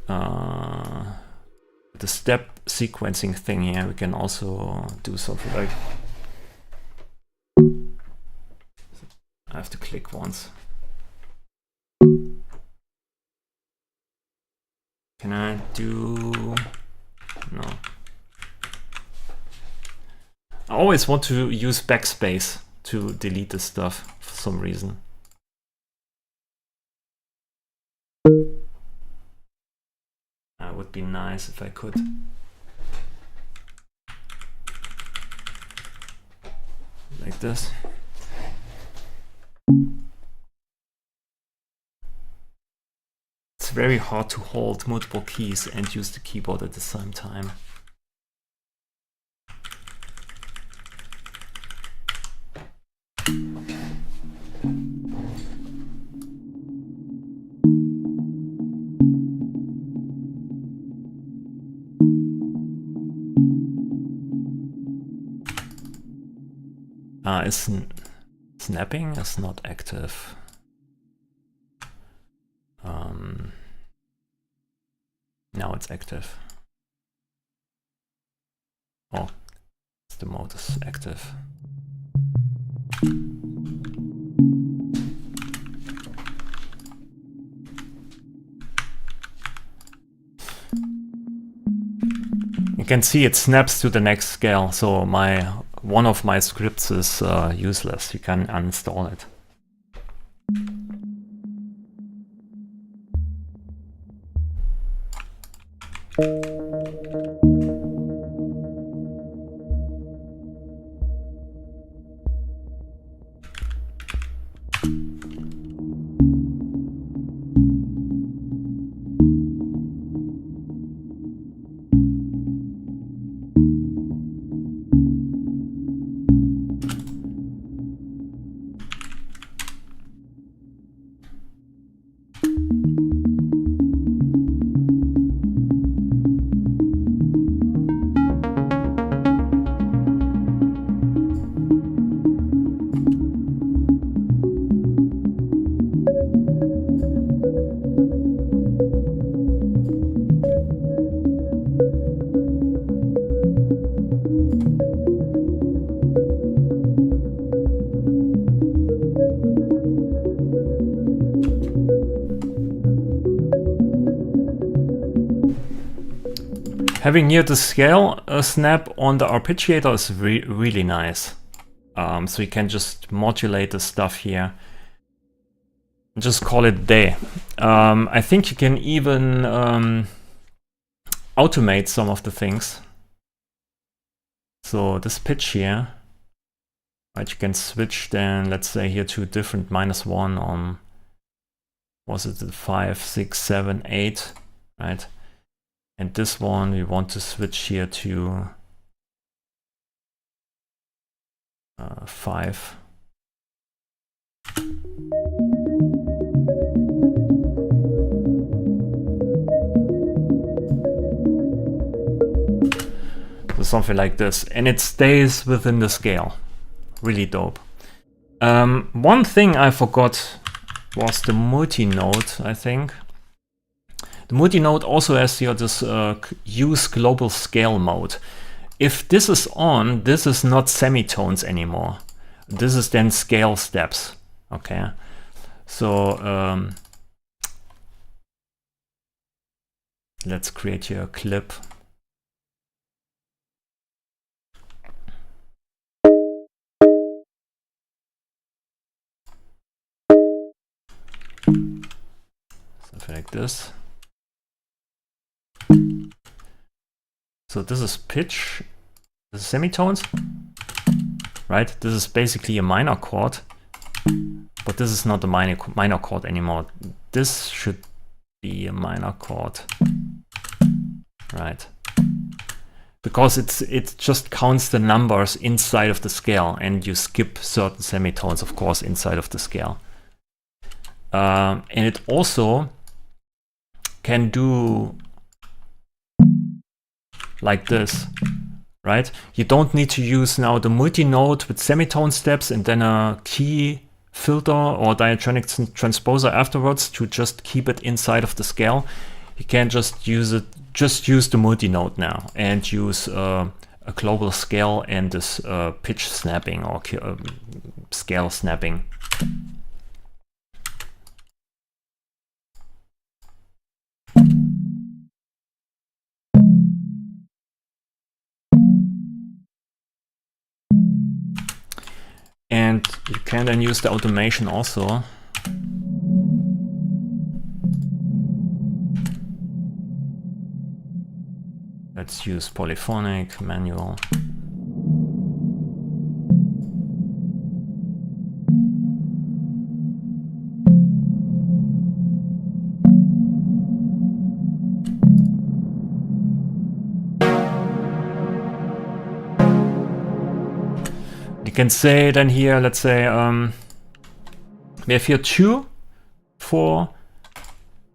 Speaker 1: the step sequencing thing here. We can also do something like, I have to click once. Can I do, no. I always want to use backspace to delete this stuff for some reason. That would be nice if I could. Like this. It's very hard to hold multiple keys and use the keyboard at the same time. Is snapping is not active. Now it's active. Oh, the mode is active. You can see it snaps to the next scale, so one of my scripts is useless. You can uninstall it. Having near the scale snap on the arpeggiator is really nice. So you can just modulate the stuff here. Just call it day. I think you can even automate some of the things. So this pitch here, right? You can switch then, let's say here to different -1 on, was it the 5, 6, 7, 8, right? And this one we want to switch here to 5. So something like this, and it stays within the scale. Really dope. One thing I forgot was the multi-note, I think. The multi-note also has here this use global scale mode. If this is on, this is not semitones anymore. This is then scale steps. Okay. So let's create here a clip. Select this. So this is pitch, this is semitones, right? This is basically a minor chord, but this is not a minor chord anymore. This should be a minor chord, right? Because it just counts the numbers inside of the scale, and you skip certain semitones, of course, inside of the scale. And it also can do like this, right? You don't need to use now the multi-note with semitone steps and then a key filter or diatonic transposer afterwards to just keep it inside of the scale. You can just use it, just use the multi-note now and use a global scale and this pitch snapping or scale snapping. And you can then use the automation also. Let's use polyphonic, manual. You can say then here, let's say, we have here 2, 4,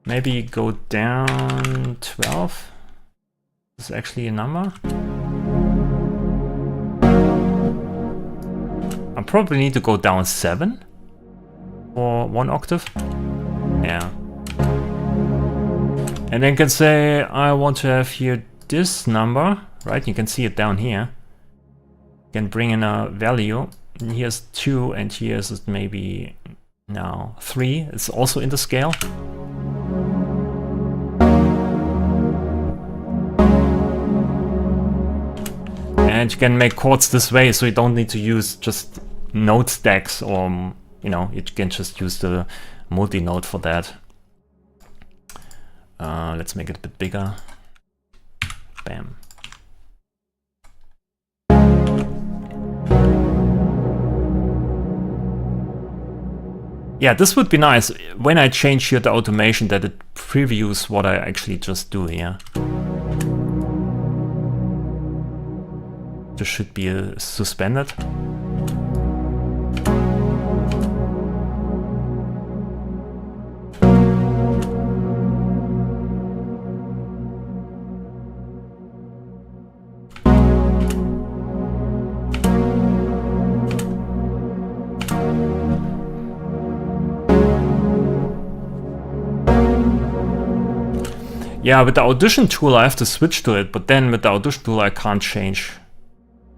Speaker 1: maybe go down 12. This is actually a number. I probably need to go down 7 for 1 octave. Yeah. And then you can say, I want to have here this number, right? You can see it down here. You can bring in a value. And here's 2, and here's maybe now 3. It's also in the scale. And you can make chords this way, so you don't need to use just note stacks, or you know, you can just use the multi-note for that. Let's make it a bit bigger. Bam. Yeah, this would be nice when I change here the automation that it previews what I actually just do here. This should be suspended. Yeah, with the Audition tool I have to switch to it, but then with the Audition tool I can't change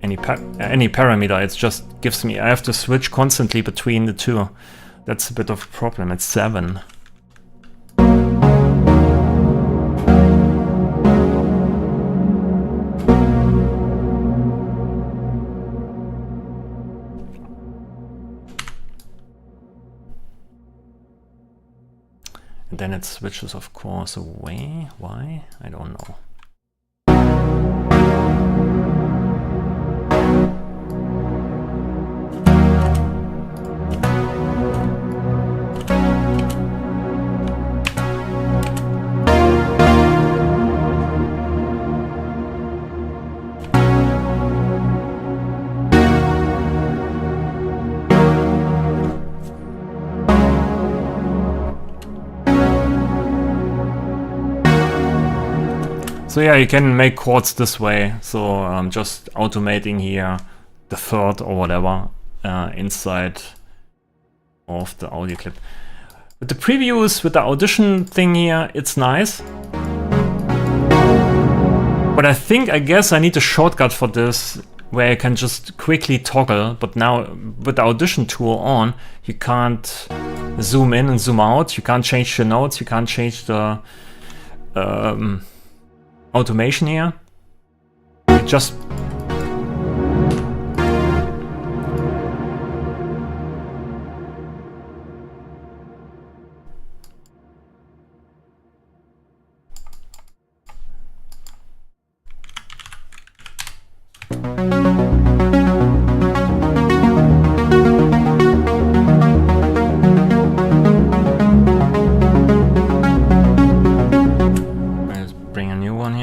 Speaker 1: any parameter. It just gives me, I have to switch constantly between the two. That's a bit of a problem. It's 7. And then it switches, of course, away. Why? I don't know. So yeah, you can make chords this way. So just automating here the third or whatever inside of the audio clip. With the previews, with the Audition thing here, it's nice. But I guess I need a shortcut for this where I can just quickly toggle. But now with the Audition tool on, you can't zoom in and zoom out. You can't change the notes. You can't change the automation here. You just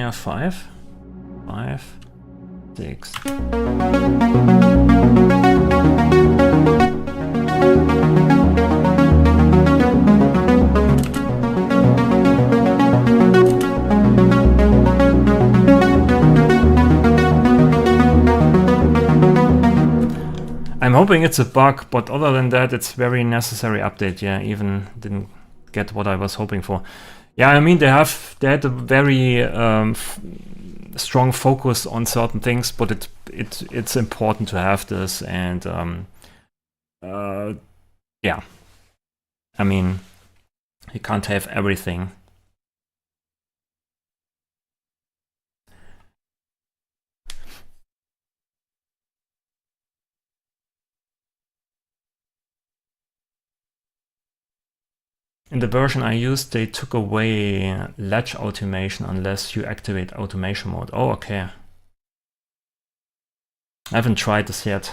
Speaker 1: Yeah, 5, 6. I'm hoping it's a bug, but other than that, it's very necessary update. Yeah, even didn't get what I was hoping for. Yeah, I mean they had a very strong focus on certain things, but it's important to have this, and yeah, I mean you can't have everything. In the version I used, they took away latch automation unless you activate automation mode. Oh, okay. I haven't tried this yet.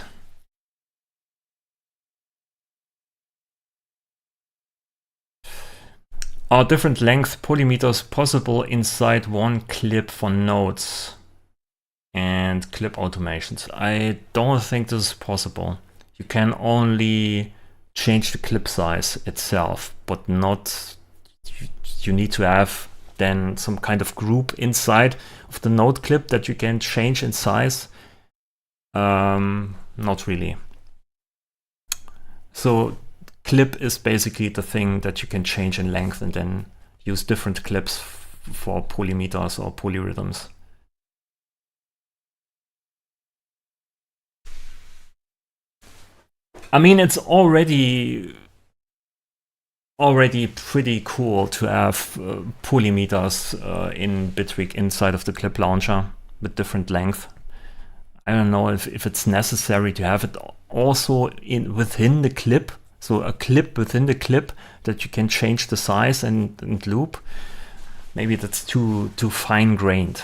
Speaker 1: Are different length polymeters possible inside one clip for nodes and clip automations? I don't think this is possible. You can only change the clip size itself, but not, you need to have then some kind of group inside of the node clip that you can change in size. Not really. So clip is basically the thing that you can change in length and then use different clips for polymeters or polyrhythms. I mean, it's already pretty cool to have polymeters in Bitwig inside of the clip launcher with different length. I don't know if it's necessary to have it also within the clip. So a clip within the clip that you can change the size and loop. Maybe that's too fine-grained.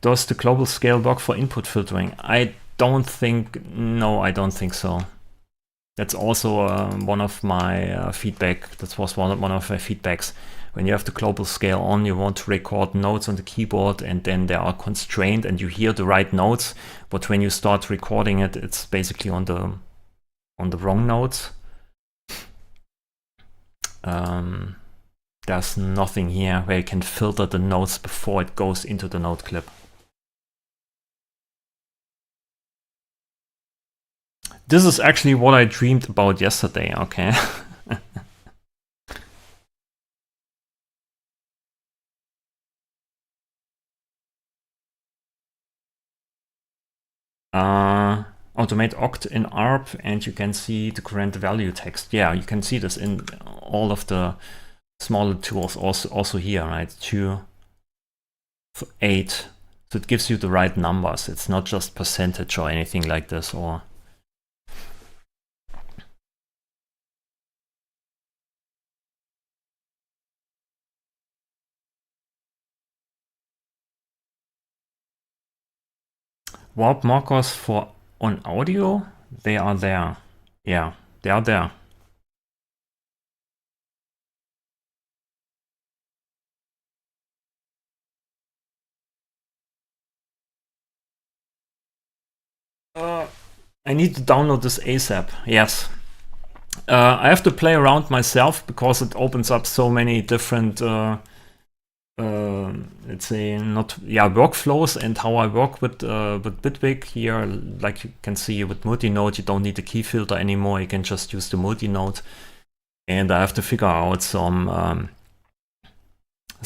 Speaker 1: Does the global scale work for input filtering? I don't think so. That's also one of my feedback. That was one of my feedbacks. When you have the global scale on, you want to record notes on the keyboard, and then they are constrained, and you hear the right notes. But when you start recording it, it's basically on the wrong notes. There's nothing here where you can filter the notes before it goes into the note clip. This is actually what I dreamed about yesterday, okay? Automate oct in ARP, and you can see the current value text. Yeah, you can see this in all of the smaller tools, also here, right? 2, 8. So it gives you the right numbers. It's not just percentage or anything like this, or warp markers for on audio. They are there. Yeah, they are there. I need to download this ASAP. Yes. I have to play around myself because it opens up so many different let's say workflows and how I work with Bitwig here. Like you can see with multi-node, you don't need the key filter anymore. You can just use the multi-node, and I have to figure out some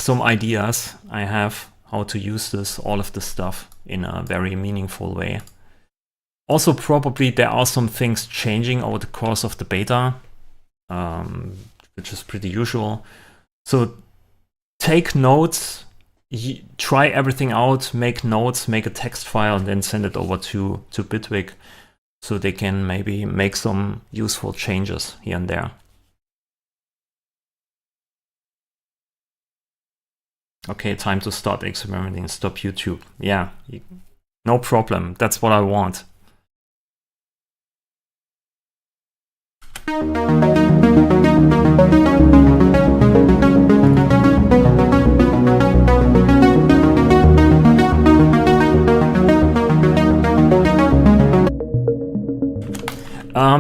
Speaker 1: ideas I have how to use all of this stuff in a very meaningful way. Also, probably there are some things changing over the course of the beta, which is pretty usual. So take notes, try everything out, make notes, make a text file, and then send it over to Bitwig so they can maybe make some useful changes here and there. Okay, time to start experimenting. Stop YouTube. Yeah, no problem. That's what I want.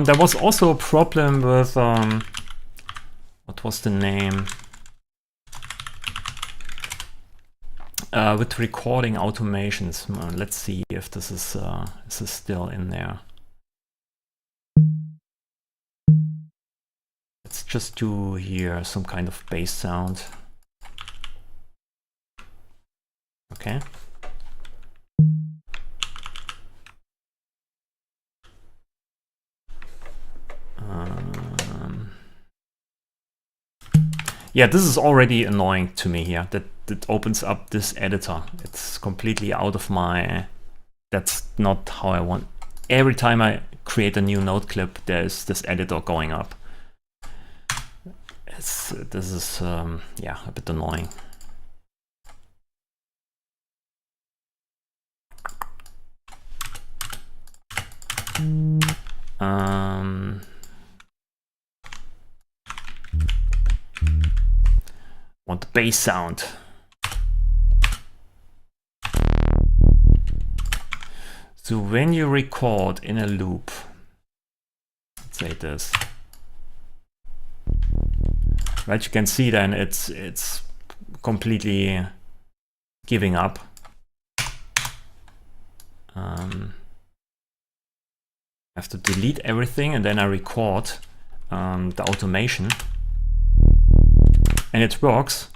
Speaker 1: There was also a problem with what was the name? With recording automations. Let's see if this is still in there. Let's just do here some kind of bass sound. Okay. Yeah, this is already annoying to me here, that it opens up this editor. It's completely out of my... That's not how I want. Every time I create a new node clip, there's this editor going up. This is, yeah, a bit annoying. Want the bass sound. So when you record in a loop, let's say this, right? You can see then it's completely giving up. I have to delete everything, and then I record the automation, and it works.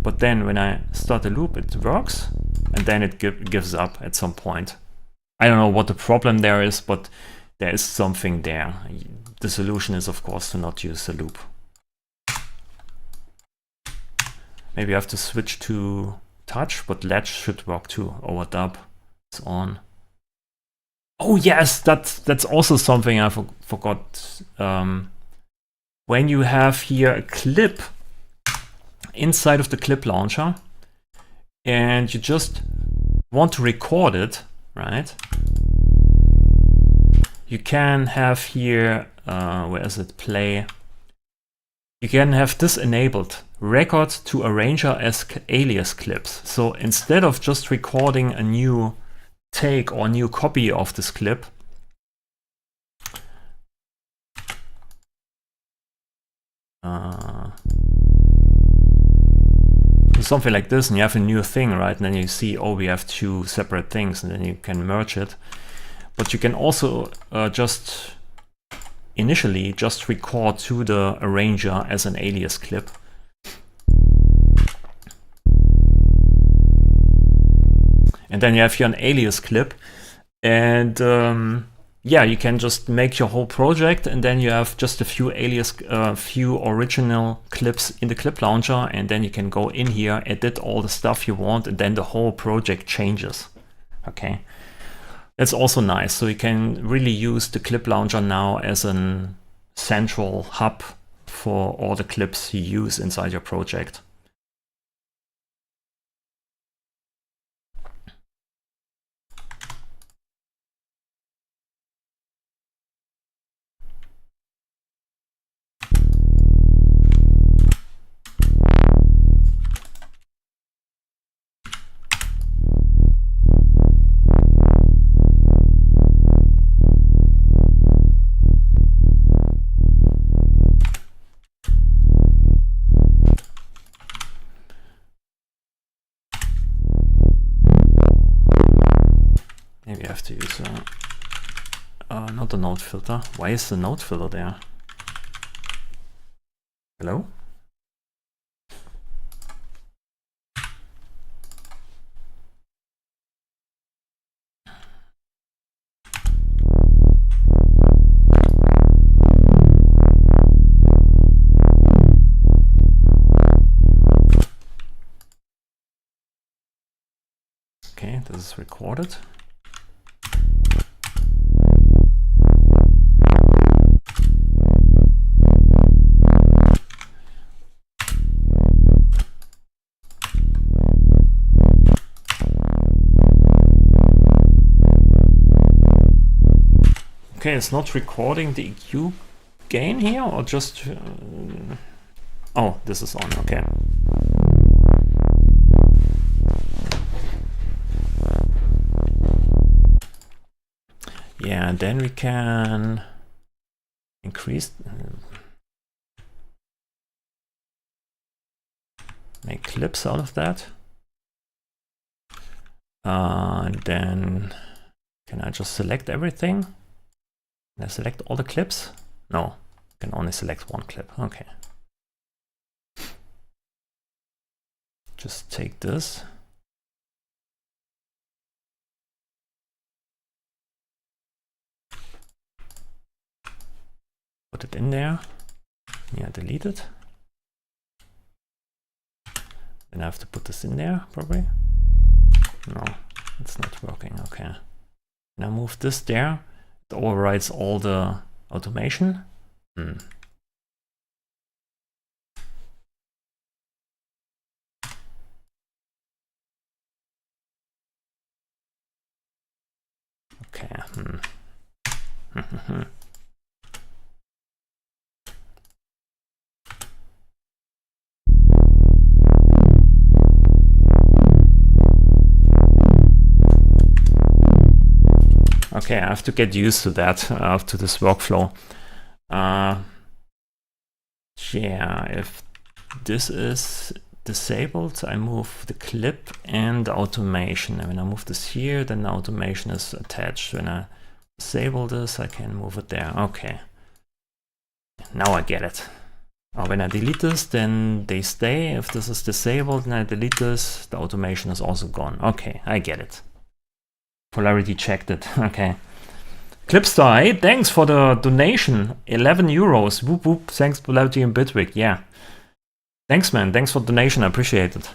Speaker 1: But then when I start the loop, it works, and then it gives up at some point. I don't know what the problem there is, but there is something there. The solution is, of course, to not use the loop. Maybe I have to switch to touch, but ledge should work too. Overdub is on. Oh yes, that's also something I forgot. When you have here a clip inside of the clip launcher, and you just want to record it, right? You can have here, where is it, play. You can have this enabled, record to arranger as alias clips. So instead of just recording a new take or new copy of this clip, something like this, and you have a new thing, right? And then you see, oh, we have two separate things, and then you can merge it. But you can also just initially just record to the arranger as an alias clip. And then you have here an alias clip, and yeah, you can just make your whole project, and then you have just a few few original clips in the clip launcher, and then you can go in here, edit all the stuff you want, and then the whole project changes. Okay, that's also nice. So you can really use the clip launcher now as a central hub for all the clips you use inside your project. Maybe I have to use not the node filter. Why is the node filter there? Hello? Okay, this is recorded. Okay, it's not recording the EQ gain here, or just... oh, this is on, okay. Yeah, and then we can increase, make clips out of that. And then can I just select everything? Can I select all the clips? No, I can only select one clip. Okay. Just take this. Put it in there. Yeah, delete it. Then I have to put this in there, probably. No, it's not working. Okay. Now move this there. It overrides all the automation. Okay. Okay, I have to get used to that, to this workflow. Yeah, if this is disabled, I move the clip and the automation. And when I move this here, then the automation is attached. When I disable this, I can move it there. Okay. Now I get it. When I delete this, then they stay. If this is disabled and I delete this, the automation is also gone. Okay, I get it. Polarity checked it. Okay. Clipstar, hey, thanks for the donation. 11 euros. Whoop whoop. Thanks, Polarity and Bitwig. Yeah. Thanks, man. Thanks for the donation. I appreciate it.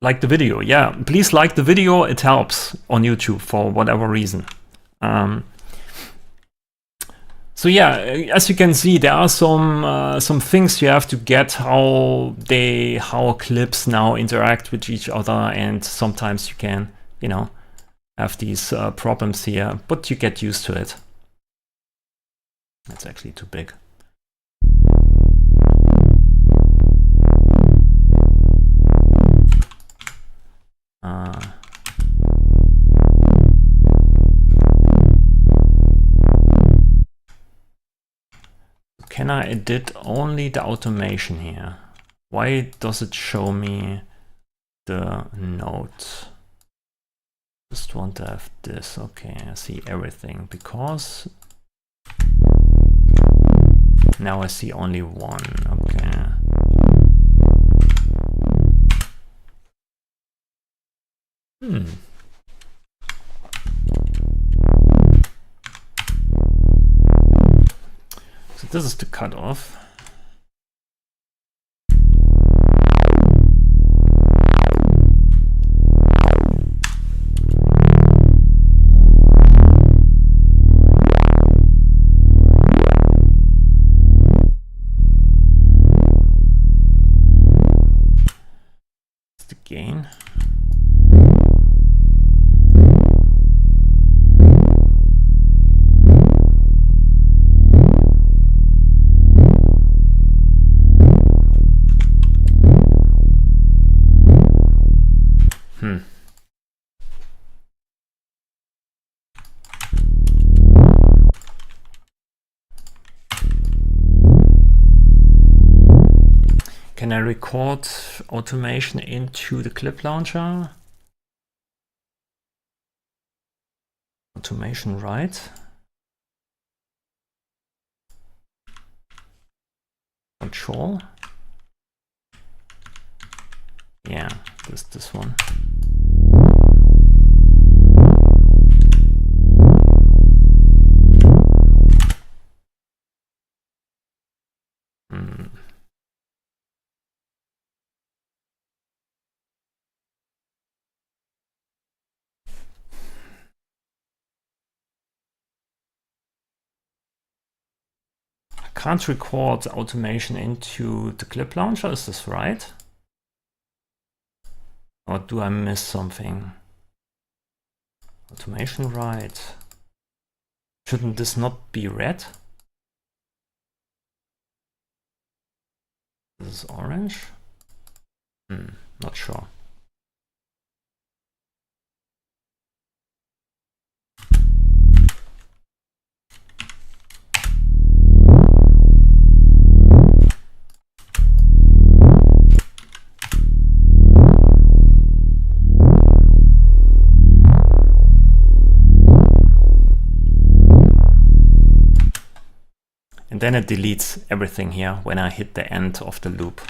Speaker 1: Like the video. Yeah, please like the video. It helps on YouTube for whatever reason. So yeah, as you can see, there are some things you have to get how clips now interact with each other, and sometimes you can, you know, have these problems here, but you get used to it. That's actually too big. Can I edit only the automation here? Why does it show me the note? Just want to have this. Okay, I see everything because now I see only one. Okay. So this is the cutoff. It's the gain. Can I record automation into the clip launcher? Automation right. Control. Yeah, this one. Can't record automation into the clip launcher, is this right? Or do I miss something? Automation right. Shouldn't this not be red? This is orange. Not sure. And then it deletes everything here when I hit the end of the loop.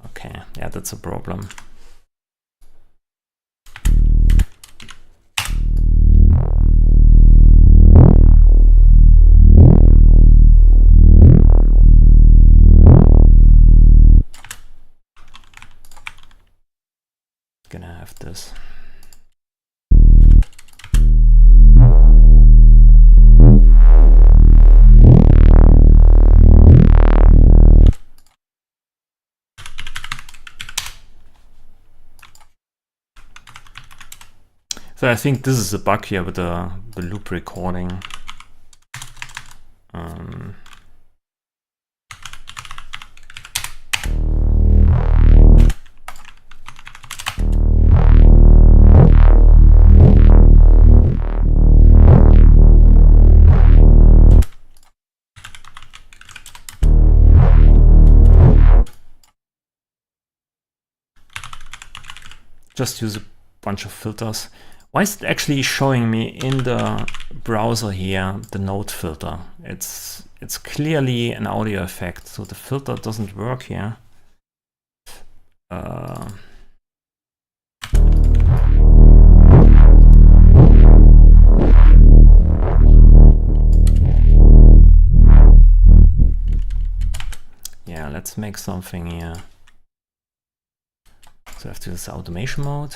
Speaker 1: Okay, yeah, that's a problem. Gonna have this. So I think this is a bug here with the loop recording. Just use a bunch of filters. Why is it actually showing me in the browser here the note filter? It's clearly an audio effect, so the filter doesn't work here. Yeah, let's make something here. So I have to use automation mode.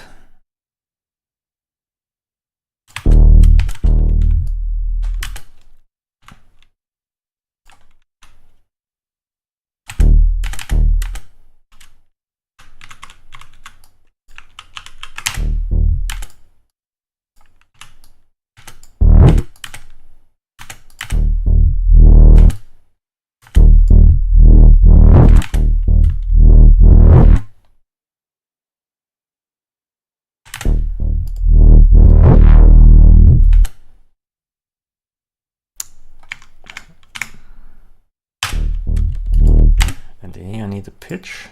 Speaker 1: And here I need a pitch.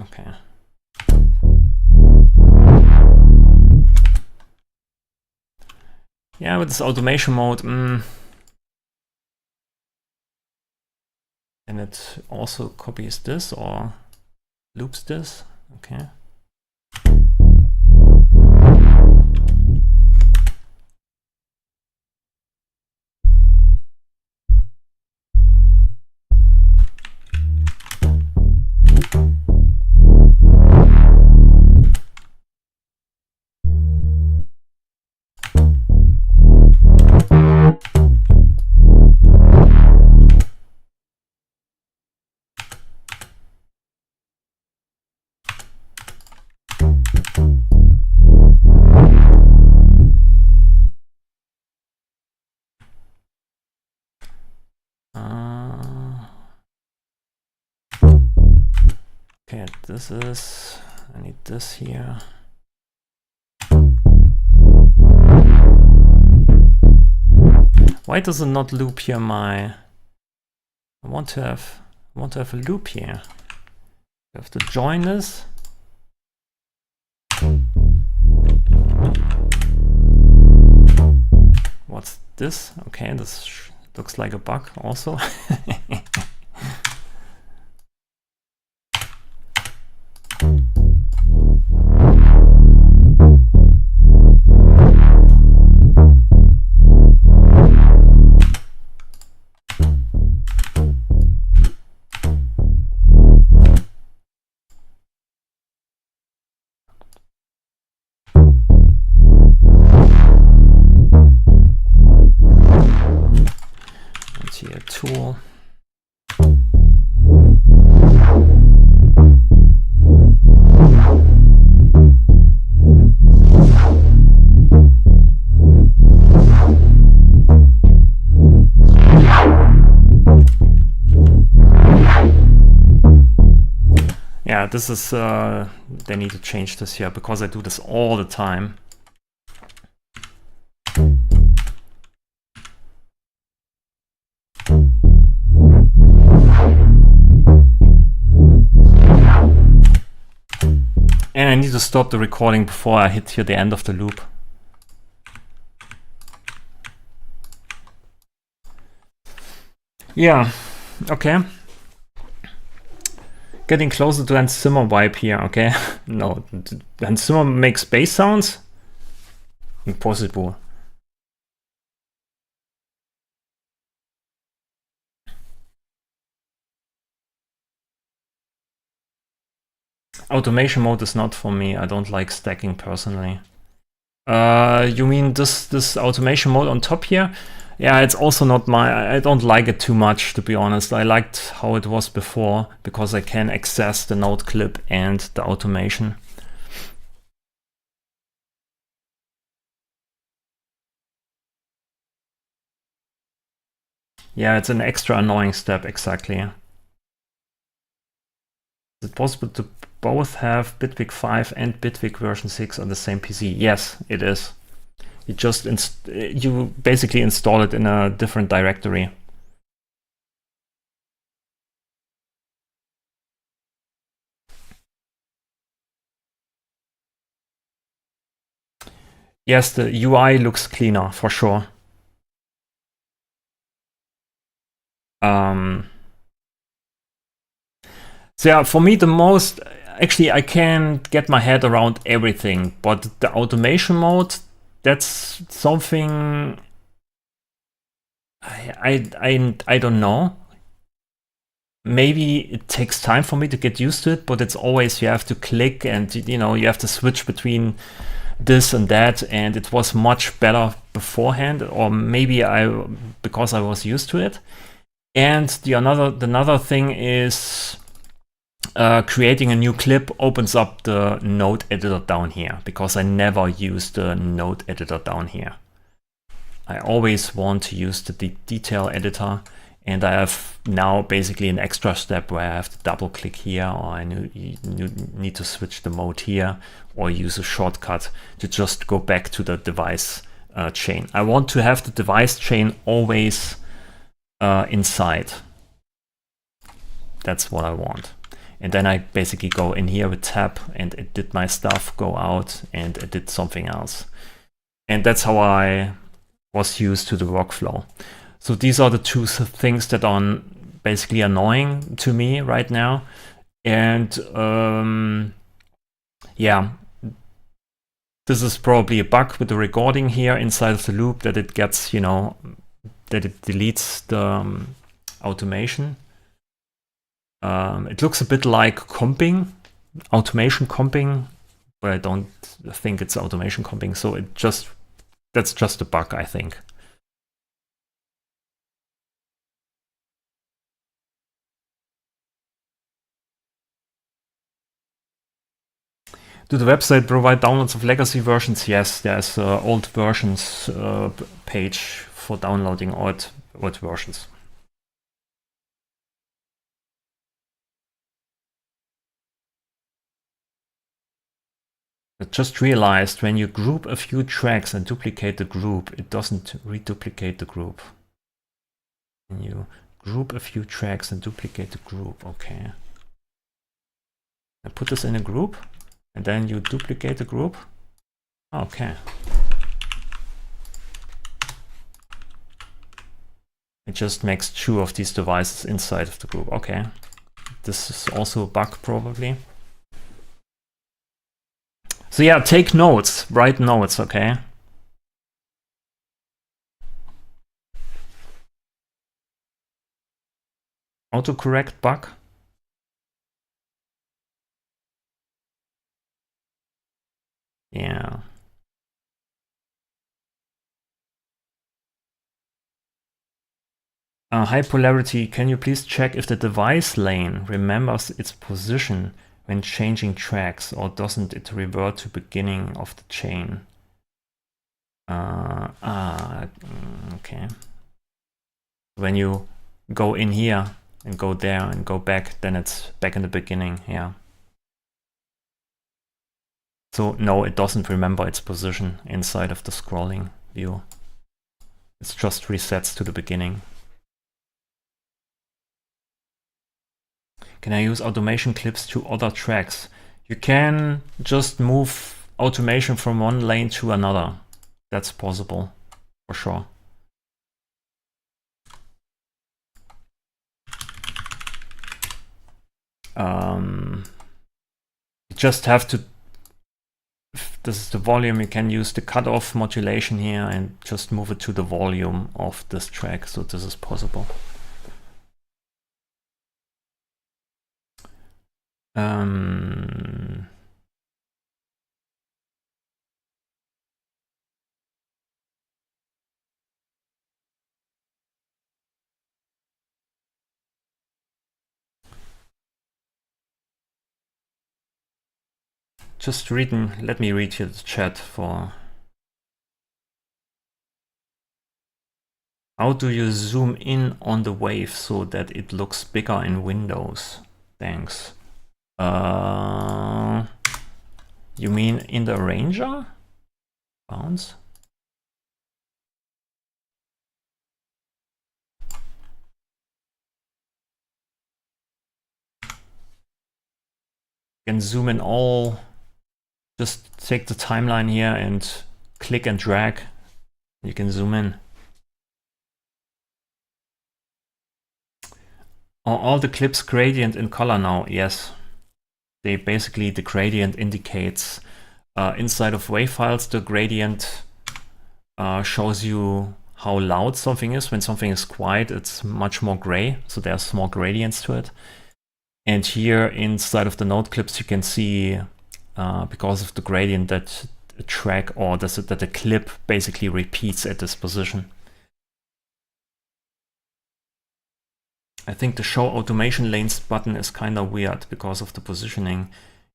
Speaker 1: Okay. Yeah, with this automation mode, and it also copies this or loops this. Okay. Okay, this is, I need this here. Why does it not loop here my, I want to have a loop here. I have to join this. What's this? Okay, this looks like a bug also. Tool. this is, they need to change this here because I do this all the time. And I need to stop the recording before I hit here the end of the loop. Yeah, okay. Getting closer to Hans Zimmer vibe here, okay? No, Hans Zimmer makes bass sounds? Impossible. Automation mode is not for me. I don't like stacking personally. You mean this automation mode on top here? Yeah, it's also not my, I don't like it too much, to be honest. I liked how it was before because I can access the note clip and the automation. Yeah, it's an extra annoying step, exactly. Is it possible to both have Bitwig 5 and Bitwig version 6 on the same PC? Yes, it is. You just you basically install it in a different directory. Yes, the UI looks cleaner for sure. So yeah, for me the most, actually I can get my head around everything, but the automation mode, that's something I don't know. Maybe it takes time for me to get used to it, but it's always, you have to click and you know, you have to switch between this and that, and it was much better beforehand, or maybe because I was used to it. And another thing is creating a new clip opens up the node editor down here, because I never use the node editor down here. I always want to use the detail editor, and I have now basically an extra step where I have to double click here, or I need to switch the mode here, or use a shortcut to just go back to the device chain. I want to have the device chain always inside. That's what I want. And then I basically go in here with tab, and it did my stuff, go out, and it did something else. And that's how I was used to the workflow. So these are the two things that are basically annoying to me right now. And yeah, this is probably a bug with the recording here inside of the loop, that it gets, you know, that it deletes the automation. It looks a bit like comping, automation comping, but I don't think it's automation comping. So that's just a bug, I think. Do the website provide downloads of legacy versions? Yes, there's old versions page for downloading old versions. I just realized when you group a few tracks and duplicate the group, it doesn't reduplicate the group. When you group a few tracks and duplicate the group, okay. I put this in a group, and then you duplicate the group. Okay. It just makes 2 of these devices inside of the group. Okay. This is also a bug, probably. So yeah, take notes, write notes, okay? Autocorrect bug. Yeah. High polarity, can you please check if the device lane remembers its position when changing tracks, or doesn't it revert to beginning of the chain? Okay. When you go in here and go there and go back, then it's back in the beginning, yeah. So no, it doesn't remember its position inside of the scrolling view. It just resets to the beginning. Can I use automation clips to other tracks? You can just move automation from one lane to another. That's possible, for sure. You just have to, if this is the volume, you can use the cutoff modulation here and just move it to the volume of this track. So this is possible. Just reading, let me read here the chat for how do you zoom in on the wave so that it looks bigger in Windows? Thanks. You mean in the arranger? Bounce? You can zoom in all. Just take the timeline here and click and drag. You can zoom in. Are all the clips gradient in color now? Yes. They basically, the gradient indicates inside of WAV files, the gradient shows you how loud something is. When something is quiet, it's much more gray. So there's small gradients to it. And here inside of the node clips, you can see because of the gradient that a track or that a clip basically repeats at this position. I think the show automation lanes button is kind of weird because of the positioning.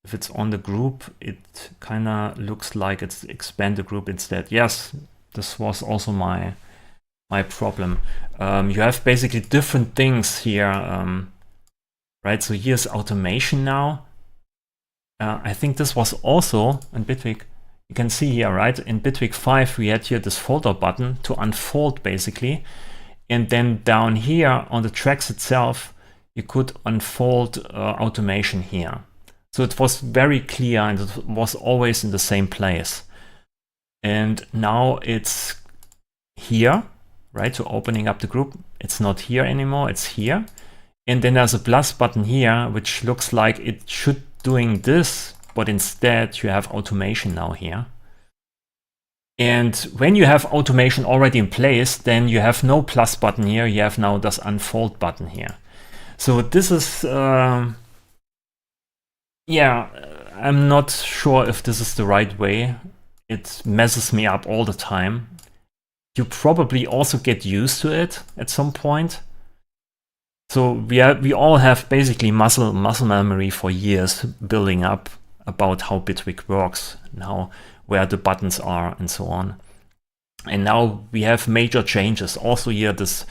Speaker 1: If it's on the group, it kind of looks like it's expand the group instead. Yes, this was also my problem. You have basically different things here, right? So here's automation now. I think this was also in Bitwig. You can see here, right? In Bitwig 5, we had here this folder button to unfold basically. And then down here on the tracks itself, you could unfold automation here. So it was very clear and it was always in the same place. And now it's here, right? So opening up the group, it's not here anymore, it's here. And then there's a plus button here, which looks like it should doing this, but instead you have automation now here. And when you have automation already in place, then you have no plus button here. You have now this unfold button here. So this is, yeah, I'm not sure if this is the right way. It messes me up all the time. You probably also get used to it at some point. So we all have basically muscle memory for years building up about how Bitwig works, now where the buttons are and so on. And now we have major changes. Also here this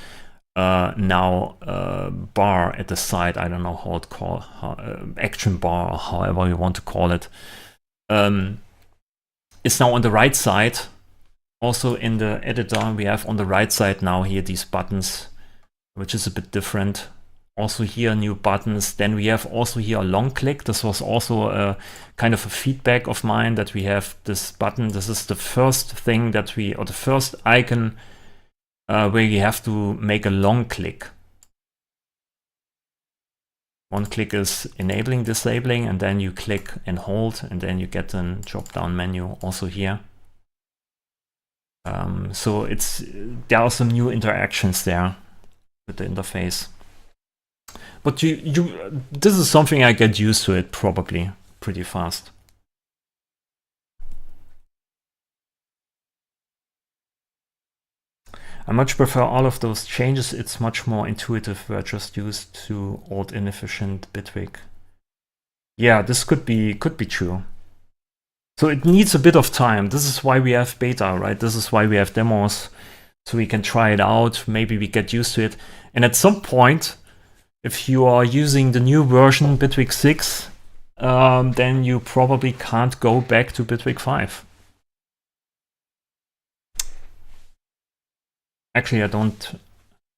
Speaker 1: now bar at the side, I don't know how it's called, action bar or however you want to call it, is now on the right side. Also in the editor we have on the right side now here these buttons, which is a bit different. Also here new buttons. Then we have also here a long click. This was also a kind of a feedback of mine that we have this button. This is the first thing that we, or the first icon where you have to make a long click. One click is enabling, disabling, and then you click and hold, and then you get a drop-down menu also here. So there are some new interactions there with the interface. But this is something I get used to it probably pretty fast. I much prefer all of those changes. It's much more intuitive. We're just used to old inefficient Bitwig. Yeah, this could be true. So it needs a bit of time. This is why we have beta, right? This is why we have demos, so we can try it out. Maybe we get used to it. And at some point, if you are using the new version, Bitwig 6, then you probably can't go back to Bitwig 5. Actually, I don't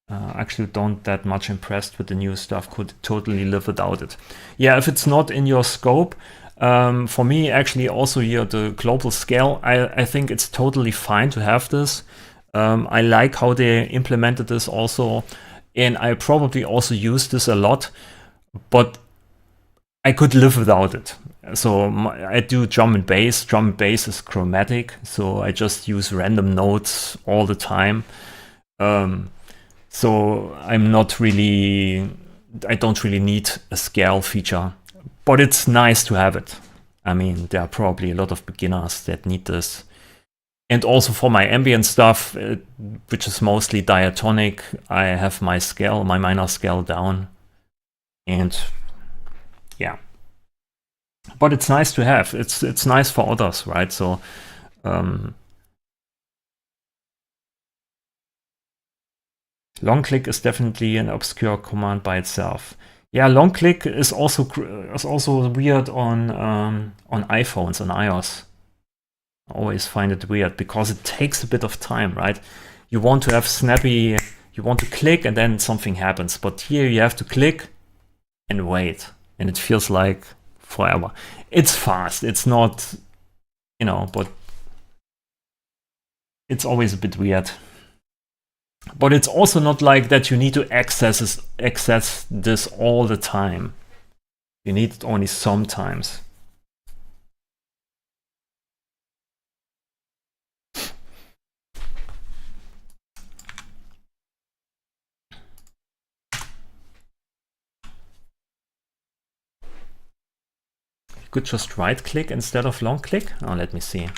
Speaker 1: that much impressed with the new stuff. Could totally live without it. Yeah, if it's not in your scope, for me, actually, also here the global scale, I think it's totally fine to have this. I like how they implemented this also, and I probably also use this a lot, but I could live without it. So I do drum and bass. Drum and bass is chromatic, so I just use random notes all the time. So I don't really need a scale feature, but it's nice to have it. I mean, there are probably a lot of beginners that need this. And also for my ambient stuff, which is mostly diatonic, I have my minor scale down. And yeah. But it's nice to have. It's nice for others, right? So long click is definitely an obscure command by itself. Yeah, long click is also weird on iPhones, on iOS. I always find it weird because it takes a bit of time, right? You want to have snappy, you want to click and then something happens. But here you have to click and wait. And it feels like forever. It's fast. It's not, but it's always a bit weird. But it's also not like that you need to access this all the time. You need it only sometimes. You could just right click instead of long click. Oh, let me see.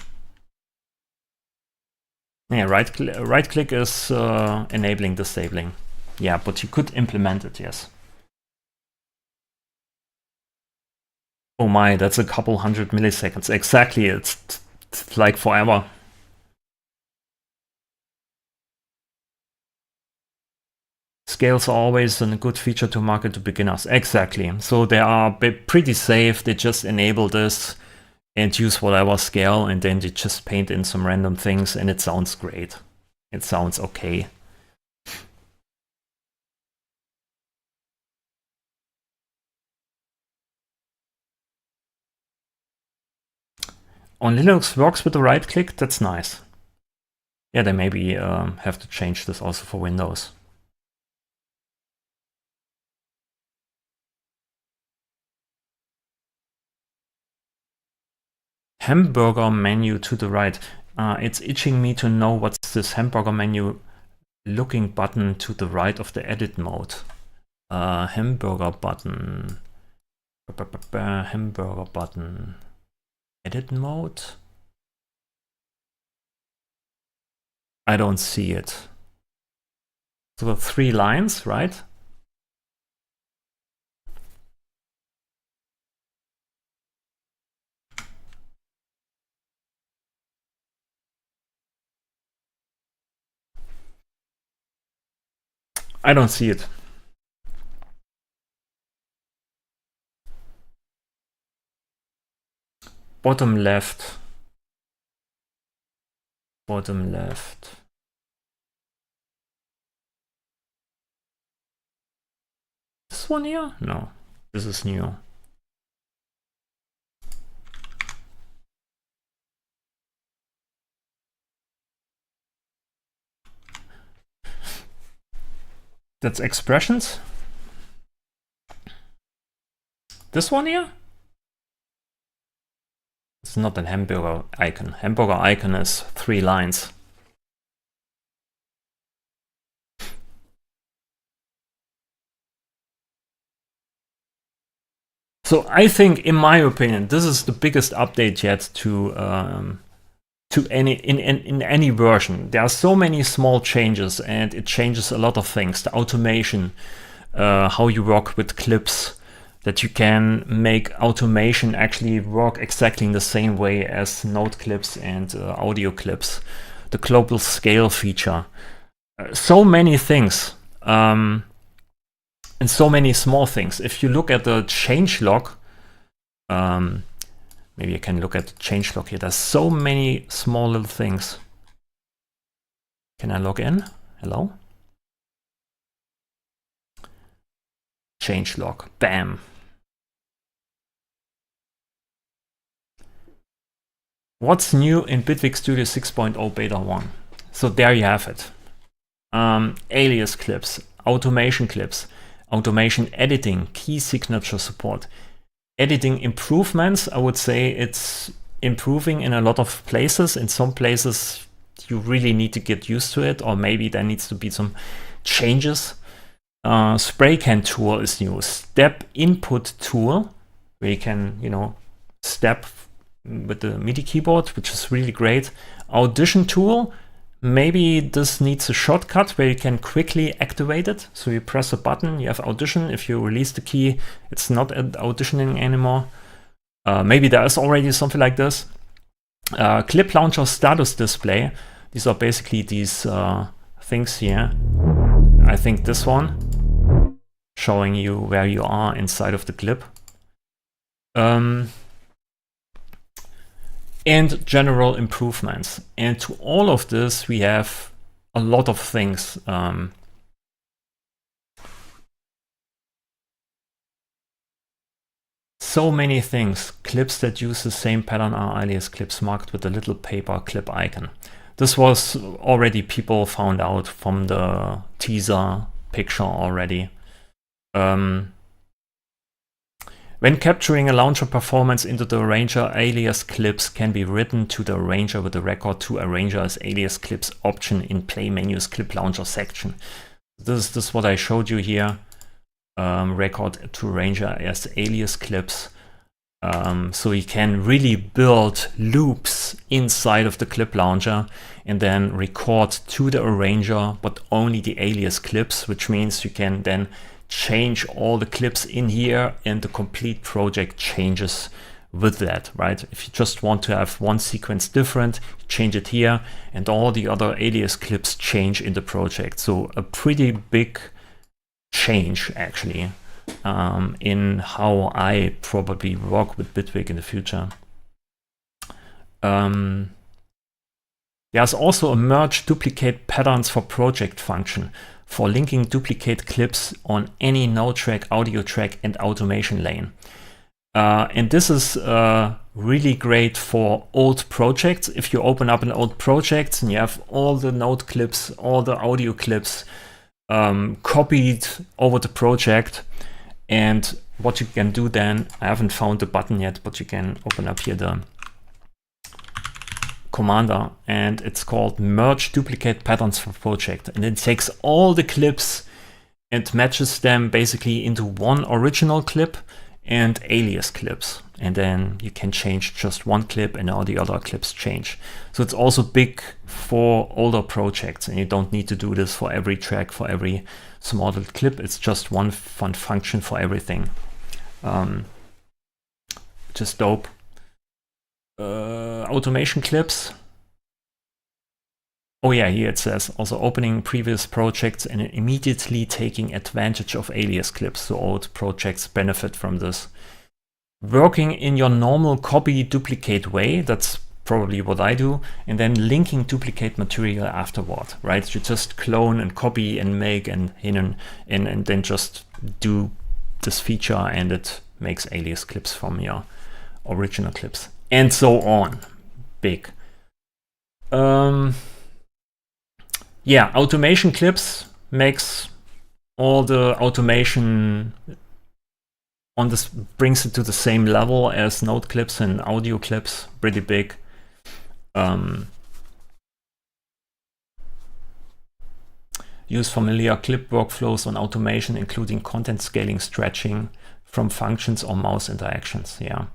Speaker 1: Yeah, right click is enabling disabling. Yeah, but you could implement it, yes. Oh my, that's a couple 100 milliseconds. Exactly, it's like forever. Scales are always a good feature to market to beginners. Exactly. So they are pretty safe. They just enable this and use whatever scale, and then they just paint in some random things, and it sounds great. It sounds okay. On Linux works with the right click. That's nice. Yeah, they maybe have to change this also for Windows. Hamburger menu to the right. It's itching me to know what's this hamburger menu looking button to the right of the edit mode. Hamburger button. Hamburger button. Edit mode? I don't see it. So the 3 lines, right? I don't see it. Bottom left. Bottom left. This one here? No, this is new. That's expressions. This one here? It's not a hamburger icon. Hamburger icon is 3 lines. So I think, in my opinion, this is the biggest update yet to any version. There are so many small changes, and it changes a lot of things. The automation, how you work with clips, that you can make automation actually work exactly in the same way as note clips and audio clips. The global scale feature. So many things. And so many small things. If you look at the changelog, Maybe I can look at the changelog here. There's so many small little things. Can I log in? Hello? Changelog. Bam. What's new in Bitwig Studio 6.0 Beta 1? So there you have it. Alias clips, automation editing, key signature support. Editing improvements, I would say it's improving in a lot of places. In some places, you really need to get used to it, or maybe there needs to be some changes. Spray can tool is new. Step input tool, where you can, step with the MIDI keyboard, which is really great. Audition tool, maybe this needs a shortcut where you can quickly activate it. So you press a button, you have audition. If you release the key, it's not auditioning anymore. Maybe there is already something like this. Clip launcher status display. These are basically these things here. I think this one, showing you where you are inside of the clip. And general improvements. And to all of this, we have a lot of things. So many things. Clips that use the same pattern are alias clips marked with a little paper clip icon. This was already people found out from the teaser picture already. When capturing a launcher performance into the arranger, alias clips can be written to the arranger with the record to arranger as alias clips option in play menu's clip launcher section. This is what I showed you here. Record to arranger as alias clips. So you can really build loops inside of the clip launcher and then record to the arranger, but only the alias clips, which means you can then change all the clips in here and the complete project changes with that, right? If you just want to have one sequence different, change it here and all the other alias clips change in the project. So a pretty big change actually in how I probably work with Bitwig in the future. There's also a merge duplicate patterns for project function for linking duplicate clips on any node track, audio track, and automation lane. And this is really great for old projects. If you open up an old project and you have all the node clips, all the audio clips copied over the project, and what you can do then, I haven't found the button yet, but you can open up here the commander, and it's called merge duplicate patterns for project, and it takes all the clips and matches them basically into one original clip and alias clips, and then you can change just one clip and all the other clips change. So it's also big for older projects, and you don't need to do this for every track, for every small little clip. It's just one fun function for everything. Just dope. Automation clips. Oh yeah, here it says also opening previous projects and immediately taking advantage of alias clips. So old projects benefit from this. Working in your normal copy duplicate way, that's probably what I do, and then linking duplicate material afterward, right? You just clone and copy and make and then just do this feature and it makes alias clips from your original clips. And so on. Big. Yeah, automation clips makes all the automation on this, brings it to the same level as node clips and audio clips. Pretty big. Use familiar clip workflows on automation, including content scaling, stretching from functions or mouse interactions. Yeah.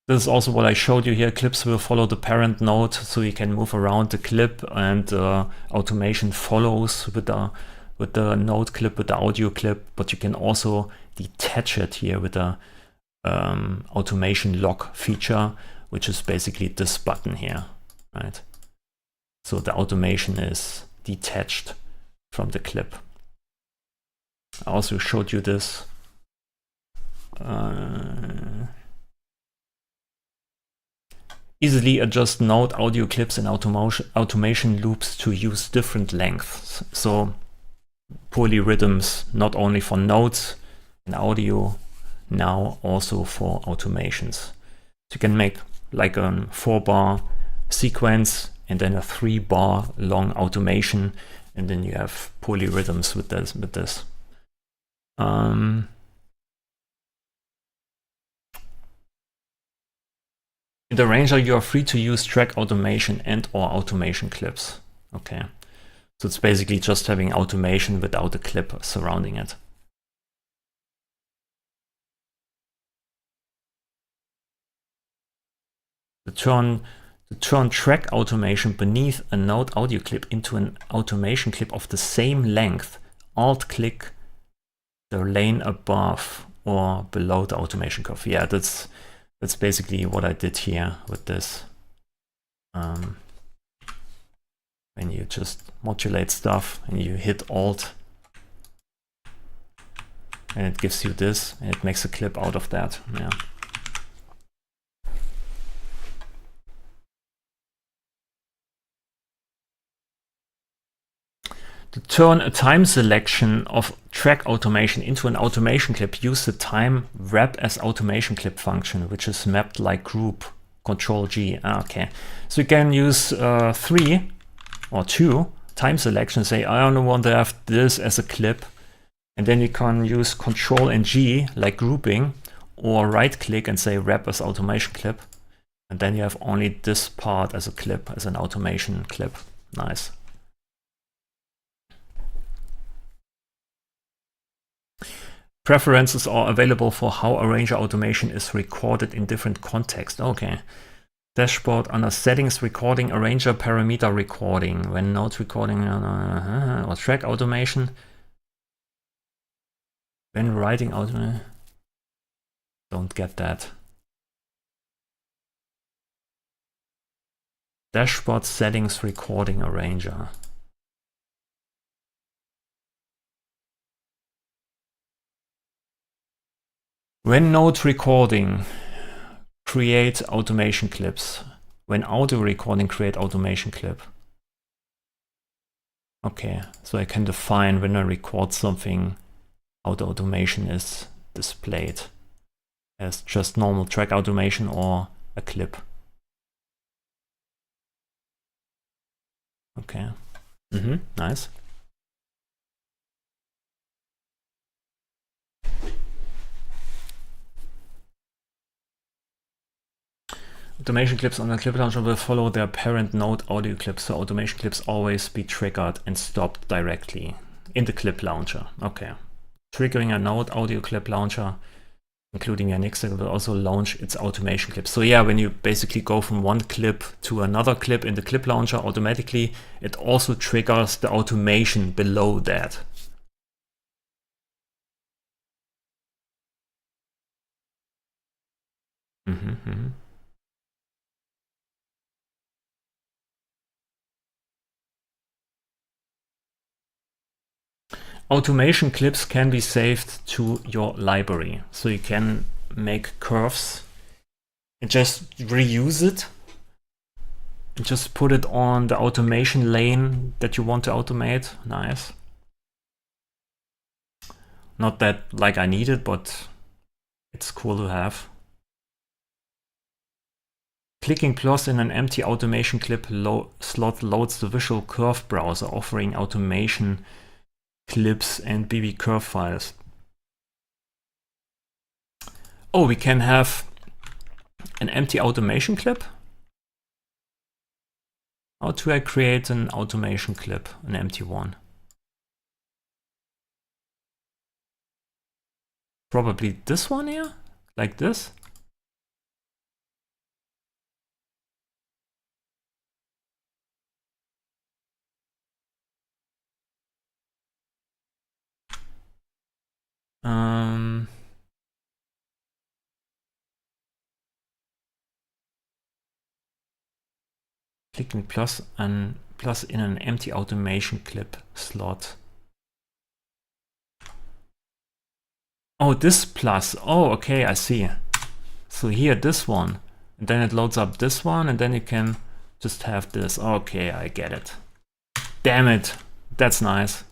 Speaker 1: This is also what I showed you here. Clips will follow the parent node, so you can move around the clip, and automation follows with the node clip, with the audio clip, but you can also detach it here with the automation lock feature, which is basically this button here, right? So the automation is detached from the clip. I also showed you this Easily adjust node audio clips and automation loops to use different lengths. So polyrhythms not only for nodes in audio, now also for automations. So you can make like a 4-bar sequence and then a 3-bar long automation, and then you have polyrhythms with this. In the arranger, you are free to use track automation and or automation clips. Okay, so it's basically just having automation without a clip surrounding it. To turn track automation beneath a node audio clip into an automation clip of the same length, Alt-click the lane above or below the automation curve. Yeah, that's basically what I did here with this. When you just modulate stuff and you hit Alt, and it gives you this, and it makes a clip out of that. Yeah. To turn a time selection of track automation into an automation clip, use the time wrap as automation clip function, which is mapped like group, Control G. Okay, so you can use 3 or 2 time selection, say I only want to have this as a clip, and then you can use Control and G like grouping, or right click and say wrap as automation clip, and then you have only this part as a clip, as an automation clip. Nice. Preferences are available for how arranger automation is recorded in different contexts. Okay. Dashboard under settings, recording, arranger parameter recording. When note recording or track automation. When writing automation. Don't get that. Dashboard settings, recording, arranger. When note recording, create automation clips. When audio recording, create automation clip. Okay, so I can define when I record something, how the automation is displayed as just normal track automation or a clip. Okay, nice. Automation clips on the clip launcher will follow their parent node audio clips, so automation clips always be triggered and stopped directly in the clip launcher. Okay. Triggering a node audio clip launcher, including a Nixer, will also launch its automation clips. So yeah, when you basically go from one clip to another clip in the clip launcher, automatically it also triggers the automation below that. Automation clips can be saved to your library. So you can make curves and just reuse it. And just put it on the automation lane that you want to automate. Nice. Not that like I need it, but it's cool to have. Clicking plus in an empty automation clip slot loads the visual curve browser, offering automation clips and BB curve files. Oh, we can have an empty automation clip. How do I create an automation clip, an empty one? Probably this one here, like this. Clicking plus in an empty automation clip slot. Oh, this plus. Oh, okay, I see. So here, this one. And then it loads up this one, and then you can just have this. Okay, I get it. Damn it. That's nice.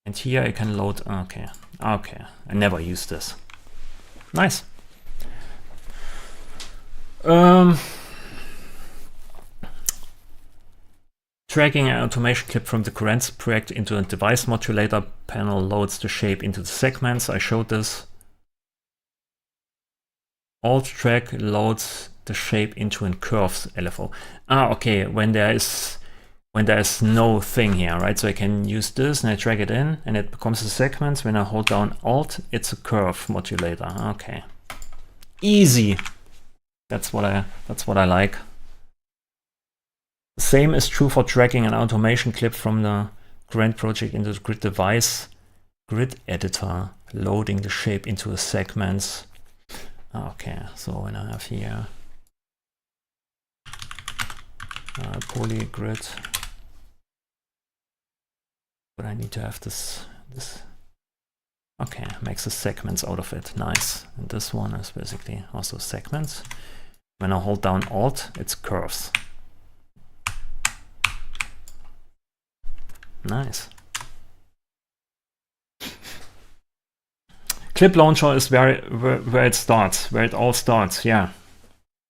Speaker 1: And here I can load. Okay. Okay. I never use this. Nice. Dragging an automation clip from the current project into a device modulator panel loads the shape into the segments. I showed this. Alt drag loads the shape into a curves LFO. Okay. When there is no thing here, right? So I can use this and I drag it in and it becomes a segment. When I hold down Alt, it's a curve modulator. Okay. Easy. That's what I like. The same is true for dragging an automation clip from the current project into the grid device grid editor, loading the shape into a segments. Okay, so when I have here polygrid, but I need to have this. Okay, makes the segments out of it. Nice. And this one is basically also segments. When I hold down Alt, it's curves. Nice. Clip launcher is where it starts, where it all starts. Yeah,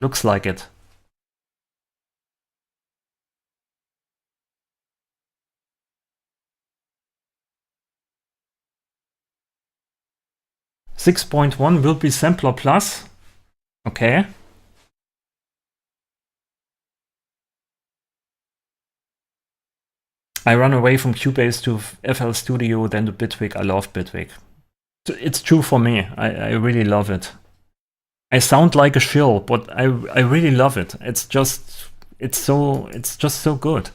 Speaker 1: looks like it. .1 will be Sampler Plus. Okay. I run away from Cubase to FL Studio, then to Bitwig. I love Bitwig. It's true for me. I really love it. I sound like a shill, but I really love it. It's just so good.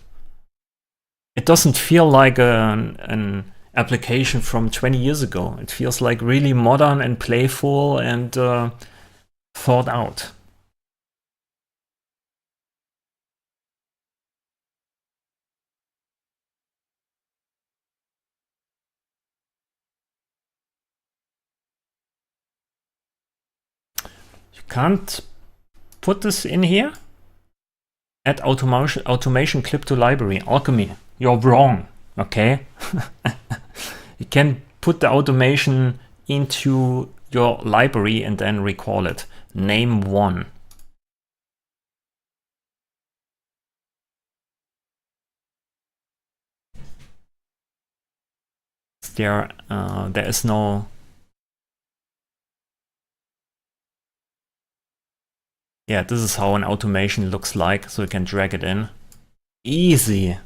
Speaker 1: It doesn't feel like an application from 20 years ago. It feels like really modern and playful and thought out. You can't put this in here? Add automation clip to library. Alchemy, you're wrong, okay? You can put the automation into your library and then recall it. Name one. There is no. Yeah, this is how an automation looks like, so you can drag it in. Easy.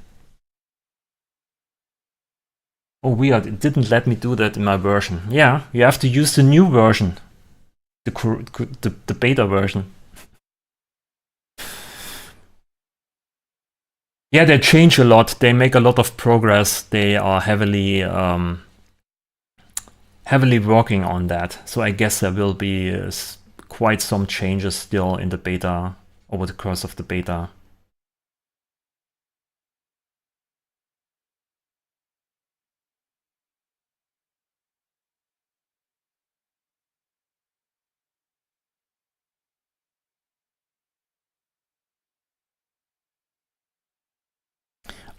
Speaker 1: Oh, weird, it didn't let me do that in my version. Yeah, you have to use the new version. The beta version. Yeah, they change a lot. They make a lot of progress. They are heavily working on that. So I guess there will be quite some changes still in the beta over the course of the beta.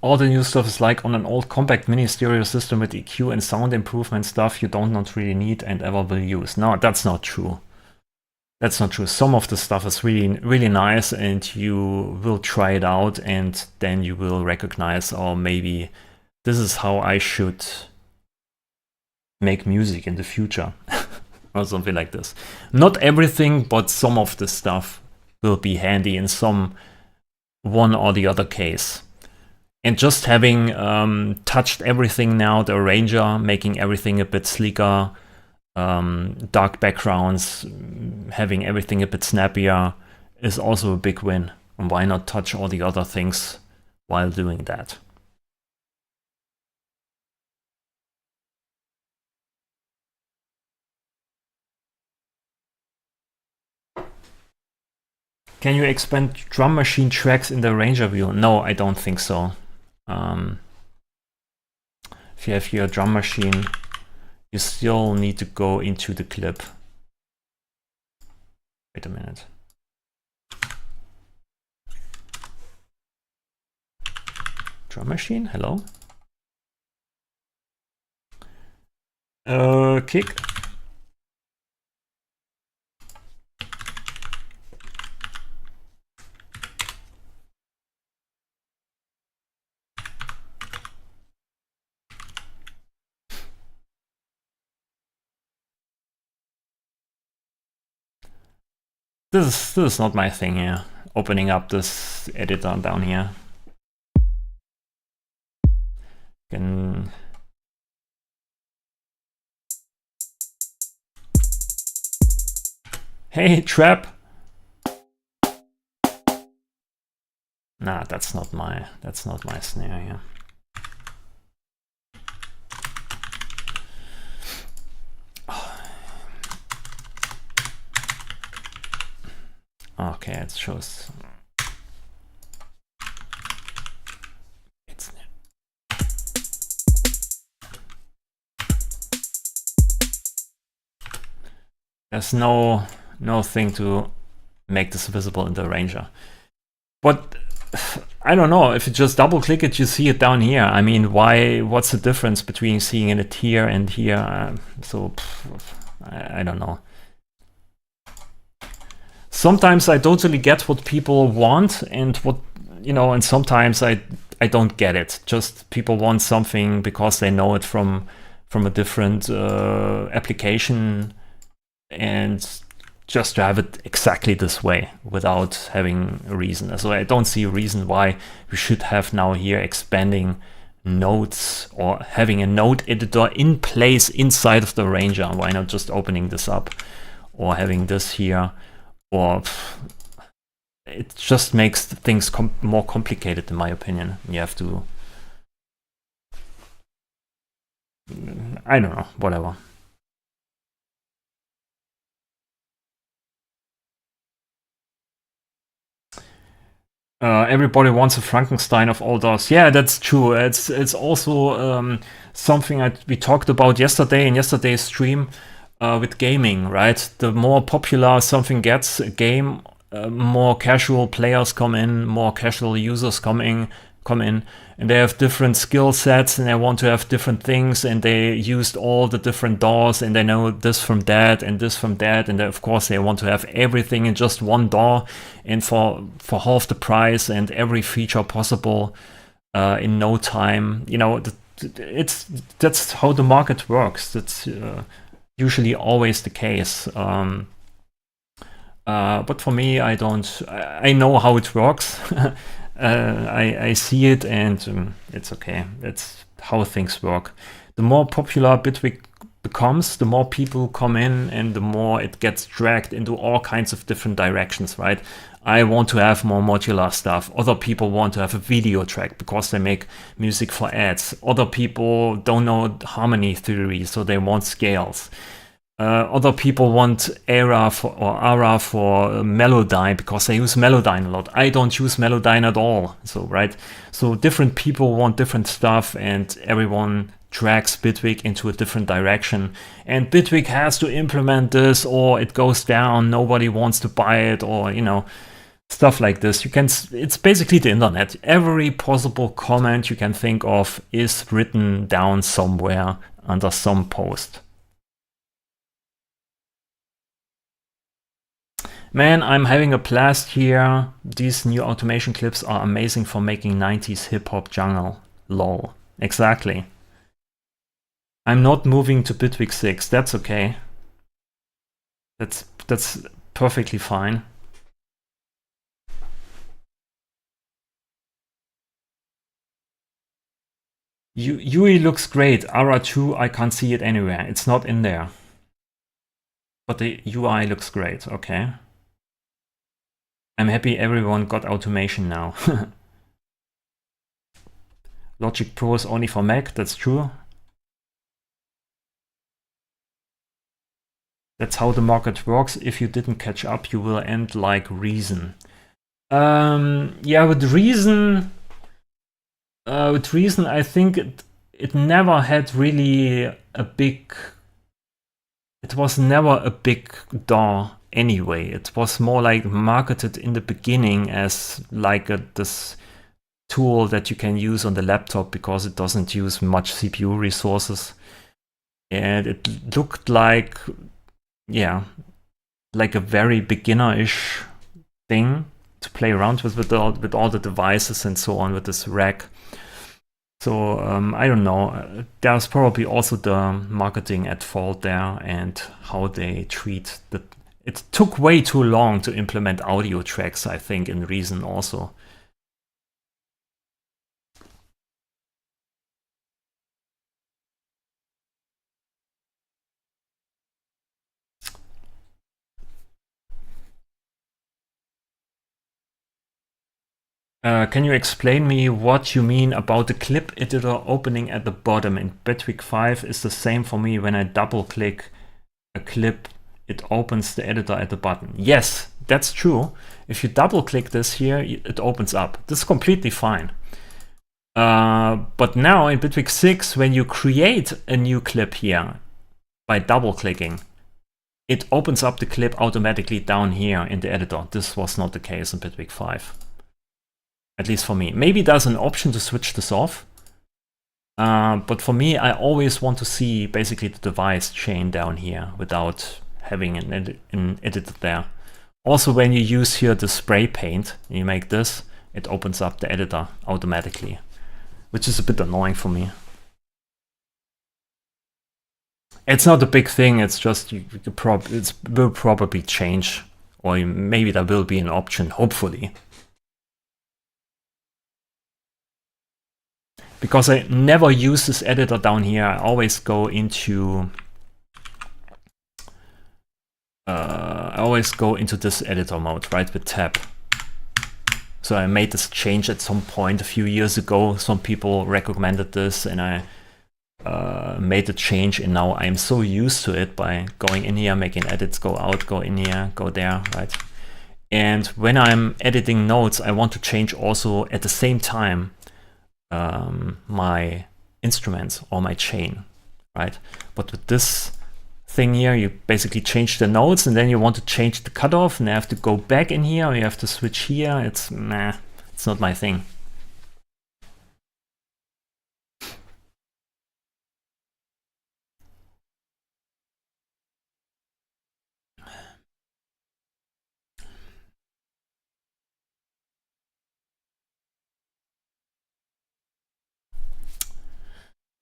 Speaker 1: All the new stuff is like on an old compact mini stereo system with EQ and sound improvement stuff you don't not really need and ever will use. No, that's not true. That's not true. Some of the stuff is really nice and you will try it out and then you will recognize, oh, maybe this is how I should make music in the future or something like this. Not everything, but some of the stuff will be handy in some one or the other case. And just having touched everything now, the arranger, making everything a bit sleeker, dark backgrounds, having everything a bit snappier is also a big win. And why not touch all the other things while doing that? Can you expand drum machine tracks in the arranger view? No, I don't think so. If you have your drum machine you still need to go into the clip. Wait a minute. Drum machine, hello. Kick. This is not my thing here. Opening up this editor down here. Can hey, trap. Nah, that's not my snare here. Okay, it shows. It's there's no thing to make this visible in the arranger. But I don't know, if you just double click it, you see it down here. I mean, what's the difference between seeing it here and here? I don't know. Sometimes I totally get what people want and what, you know, and sometimes I don't get it. Just people want something because they know it from a different application, and just to have it exactly this way without having a reason. So I don't see a reason why we should have now here expanding notes or having a note editor in place inside of the arranger. Why not just opening this up or having this here? Or it just makes things more complicated, in my opinion. You have to, I don't know, whatever. Everybody wants a Frankenstein of all DAWs. Yeah, that's true. It's also something we talked about yesterday in yesterday's stream. With gaming, right? The more popular something gets, a game, more casual players come in, more casual users come in, and they have different skill sets, and they want to have different things, and they used all the different DAWs, and they know this from that, and this from that, and of course they want to have everything in just one DAW, and for half the price, and every feature possible in no time. You know, that's how the market works. That's usually always the case. But for me, I know how it works. I see it, and it's okay. That's how things work. The more popular Bitwig becomes, the more people come in, and the more it gets dragged into all kinds of different directions, right? I want to have more modular stuff. Other people want to have a video track because they make music for ads. Other people don't know harmony theory, so they want scales. Other people want ARA for Melodyne because they use Melodyne a lot. I don't use Melodyne at all. So, right? So different people want different stuff, and everyone drags Bitwig into a different direction. And Bitwig has to implement this, or it goes down, nobody wants to buy it, or, you know, stuff like this. It's basically the internet. Every possible comment you can think of is written down somewhere under some post. Man, I'm having a blast here. These new automation clips are amazing for making 90s hip-hop jungle. Lol. Exactly. I'm not moving to Bitwig 6. That's okay. That's perfectly fine. UI looks great. ARA 2, I can't see it anywhere. It's not in there. But the UI looks great. Okay. I'm happy everyone got automation now. Logic Pro is only for Mac, that's true. That's how the market works. If you didn't catch up, you will end like Reason. Yeah, with Reason, I think it never had really a big it was never a big DAW anyway. It was more like marketed in the beginning as like this tool that you can use on the laptop because it doesn't use much CPU resources. And it looked like, yeah, like a very beginner-ish thing to play around with all the devices and so on with this rack. So I don't know. There's probably also the marketing at fault there and how they treat the. It took way too long to implement audio tracks, I think, in Reason also. Can you explain me what you mean about the clip editor opening at the bottom? In Bitwig 5 is the same for me. When I double click a clip, it opens the editor at the bottom. Yes, that's true. If you double click this here, it opens up. This is completely fine. But now in Bitwig 6, when you create a new clip here by double clicking, it opens up the clip automatically down here in the editor. This was not the case in Bitwig 5. At least for me. Maybe there's an option to switch this off. But for me, I always want to see basically the device chain down here without having an editor there. Also, when you use here the spray paint, and you make this, it opens up the editor automatically, which is a bit annoying for me. It's not a big thing, it's just it will probably change, or maybe there will be an option, hopefully. Because I never use this editor down here, I always go into this editor mode, right, with tab. So I made this change at some point a few years ago. Some people recommended this, and I made the change, and now I'm so used to it by going in here, making edits, go out, go in here, go there, right? And when I'm editing notes, I want to change also at the same time my instruments or my chain, right? But with this thing here, you basically change the notes, and then you want to change the cutoff, and you have to go back in here, or you have to switch here. It's not my thing.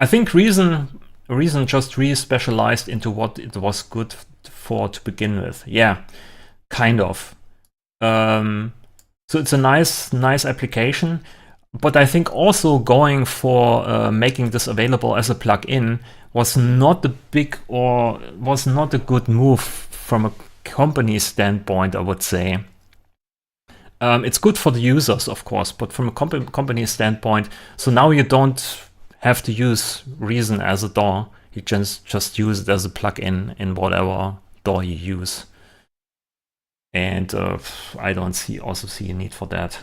Speaker 1: I think Reason just re-specialized into what it was good for to begin with. Yeah, kind of. So it's a nice application, but I think also going for making this available as a plugin was not a good move from a company standpoint, I would say. It's good for the users, of course, but from a company standpoint, so now you don't have to use Reason as a DAW. You just use it as a plugin in whatever DAW you use. And I don't see a need for that.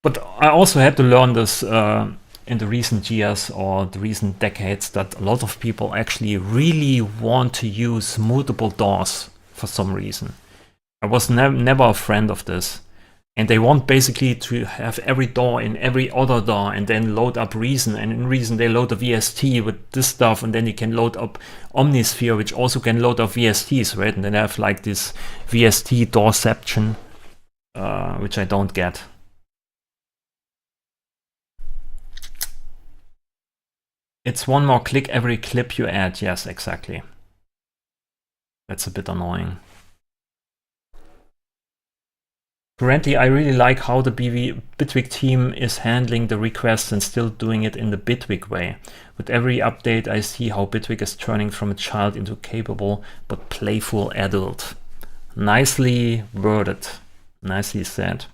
Speaker 1: But I also had to learn this in the recent years or the recent decades that a lot of people actually really want to use multiple DAWs for some reason. I was never a friend of this. And they want basically to have every DAW in every other DAW and then load up Reason. And in Reason, they load a VST with this stuff. And then you can load up Omnisphere, which also can load up VSTs, right? And then they have like this VST DAWception, which I don't get. It's one more click every clip you add. Yes, exactly. That's a bit annoying. Currently, I really like how the Bitwig team is handling the requests and still doing it in the Bitwig way. With every update, I see how Bitwig is turning from a child into a capable but playful adult. Nicely worded. Nicely said.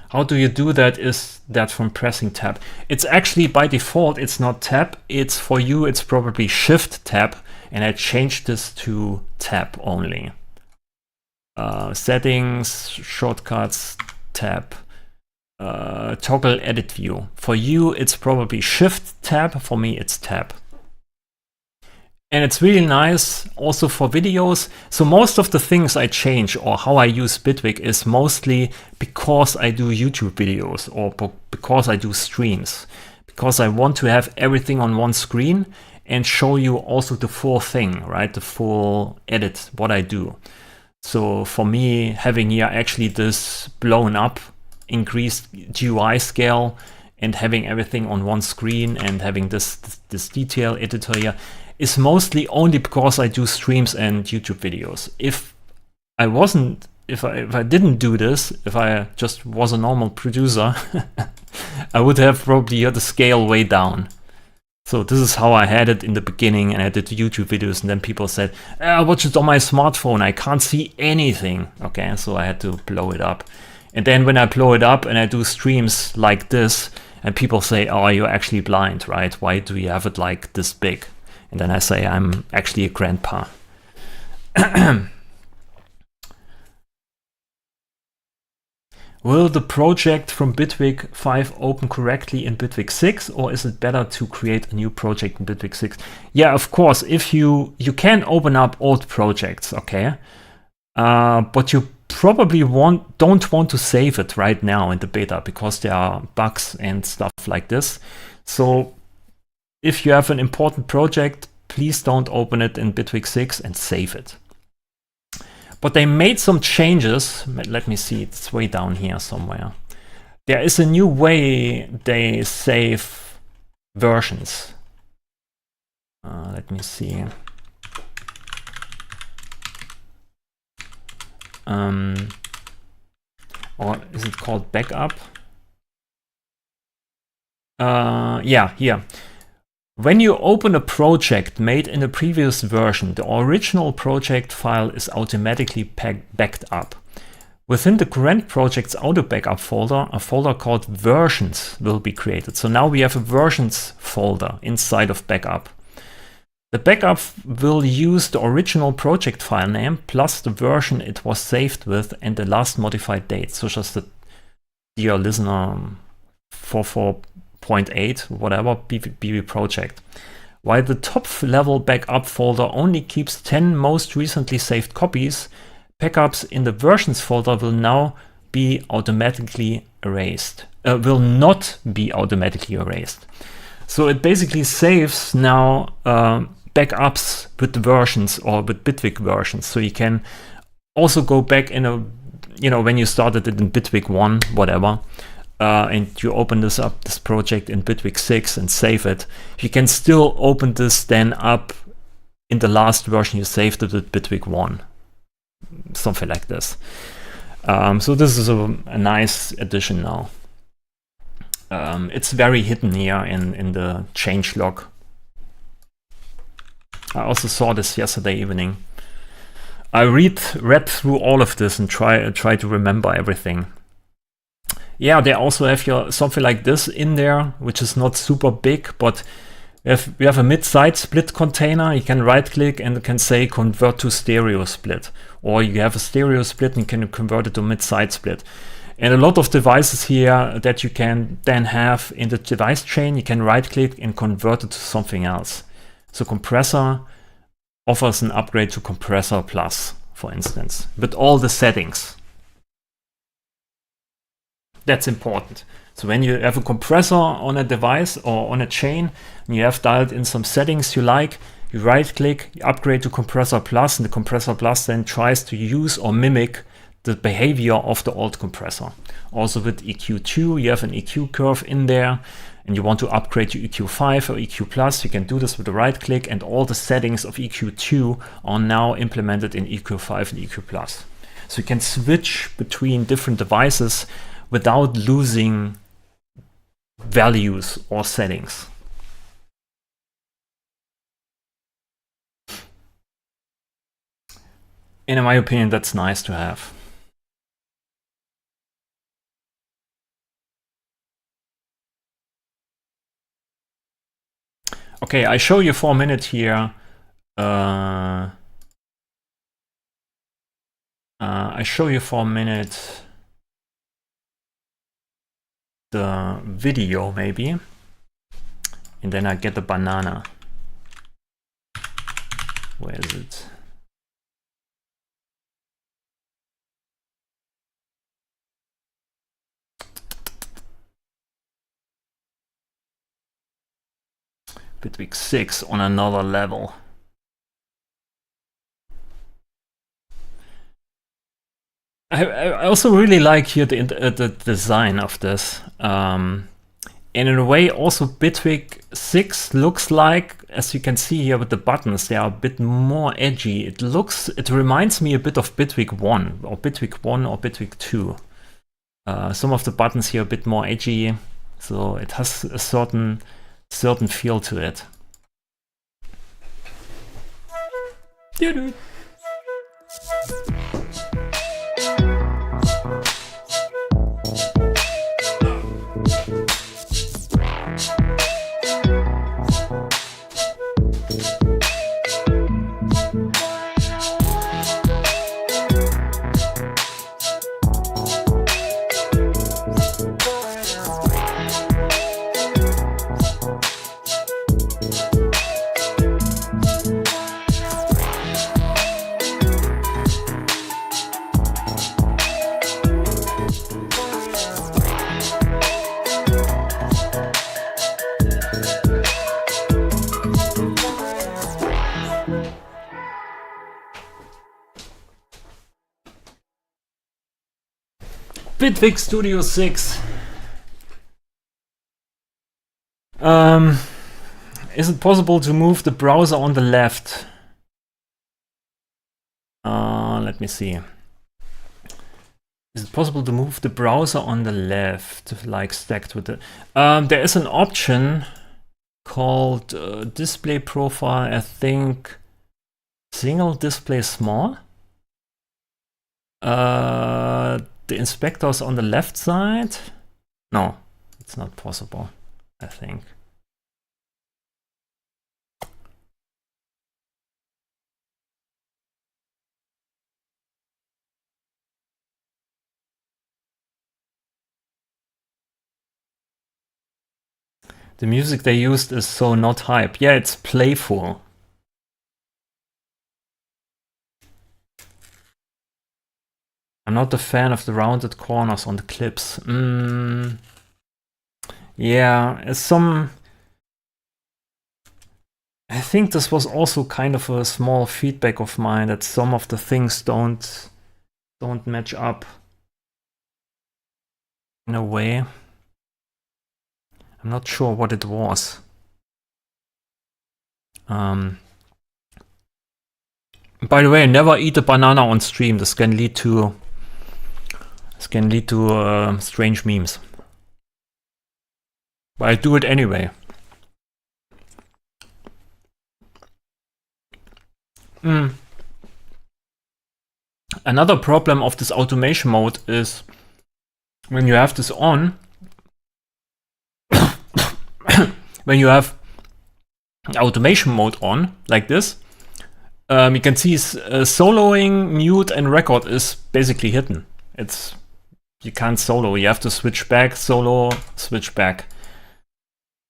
Speaker 1: How do you do that? Is that from pressing tab? It's actually by default, it's not tab. It's for you, it's probably shift tab. And I changed this to tab only. Settings, shortcuts, tab. toggle edit view. For you, it's probably Shift Tab. For me, it's Tab. And it's really nice also for videos. So most of the things I change or how I use Bitwig is mostly because I do YouTube videos or because I do streams. Because I want to have everything on one screen and show you also the full thing, right? The full edit, what I do. So for me, having here actually this blown up, increased GUI scale and having everything on one screen and having this detail editor here is mostly only because I do streams and YouTube videos. If I didn't do this, if I just was a normal producer, I would have probably had the scale way down. So this is how I had it in the beginning, and I did YouTube videos, and then people said, I watch it on my smartphone, I can't see anything. Okay, so I had to blow it up. And then when I blow it up and I do streams like this, and people say, oh, you're actually blind, right? Why do you have it like this big? And then I say, I'm actually a grandpa. Will the project from Bitwig 5 open correctly in Bitwig 6, or is it better to create a new project in Bitwig 6? Yeah, of course, if you can open up old projects, okay? But you probably don't want to save it right now in the beta because there are bugs and stuff like this. So if you have an important project, please don't open it in Bitwig 6 and save it. But they made some changes. Let me see, it's way down here somewhere. There is a new way they save versions. Let me see. Or is it called backup? Yeah, here. When you open a project made in a previous version, the original project file is automatically backed up. Within the current project's auto backup folder, a folder called versions will be created. So now we have a versions folder inside of backup. The backup will use the original project file name plus the version it was saved with and the last modified date, such as the dear listener 44.8, whatever, BB project. While the top level backup folder only keeps 10 most recently saved copies, backups in the versions folder will now be automatically erased. Will not be automatically erased. So it basically saves now backups with the versions or with Bitwig versions. So you can also go back in a, when you started it in Bitwig 1, whatever, and you open this project in Bitwig 6 and save it, you can still open this then up in the last version you saved it with Bitwig 1. Something like this. So this is a nice addition now. It's very hidden here in the changelog. I also saw this yesterday evening. I read through all of this and try to remember everything. Yeah, they also have something like this in there, which is not super big, but we have a mid-side split container. You can right-click and you can say convert to stereo split, or you have a stereo split and you can convert it to mid-side split. And a lot of devices here that you can then have in the device chain, you can right-click and convert it to something else. So Compressor offers an upgrade to Compressor Plus, for instance, with all the settings. That's important. So when you have a compressor on a device or on a chain, and you have dialed in some settings you like, you right-click, you upgrade to Compressor Plus, and the Compressor Plus then tries to use or mimic the behavior of the old compressor. Also with EQ2, you have an EQ curve in there, and you want to upgrade to EQ5 or EQ Plus, you can do this with a right click, and all the settings of EQ2 are now implemented in EQ5 and EQ Plus. So you can switch between different devices without losing values or settings. And in my opinion, that's nice to have. Okay, I show you for a minute here. I show you for a minute the video maybe, and then I get the banana. Where is it? Bitwig 6 on another level. I also really like here the design of this. And in a way also Bitwig 6 looks like, as you can see here with the buttons, they are a bit more edgy. It reminds me a bit of Bitwig 1 or Bitwig 2. Some of the buttons here are a bit more edgy, so it has a certain feel to it. Doo-doo. Bitwig Studio 6. Is it possible to move the browser on the left? Let me see. Is it possible to move the browser on the left, like stacked with it? There is an option called display profile, I think single display small. The inspector's on the left side. No, it's not possible, I think. The music they used is so not hype. Yeah, it's playful. I'm not a fan of the rounded corners on the clips. Yeah, I think this was also kind of a small feedback of mine that some of the things don't match up in a way. I'm not sure what it was. By the way, never eat a banana on stream. This can lead to strange memes. But I do it anyway. Another problem of this automation mode is when you have this on, when you have automation mode on, like this, you can see soloing, mute, and record is basically hidden. You can't solo, you have to switch back, solo, switch back.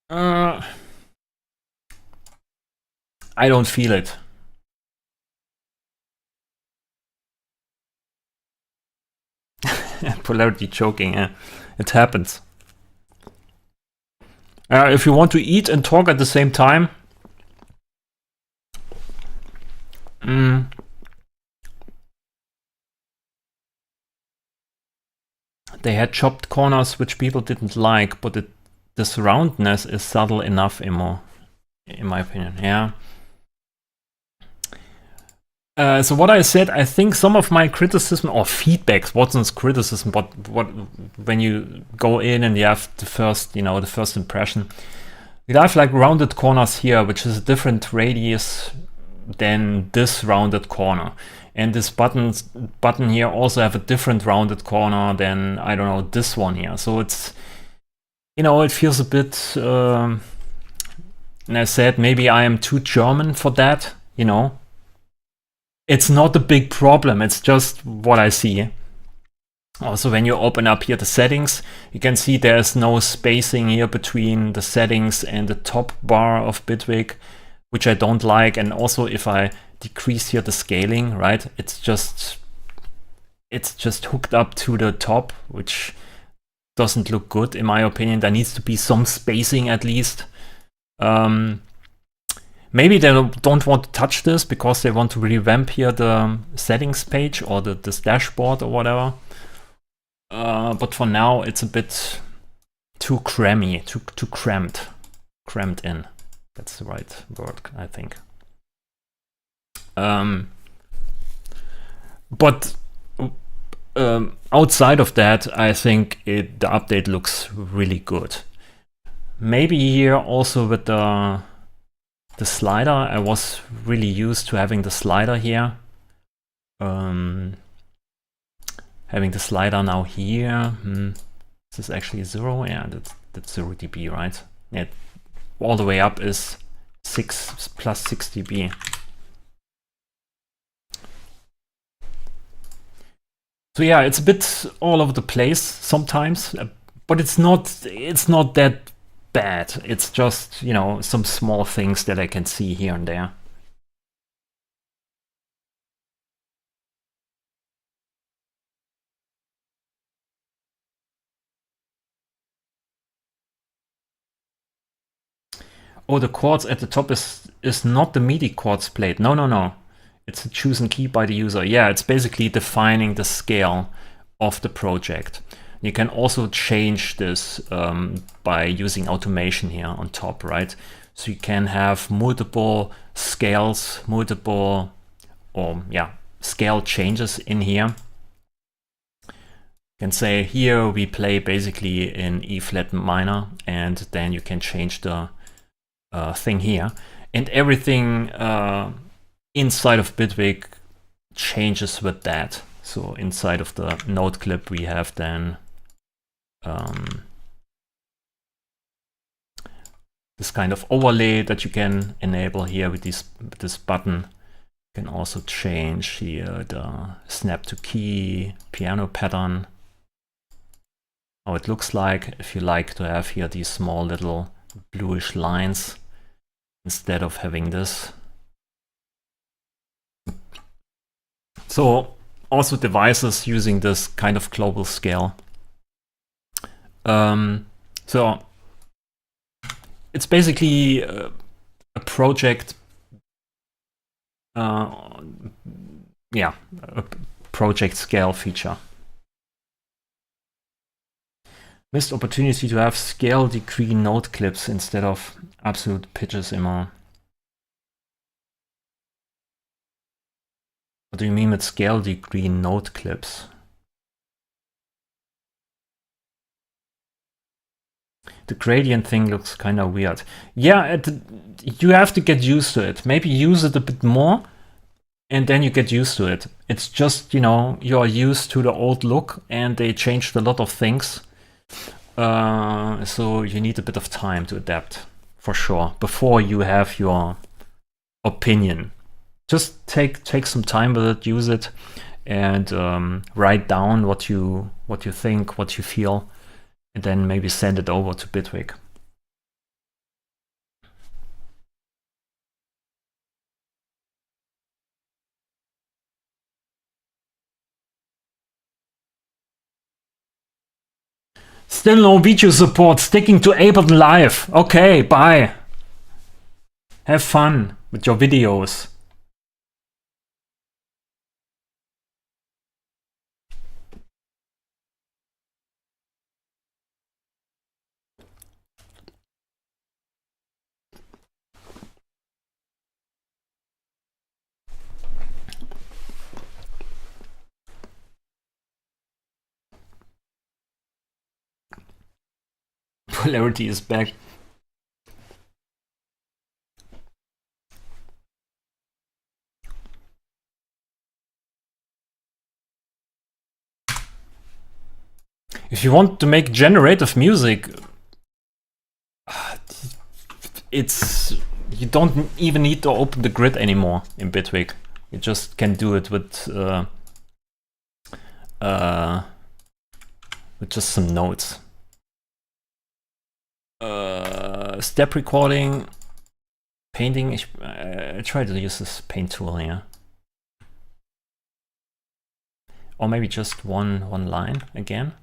Speaker 1: I don't feel it. Polarity choking, yeah. It happens. If you want to eat and talk at the same time, they had chopped corners which people didn't like, but this roundness is subtle enough, in my opinion. Yeah. So what I said, I think some of my criticism or feedbacks wasn't criticism, but when you go in and you have the first impression, you have like rounded corners here, which is a different radius than this rounded corner, and this button here also have a different rounded corner than, I don't know, this one here. So it's, it feels a bit. And I said maybe I am too German for that, It's not a big problem, it's just what I see. Also, when you open up here the settings, you can see there's no spacing here between the settings and the top bar of Bitwig, which I don't like. And also, if I decrease here the scaling, right, it's just hooked up to the top, which doesn't look good in my opinion. There needs to be some spacing at least. Maybe they don't want to touch this because they want to revamp here the settings page or this dashboard or whatever. But for now, it's a bit too crammy, too cramped in. That's the right word, I think. But outside of that, I think the update looks really good. Maybe here also with the slider, I was really used to having the slider here. Having the slider now here. Is this actually 0? Yeah, that's 0 dB, right? Yeah, all the way up is 6 plus 6 dB. So yeah, it's a bit all over the place sometimes, but it's not that bad. It's just, you know, some small things that I can see here and there. Oh, the chords at the top is not the MIDI chords played. No. It's a chosen key by the user. Yeah, it's basically defining the scale of the project. You can also change this by using automation here on top, right? So you can have multiple scales, scale changes in here. You can say here we play basically in E flat minor, and then you can change the thing here, and everything inside of Bitwig changes with that. So inside of the note clip we have then this kind of overlay that you can enable here with this button. You can also change here the snap to key piano pattern, how it looks like, if you like to have here these small little bluish lines instead of having this. So also devices using this kind of global scale. So it's basically a project, a project scale feature. Missed opportunity to have scale degree note clips instead of absolute pitches immer. What do you mean with scale degree note clips? The gradient thing looks kind of weird. Yeah, you have to get used to it. Maybe use it a bit more and then you get used to it. It's just, you know, you're used to the old look and they changed a lot of things. So you need a bit of time to adapt, for sure, before you have your opinion. Just take some time with it, use it, and write down what you think, what you feel, and then maybe send it over to Bitwig. Still no video support, sticking to Ableton Live. Okay, bye. Have fun with your videos. Polarity is back. If you want to make generative music, you don't even need to open the grid anymore in Bitwig. You just can do it with with just some notes. Step recording, painting. I try to use this paint tool here. Or maybe just one line again.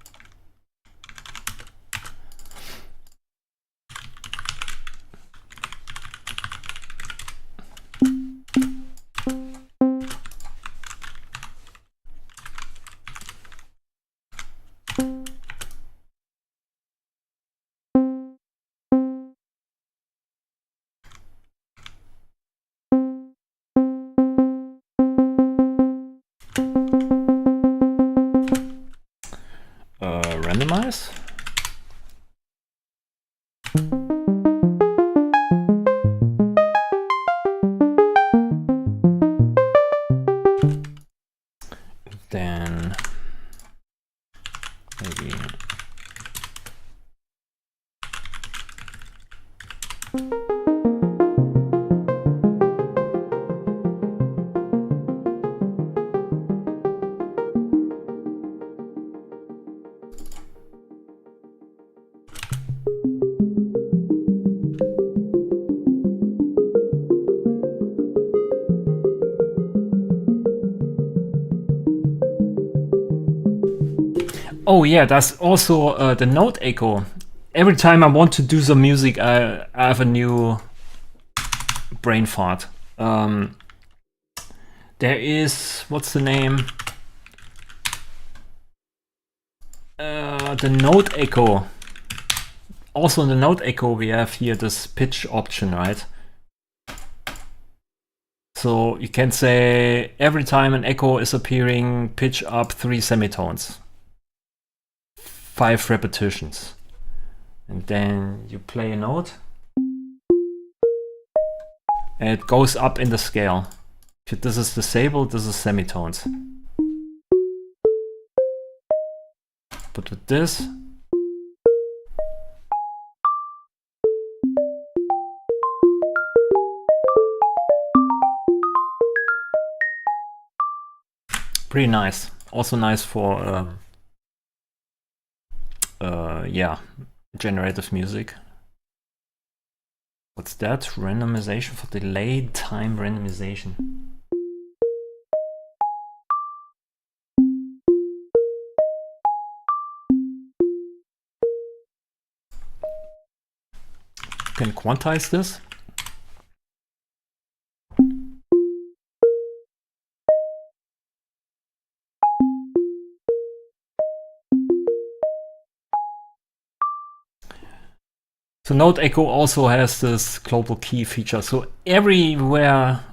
Speaker 1: Randomize. Then maybe oh yeah, that's also the note echo. Every time I want to do some music, I have a new brain fart. There is, what's the name? The note echo. Also in the note echo, we have here this pitch option, right? So you can say every time an echo is appearing, pitch up 3 semitones. 5 repetitions. And then you play a note. And it goes up in the scale. If this is disabled, this is semitones. But with this, pretty nice. Also nice for yeah, generative music. What's that? Randomization for delayed time randomization. Can quantize this. So Note Echo also has this global key feature. So everywhere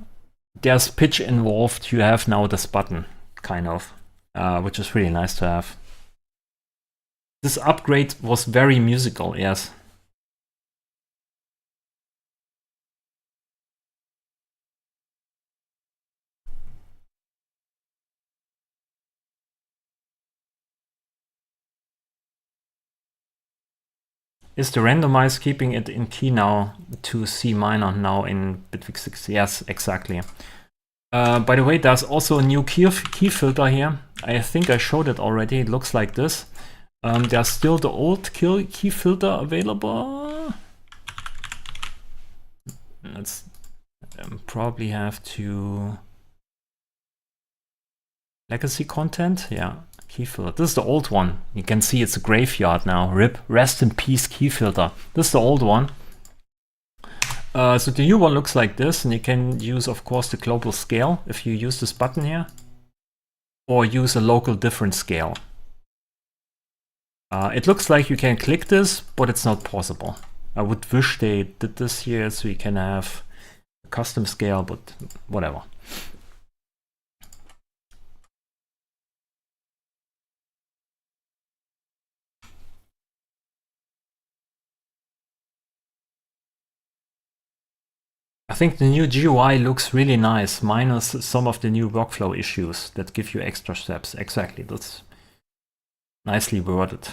Speaker 1: there's pitch involved, you have now this button, kind of, which is really nice to have. This upgrade was very musical, yes. Is the randomize keeping it in key now to C minor now in Bitwig 6? Yes, exactly. By the way, there's also a new key filter here. I think I showed it already. It looks like this. There's still the old key filter available. Let's probably have to legacy content. Yeah. Key filter. This is the old one. You can see it's a graveyard now. RIP. Rest in peace key filter. This is the old one. So the new one looks like this, and you can use, of course, the global scale if you use this button here, or use a local difference scale. It looks like you can click this, but it's not possible. I would wish they did this here so you can have a custom scale, but whatever. I think the new GUI looks really nice, minus some of the new workflow issues that give you extra steps. Exactly, that's nicely worded.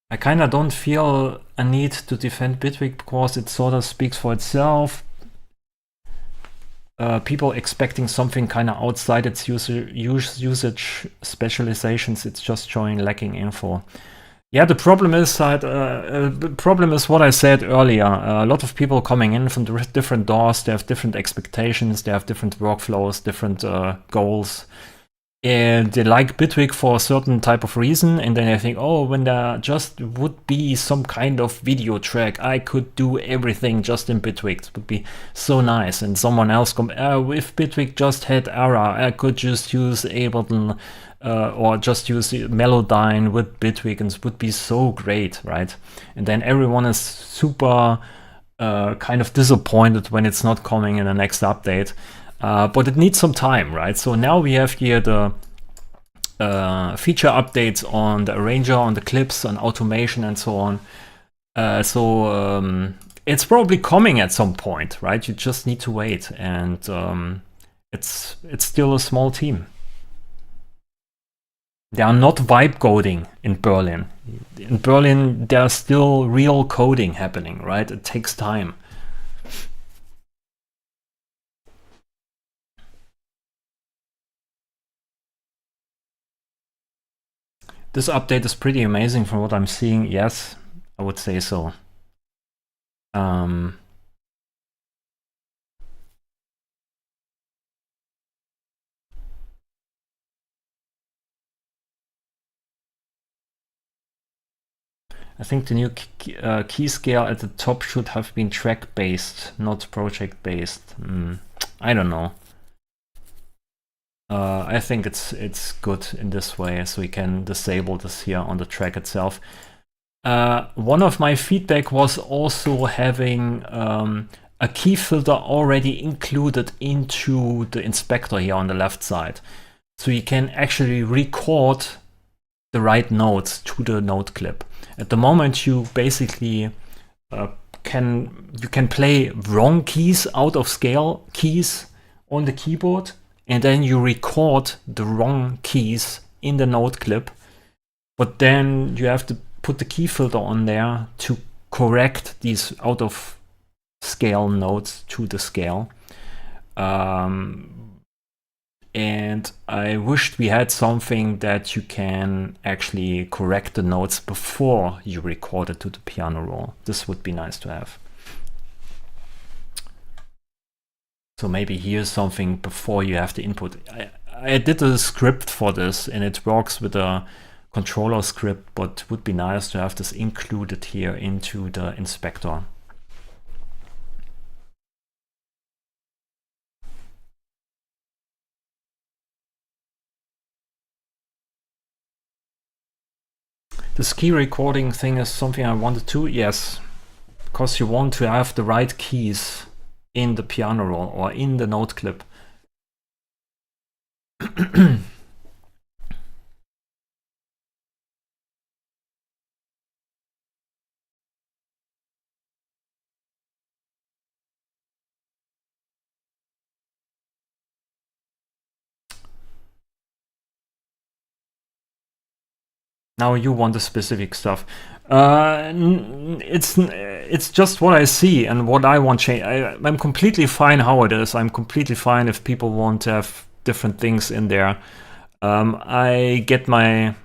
Speaker 1: I kinda don't feel a need to defend Bitwig because it sort of speaks for itself. People expecting something kind of outside its usage specializations, it's just showing lacking info. Yeah, the problem is that what I said earlier. A lot of people coming in from different doors. They have different expectations. They have different workflows, different goals, and they like Bitwig for a certain type of reason. And then they think, oh, when there just would be some kind of video track, I could do everything just in Bitwig. It would be so nice. And someone else come, if Bitwig just had error, I could just use Ableton. Or just use Melodyne with Bitwig, and it would be so great, right? And then everyone is super kind of disappointed when it's not coming in the next update. But it needs some time, right? So now we have here the feature updates on the arranger, on the clips, on automation, and so on. It's probably coming at some point, right? You just need to wait, and it's still a small team. They are not vibe coding in Berlin. In Berlin, there's still real coding happening, right? It takes time. This update is pretty amazing from what I'm seeing. Yes, I would say so. I think the new key scale at the top should have been track-based, not project-based. I don't know. I think it's good in this way, so we can disable this here on the track itself. One of my feedback was also having a key filter already included into the inspector here on the left side. So you can actually record the right notes to the note clip. At the moment, you basically can play wrong keys, out of scale keys on the keyboard, and then you record the wrong keys in the note clip. But then you have to put the key filter on there to correct these out of scale notes to the scale. And I wished we had something that you can actually correct the notes before you record it to the piano roll. This would be nice to have. So maybe here's something before you have the input. I did a script for this, and it works with a controller script, but it would be nice to have this included here into the inspector. This key recording thing is something I wanted to, yes, because you want to have the right keys in the piano roll or in the note clip. Now you want the specific stuff. It's just what I see and what I want change. I'm completely fine how it is. I'm completely fine if people want to have different things in there. I can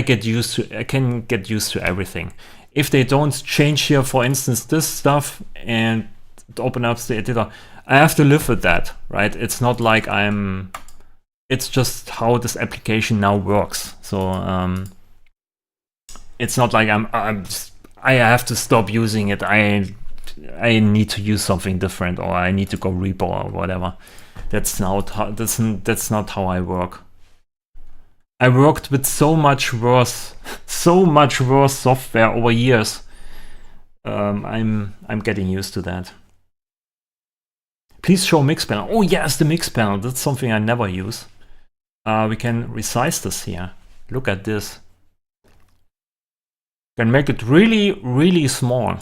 Speaker 1: get used to everything. If they don't change here, for instance, this stuff and open up the editor, I have to live with that, right? It's not like it's just how this application now works. So it's not like I have to stop using it. I need to use something different, or I need to go repo or whatever. That's not how I work. I worked with so much worse software over years. I'm getting used to that. Please show mix panel. Oh yes, the mix panel. That's something I never use. We can resize this here. Look at this. Can make it really, really small.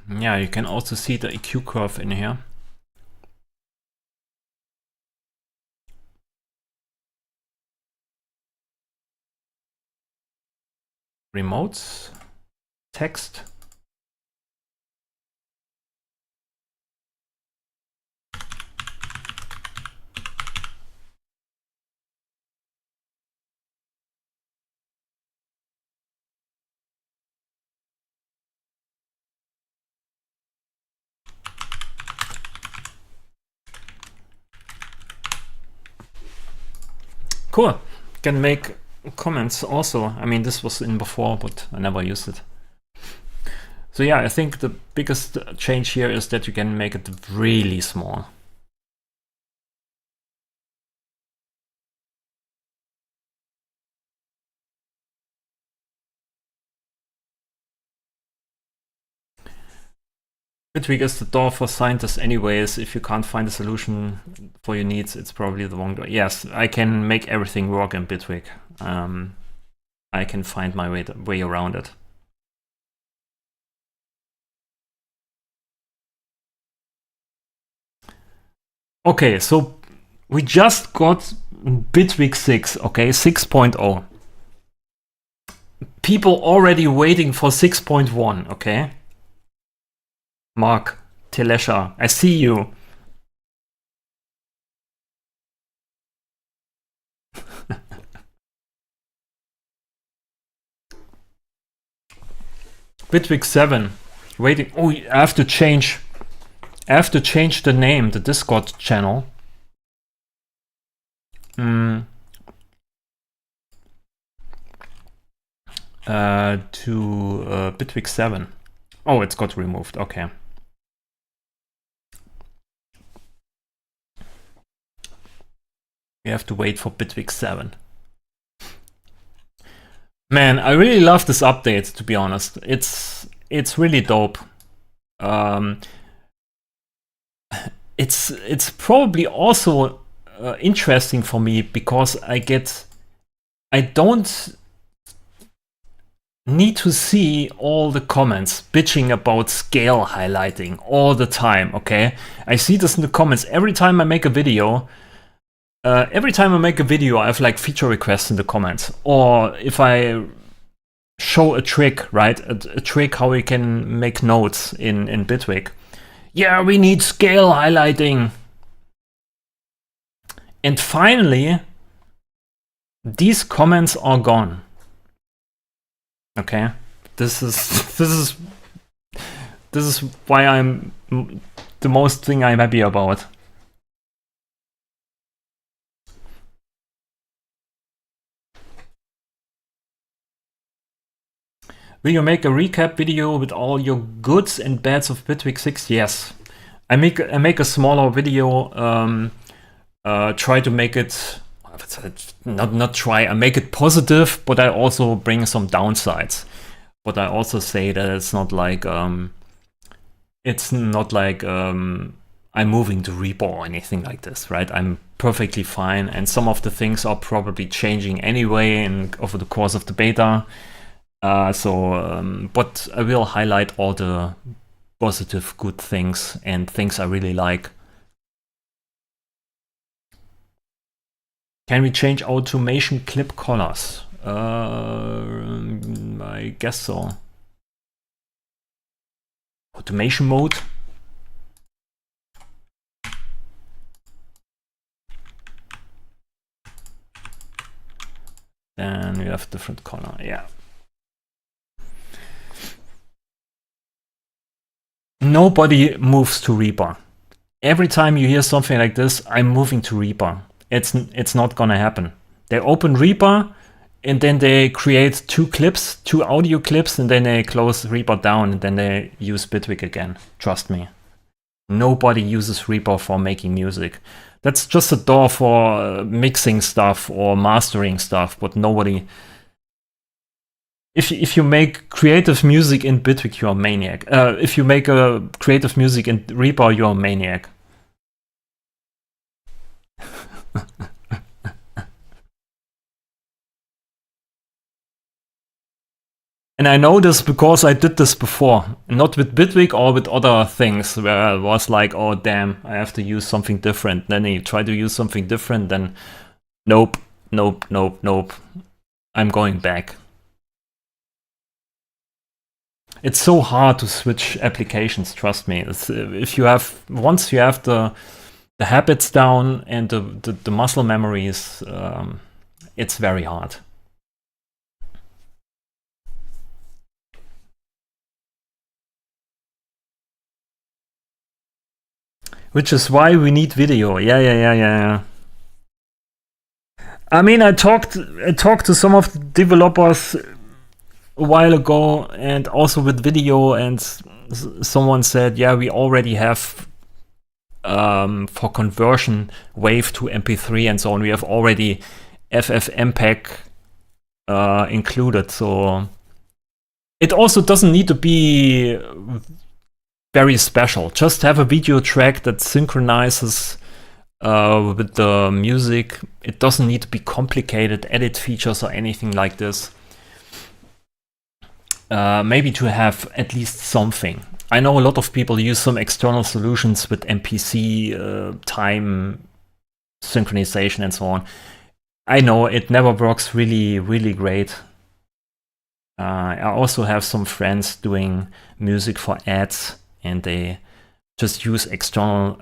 Speaker 1: Yeah, you can also see the EQ curve in here. Remotes, text. Cool. Can make comments also. I mean, this was in before, but I never used it. So yeah, I think the biggest change here is that you can make it really small. Bitwig is the door for scientists anyways. If you can't find a solution for your needs, it's probably the wrong door. Yes, I can make everything work in Bitwig. I can find my way around it. Okay, so we just got Bitwig 6, okay, 6.0. People already waiting for 6.1, okay? Mark, Telesha, I see you. Bitwig 7, waiting. Oh, I have to change the name, the Discord channel. To Bitwig 7. Oh, it's got removed. Okay. We have to wait for Bitwig 7. Man, I really love this update, to be honest. It's really dope. It's probably also interesting for me because I don't need to see all the comments bitching about scale highlighting all the time, okay? I see this in the comments every time I make a video. I have like feature requests in the comments. Or if I show a trick, right? A trick how we can make notes in Bitwig. Yeah, we need scale highlighting. And finally, these comments are gone. Okay, this is why I'm the most thing I'm happy about. Will you make a recap video with all your goods and bads of Bitwig 6? Yes, I make a smaller video. Try to make it not try. I make it positive, but I also bring some downsides. But I also say that it's not like I'm moving to Reaper or anything like this, right? I'm perfectly fine, and some of the things are probably changing anyway over the course of the beta. But I will highlight all the positive, good things and things I really like. Can we change automation clip colors? I guess so. Automation mode. Then we have different color, yeah. Nobody moves to Reaper. Every time you hear something like this, I'm moving to Reaper. It's not gonna happen. They open Reaper and then they create two audio clips, and then they close Reaper down and then they use Bitwig again. Trust me. Nobody uses Reaper for making music. That's just a door for mixing stuff or mastering stuff, but nobody... If you make creative music in Bitwig, you're a maniac. If you make a creative music in Reaper, you're a maniac. And I know this because I did this before, not with Bitwig or with other things, where I was like, oh damn, I have to use something different. Then you try to use something different, then nope, nope, nope, nope. I'm going back. It's so hard to switch applications, trust me. If you have, once you have the habits down and the muscle memories, it's very hard. Which is why we need video. Yeah. I mean, I talked to some of the developers a while ago, and also with video, and someone said, yeah, we already have for conversion wave to MP3 and so on, we have already FFmpeg included. So it also doesn't need to be very special. Just have a video track that synchronizes with the music. It doesn't need to be complicated edit features or anything like this. Maybe to have at least something. I know a lot of people use some external solutions with MPC, time synchronization and so on. I know it never works really, really great. I also have some friends doing music for ads, and they just use external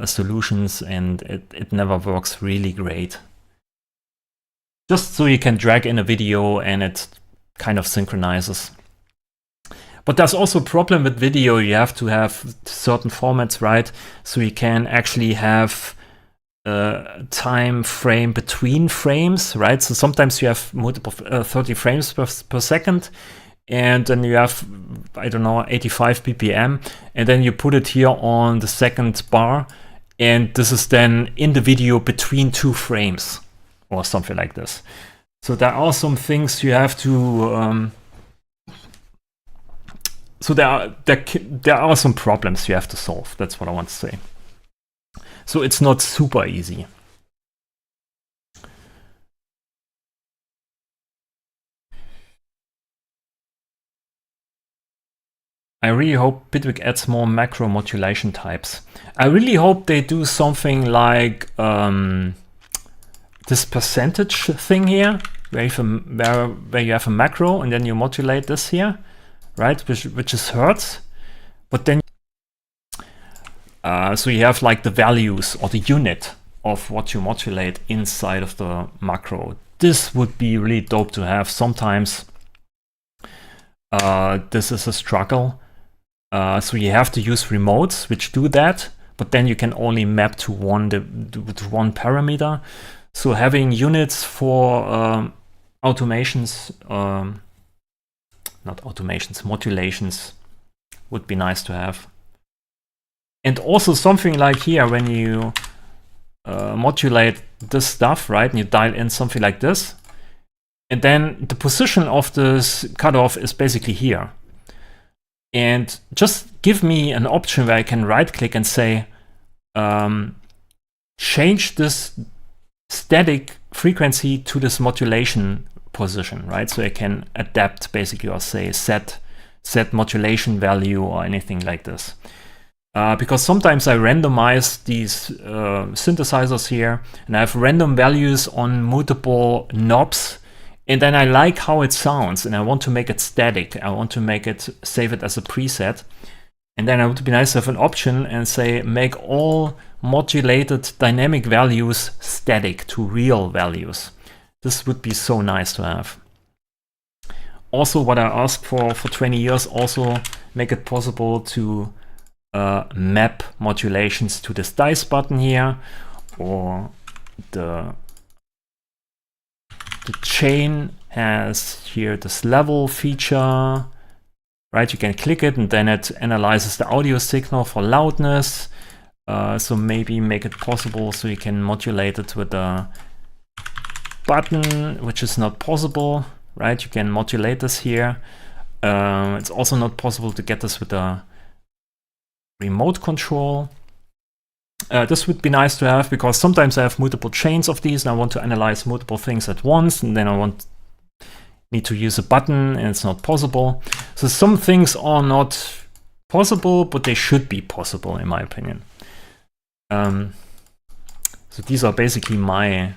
Speaker 1: solutions, and it never works really great. Just so you can drag in a video and it kind of synchronizes. But there's also a problem with video. You have to have certain formats, right? So you can actually have time frame between frames, right? So sometimes you have multiple 30 frames per second, and then you have, I don't know, 85 BPM, and then you put it here on the second bar, and this is then in the video between 2 frames or something like this. So there are some things you have to so there are some problems you have to solve. That's what I want to say. So it's not super easy. I really hope Bitwig adds more macro modulation types. I really hope they do something like this percentage thing here, where you have a macro and then you modulate this here, right? Which is hertz, but then so you have like the values or the unit of what you modulate inside of the macro. This would be really dope to have. Sometimes this is a struggle. So you have to use remotes which do that, but then you can only map to one parameter. So having units for automations, not automations, modulations would be nice to have. And also something like here, when you modulate this stuff, right, and you dial in something like this, and then the position of this cutoff is basically here. And just give me an option where I can right click and say, change this static frequency to this modulation position, right? So I can adapt basically, or say set modulation value or anything like this. Because sometimes I randomize these synthesizers here, and I have random values on multiple knobs, and then I like how it sounds, and I want to make it static. I want to make it, save it as a preset. And then it would be nice to have an option and say, make all modulated dynamic values static to real values. This would be so nice to have. Also, what I asked for 20 years, also make it possible to map modulations to this dice button here, or the chain has here this level feature, right? You can click it and then it analyzes the audio signal for loudness. So maybe make it possible so you can modulate it with a button, which is not possible, right? You can modulate this here. It's also not possible to get this with a remote control. This would be nice to have, because sometimes I have multiple chains of these and I want to analyze multiple things at once, and then I want need to use a button and it's not possible. So some things are not possible, but they should be possible in my opinion. So these are basically my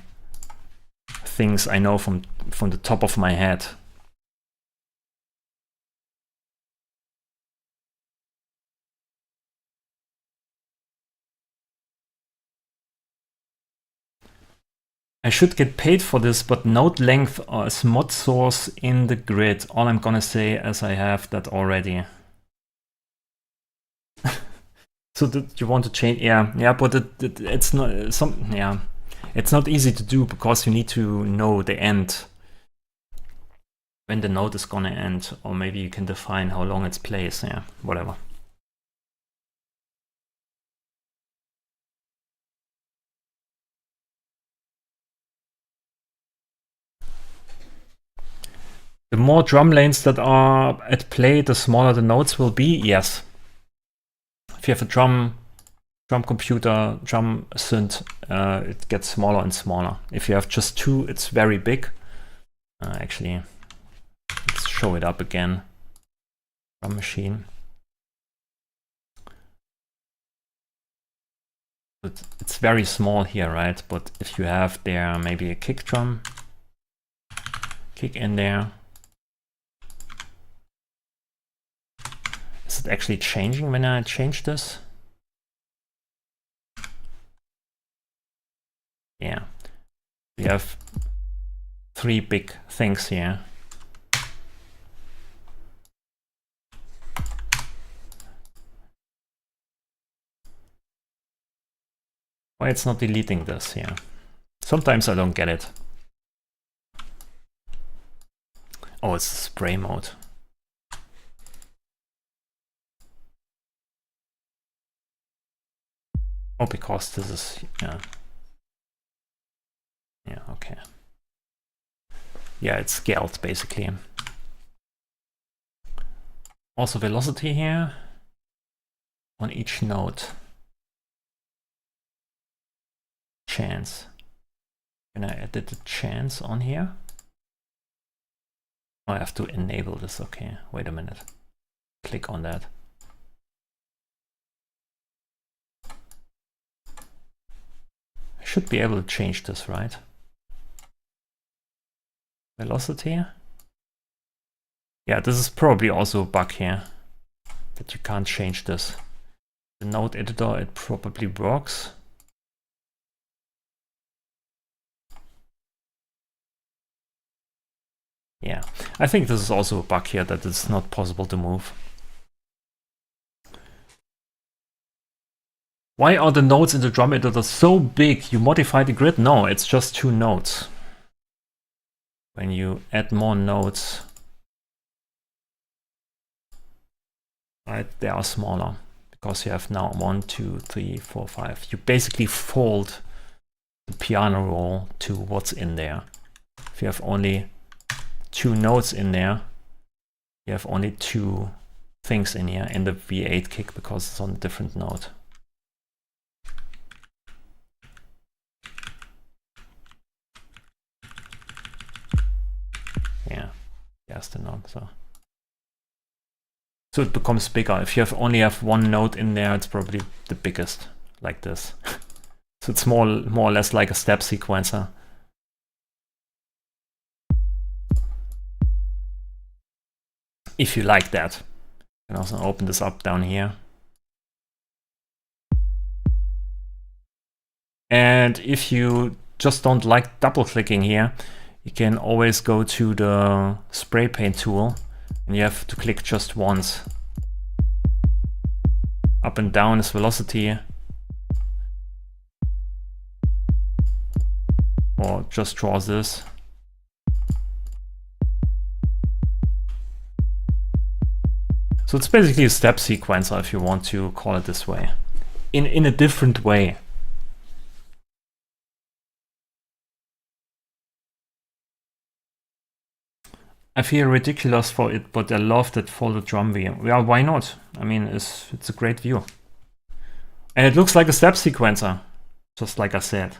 Speaker 1: things I know from the top of my head. I should get paid for this, but node length is mod source in the grid. All I'm gonna say is I have that already. So that you want to change, yeah, but it's not it's not easy to do because you need to know the end, when the node is gonna end, or maybe you can define how long it plays, yeah, whatever. The more drum lanes that are at play, the smaller the nodes will be, yes. If you have a drum computer, drum synth, it gets smaller and smaller. If you have just two, it's very big. Actually, let's show it up again. Drum machine. It's very small here, right? But if you have there maybe a kick drum, kick in there. Is it actually changing when I change this? Yeah, we have three big things here. Why it's not deleting this here? Sometimes I don't get it. Oh, it's spray mode. Oh, because this is, yeah, okay. Yeah, it's scaled basically. Also velocity here on each node. Chance. Can I edit the chance on here? Oh, I have to enable this. Okay, wait a minute. Click on that. I should be able to change this, right? Velocity. Yeah, this is probably also a bug here, that you can't change this. The node editor, it probably works. Yeah, I think this is also a bug here, that it's not possible to move. Why are the nodes in the drum editor so big? You modify the grid? No, it's just two nodes. When you add more nodes, right, they are smaller because you have now 1, 2, 3, 4, 5. You basically fold the piano roll to what's in there. If you have only two nodes in there, you have only two things in here in the V8 kick because it's on a different node. Yeah, there's the node. So it becomes bigger. If you only have one node in there, it's probably the biggest, like this. So it's more or less like a step sequencer. If you like that. You can also open this up down here. And if you just don't like double clicking here, you can always go to the spray paint tool and you have to click just once. Up and down is velocity. Or just draw this. So it's basically a step sequencer if you want to call it this way. In a different way. I feel ridiculous for it, but I love that folded drum view. Yeah, why not? I mean, it's a great view. And it looks like a step sequencer, just like I said.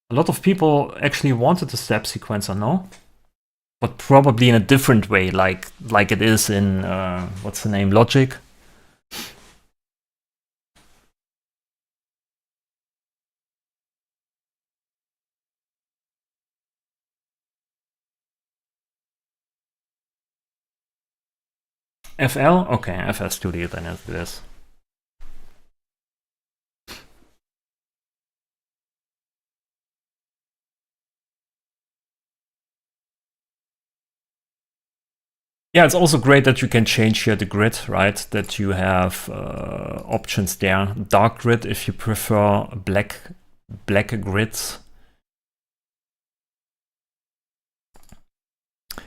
Speaker 1: A lot of people actually wanted a step sequencer, no? but probably in a different way, like it is in what's the name, Logic. FL? Okay, FL Studio, then it is. Yeah, it's also great that you can change here the grid, right? That you have options there. Dark grid if you prefer black grids.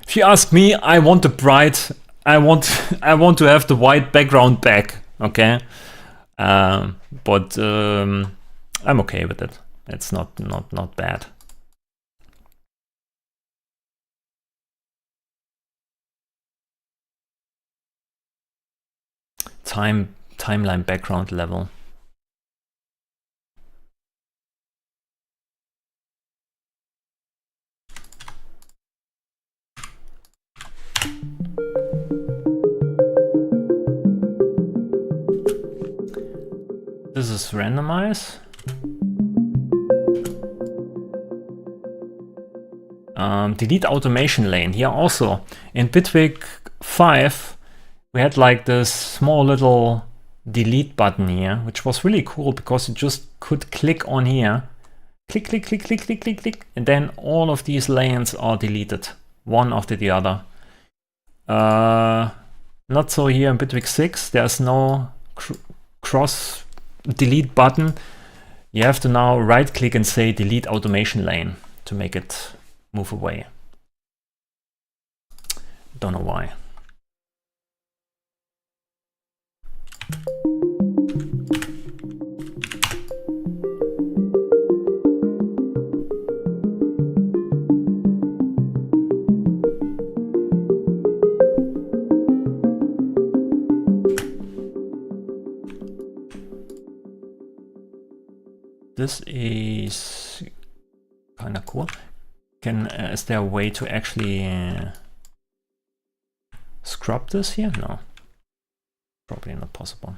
Speaker 1: If you ask me, I want a bright. I want to have the white background back. Okay, but I'm okay with it. It's not bad. Timeline background level. This is randomize. Delete automation lane. Here also in Bitwig 5 we had like this small little delete button here, which was really cool because you just could click on here, click, click, click, click, click, click, click, and then all of these lanes are deleted, one after the other. Not so here in Bitwig 6. There's no cross delete button. You have to now right click and say delete automation lane to make it move away. Don't know why. This is kind of cool. Is there a way to actually scrub this here? No, probably not possible.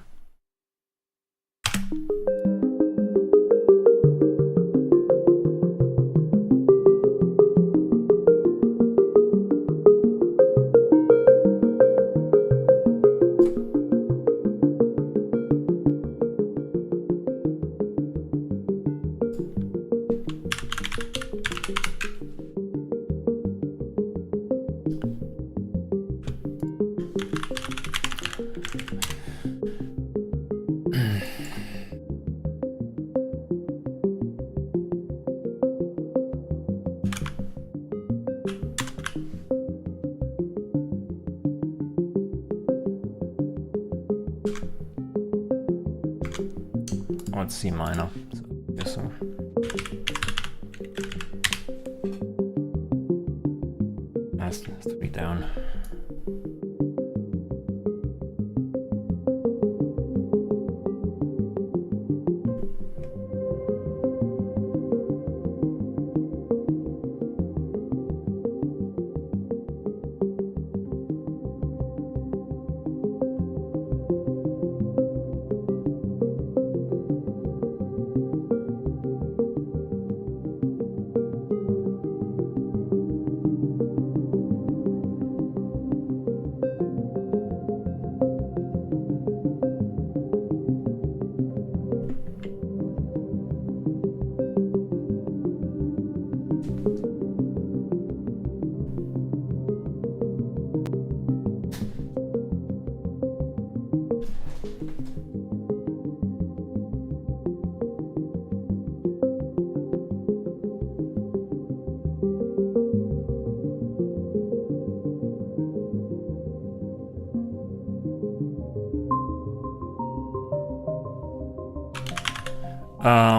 Speaker 1: It's C minor. So, yes, so. Has to be down.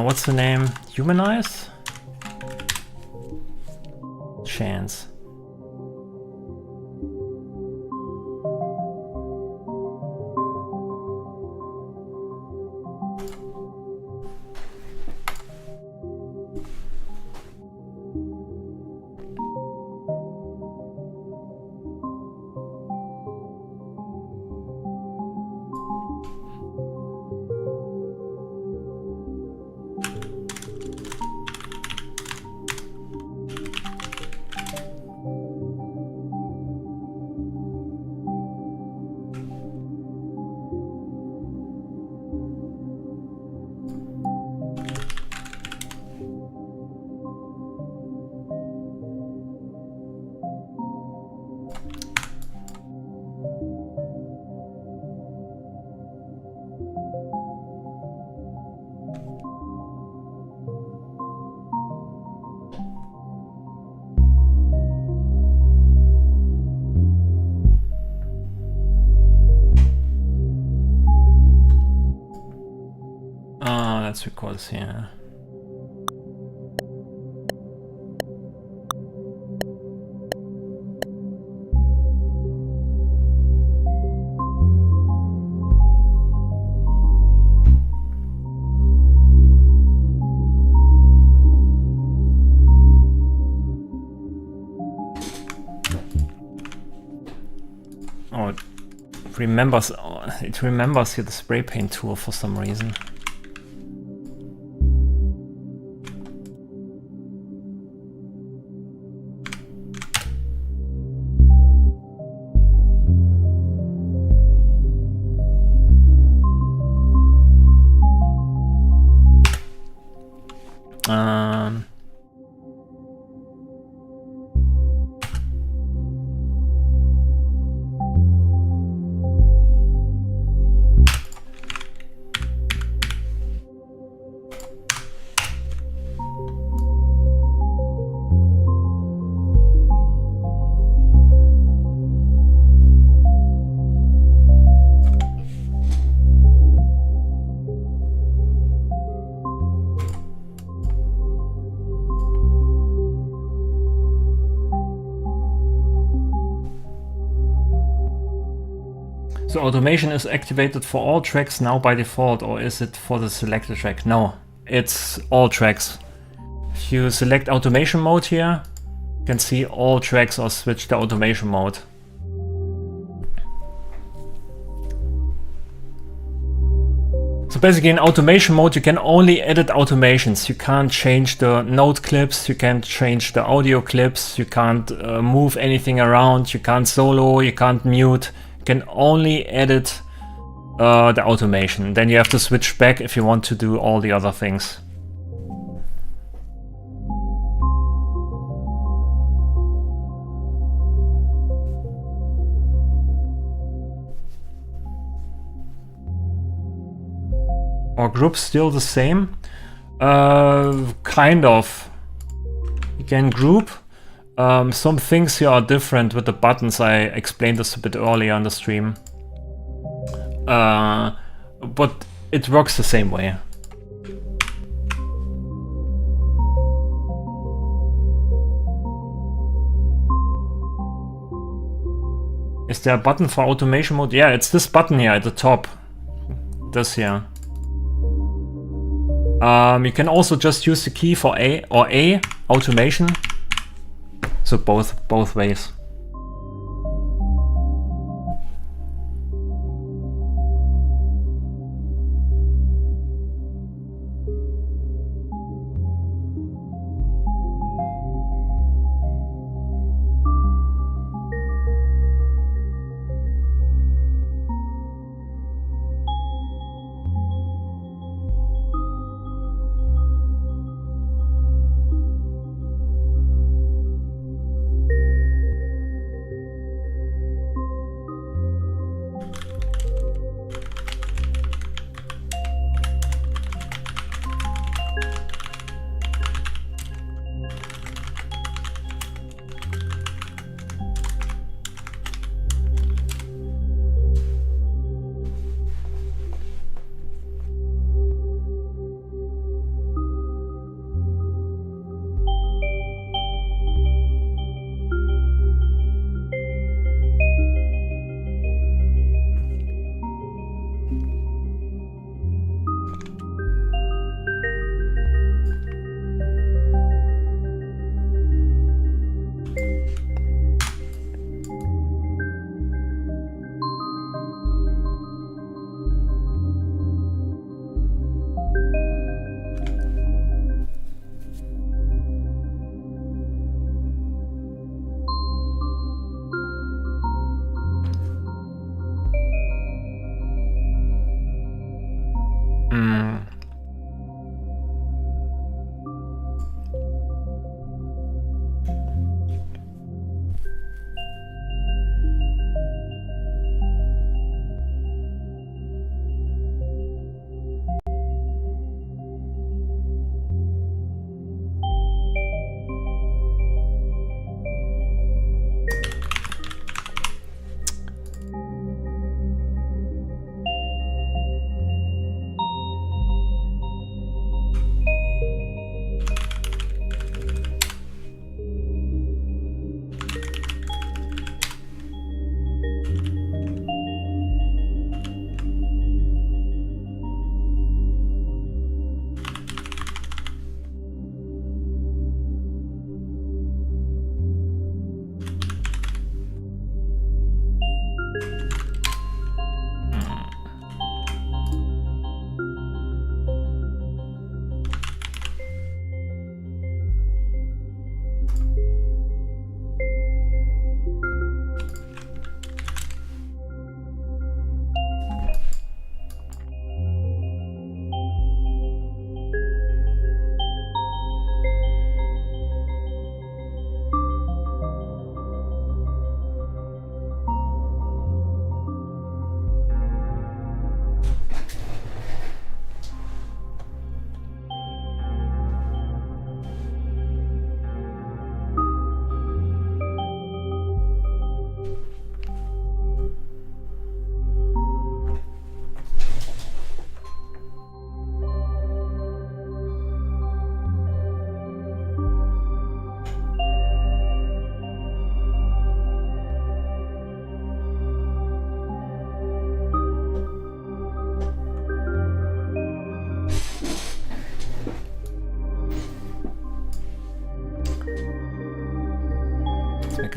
Speaker 1: What's the name? Humanize? Chance. let's record this here. Oh, it remembers here the spray paint tool for some reason. So automation is activated for all tracks now by default, or is it for the selected track? No, it's all tracks. If you select automation mode here, you can see all tracks are switched to automation mode. So basically in automation mode you can only edit automations. You can't change the note clips, you can't change the audio clips, you can't move anything around, you can't solo, you can't mute. Can only edit the automation. Then you have to switch back if you want to do all the other things. Are groups still the same? Kind of. You can group. Some things here are different with the buttons. I explained this a bit earlier on the stream. But it works the same way. Is there a button for automation mode? Yeah, it's this button here at the top. This here. You can also just use the key for A or A automation. So both ways.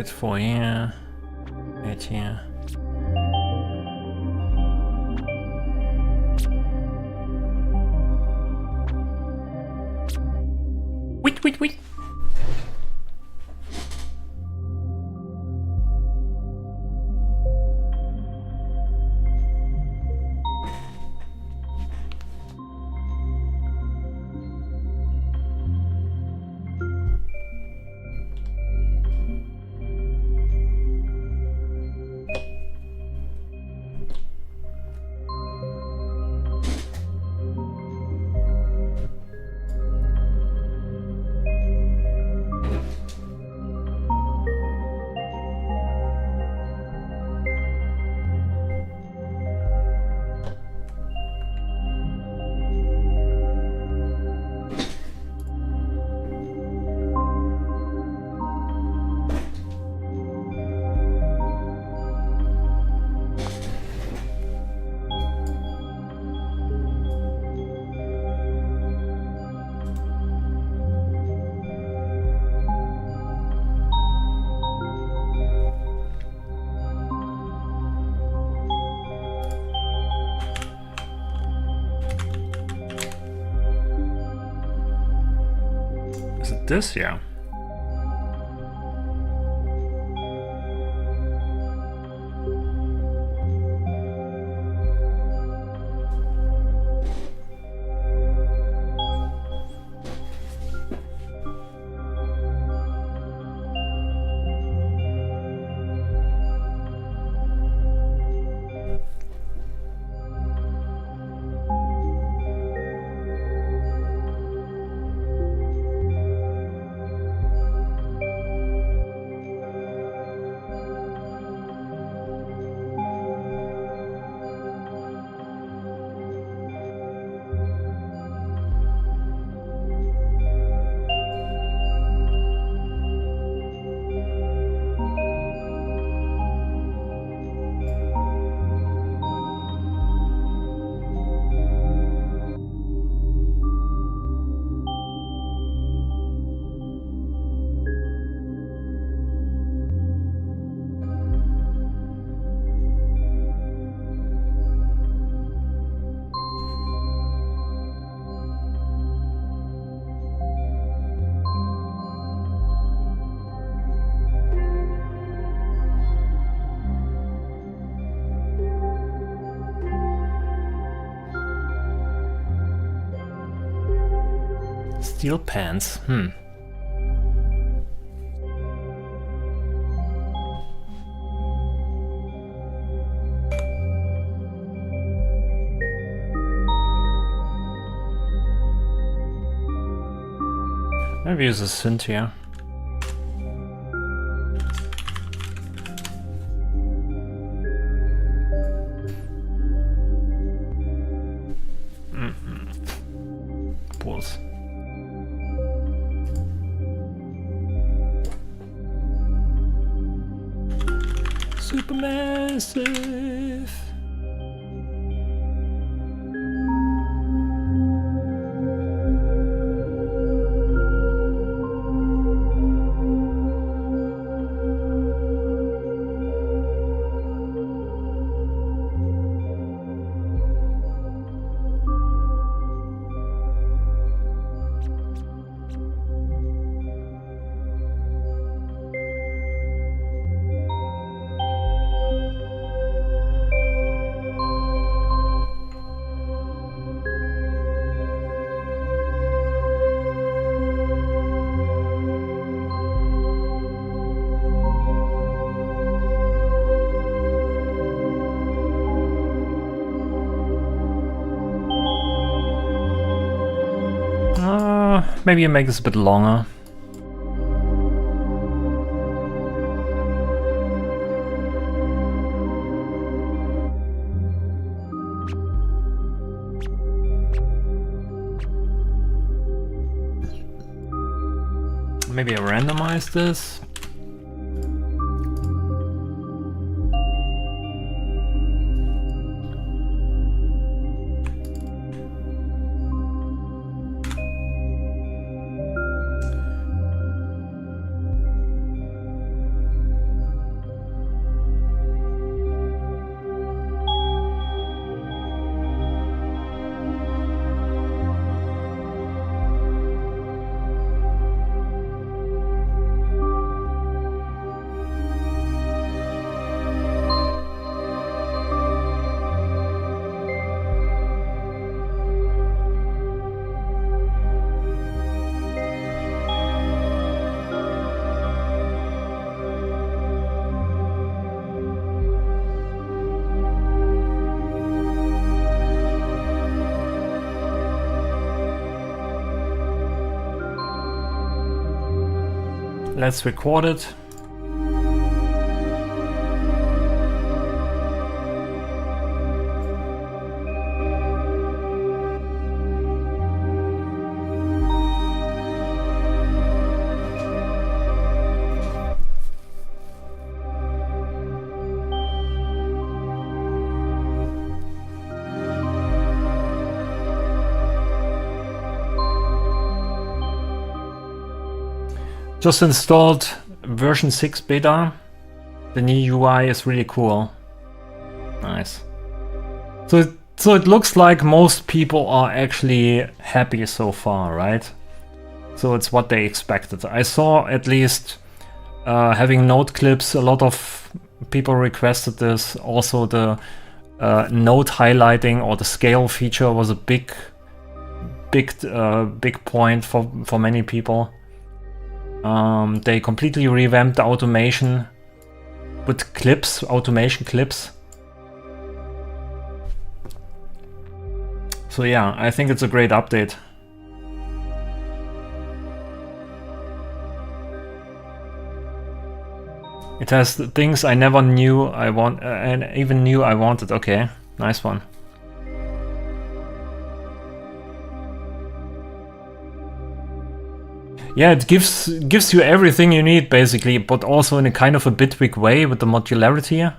Speaker 1: pocket for here, 8 here. Wait. Is it this? Yeah. Steel pants. Maybe use a synth here. Pulse. Supermassive. Maybe you make this a bit longer. Maybe I randomize this. let's record it. Just installed version 6 beta. The new UI is really cool. Nice. So it looks like most people are actually happy so far, right? So it's what they expected. I saw at least having note clips, a lot of people requested this. Also the note highlighting or the scale feature was a big point for many people. They completely revamped the automation with clips, automation clips. So yeah, I think it's a great update. It has things I never knew I want, and even knew I wanted. Okay, nice one. Yeah, it gives you everything you need basically, but also in a kind of a Bitwig way with the modularity.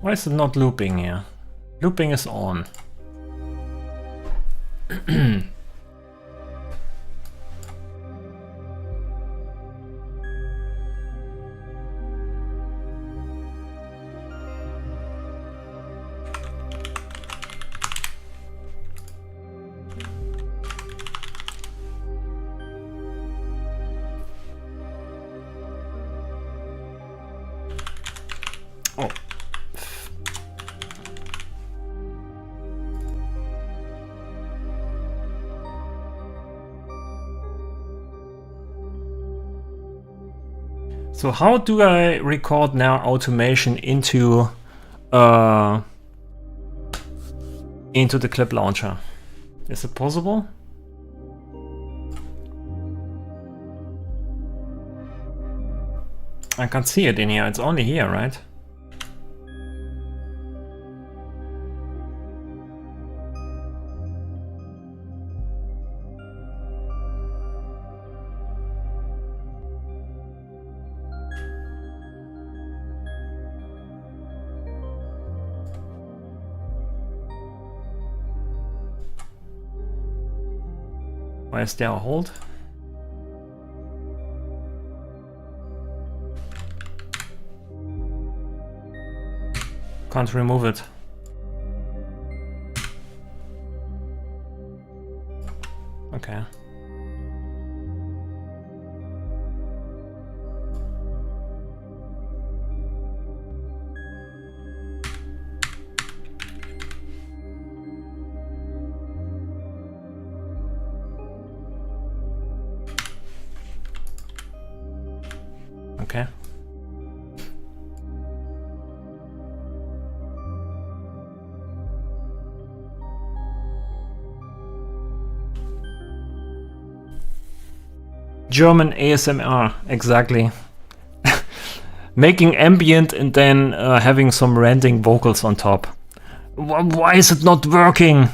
Speaker 1: Why is it not looping here? Looping is on. Oh. So how do I record now automation into the clip launcher? Is it possible? I can't see it in here, it's only here, right? Why is there a hold? Can't remove it. Okay. Okay. German ASMR, exactly. Making ambient and then having some ranting vocals on top. Why is it not working?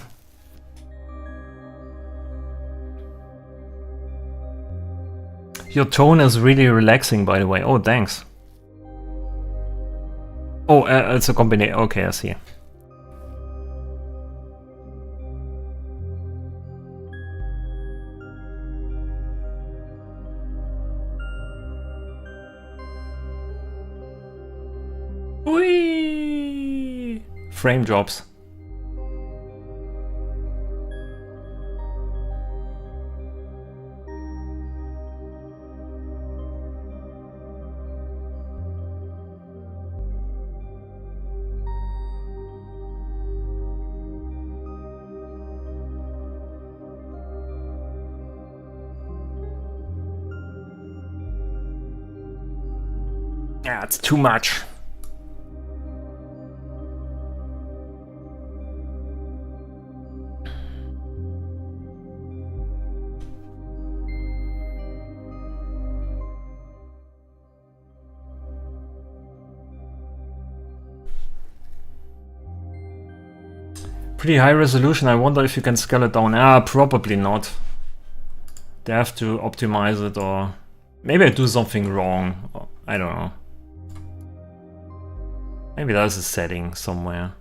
Speaker 1: Your tone is really relaxing, by the way. Oh, thanks. Oh, it's a combination. Okay, I see. Whee! Frame drops. Yeah, it's too much. Pretty high resolution. I wonder if you can scale it down. Ah, probably not. They have to optimize it, or maybe I do something wrong. I don't know. Maybe there's a setting somewhere.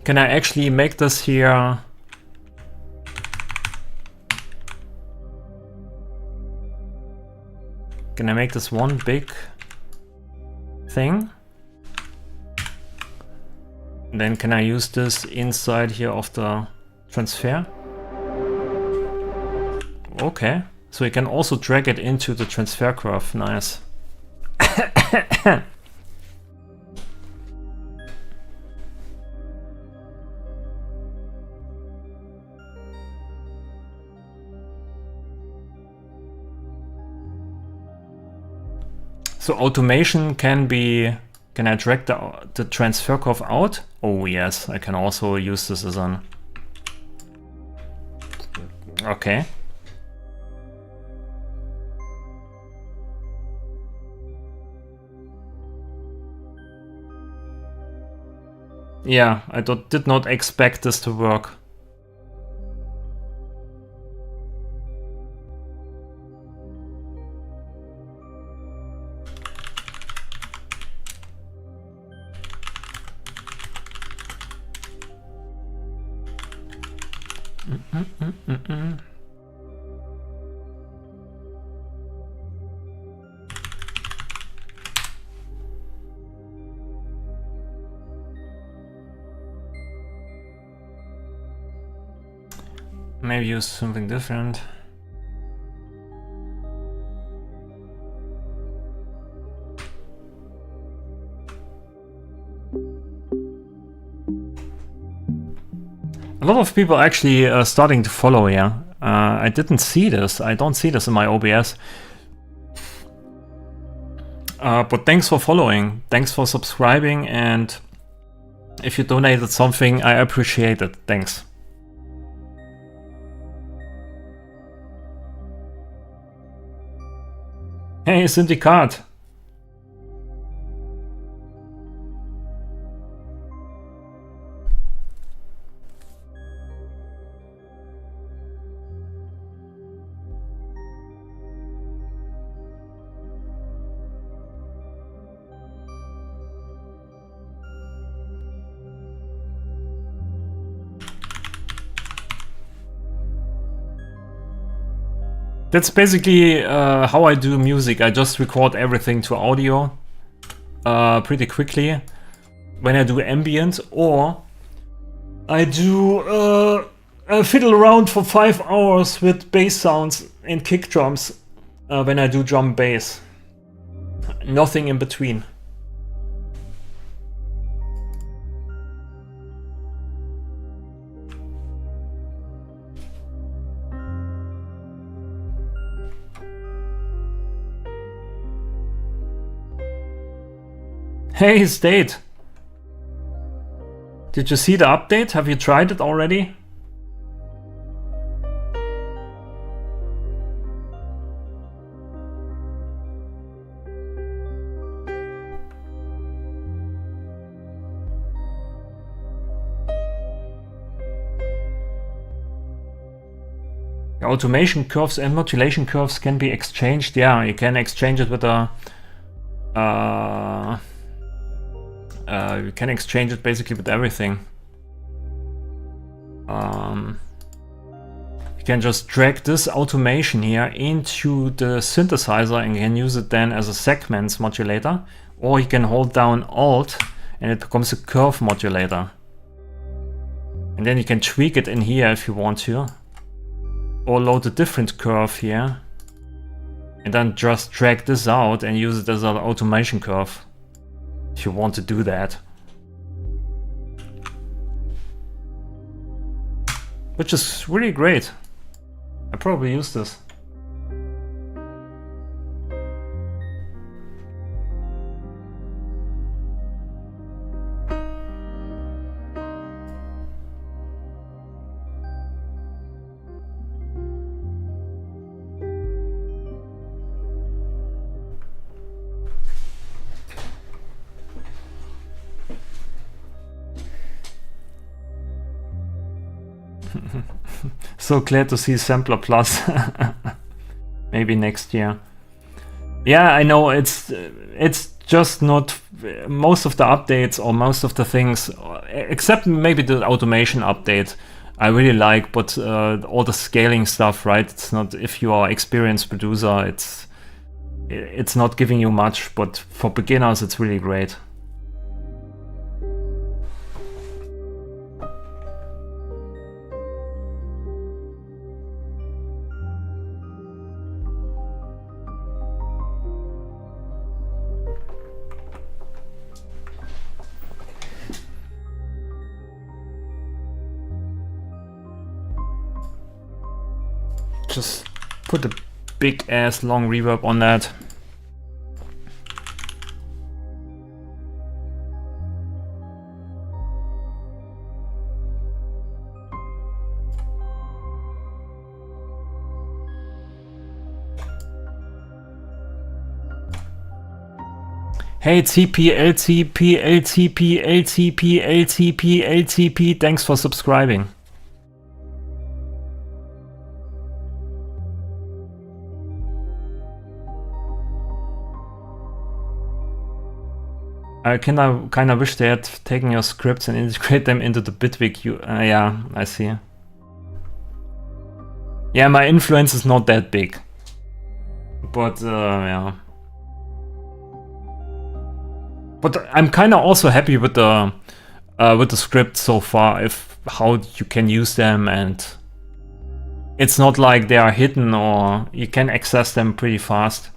Speaker 1: Can I actually make this here? Can I make this one big thing? And then can I use this inside here of the transfer? Okay, so you can also drag it into the transfer curve. Nice. So automation can be, can I drag the transfer curve out? Oh yes, I can also use this as an, okay. Yeah, I did not expect this to work. Maybe use something different. A lot of people actually starting to follow here. I didn't see this. I don't see this in my OBS. But thanks for following. Thanks for subscribing. And if you donated something, I appreciate it. Thanks. Hey, Syndicat. That's basically how I do music. I just record everything to audio pretty quickly when I do ambient, or I do fiddle around for 5 hours with bass sounds and kick drums when I do drum bass. Nothing in between. Hey, State! Did you see the update? Have you tried it already? The automation curves and modulation curves can be exchanged. Yeah, you can exchange it with a you can exchange it basically with everything. You can just drag this automation here into the synthesizer and you can use it then as a segments modulator, or you can hold down Alt and it becomes a curve modulator. And then you can tweak it in here if you want to, or load a different curve here and then just drag this out and use it as an automation curve if you want to do that. Which is really great. I probably use this. So glad to see Sampler Plus. Maybe next year. Yeah, I know it's just not most of the updates or most of the things, except maybe the automation update I really like, but all the scaling stuff, right? It's not, if you are experienced producer, it's not giving you much, but for beginners it's really great. Just put a big ass long reverb on that. Hey, LTP, thanks for subscribing. I kind of wish they had taken your scripts and integrate them into the Bitwig. Yeah, I see. Yeah, my influence is not that big, but yeah. But I'm kind of also happy with the script so far, how you can use them, and it's not like they are hidden or you can access them pretty fast.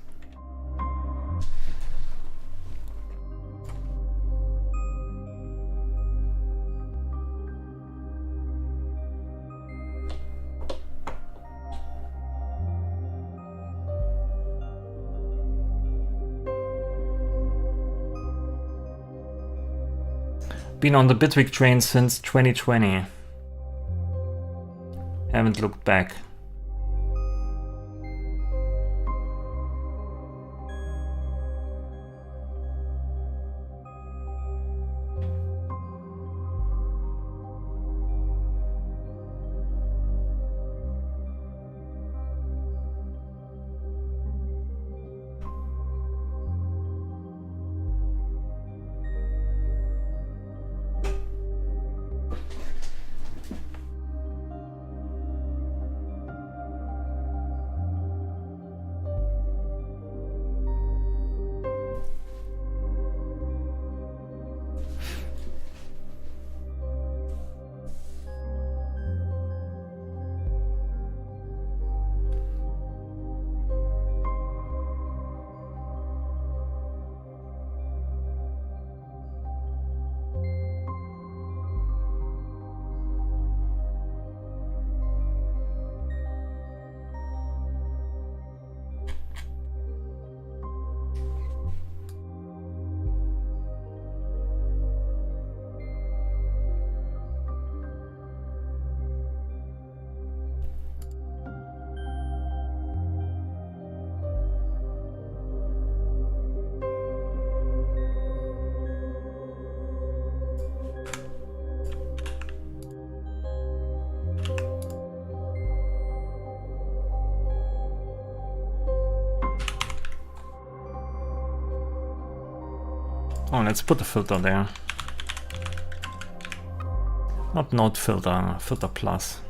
Speaker 1: Been on the Bitwig train since 2020. Haven't looked back. Oh, let's put a filter there. Not node filter, filter plus.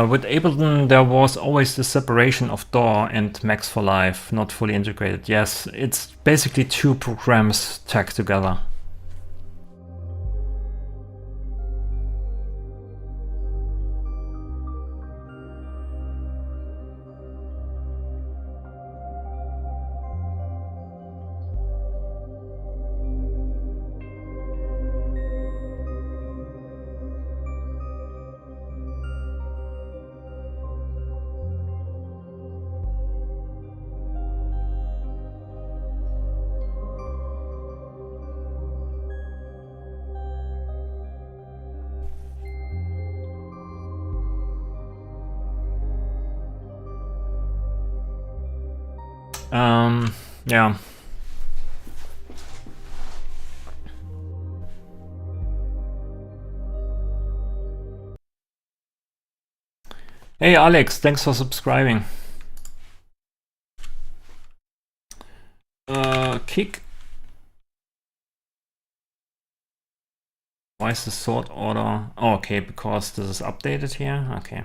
Speaker 1: With Ableton, there was always the separation of DAW and Max for Live, not fully integrated. Yes, it's basically two programs tagged together. Yeah. Hey Alex, thanks for subscribing. Kick. Why is the sort order? Oh, okay, because this is updated here. Okay.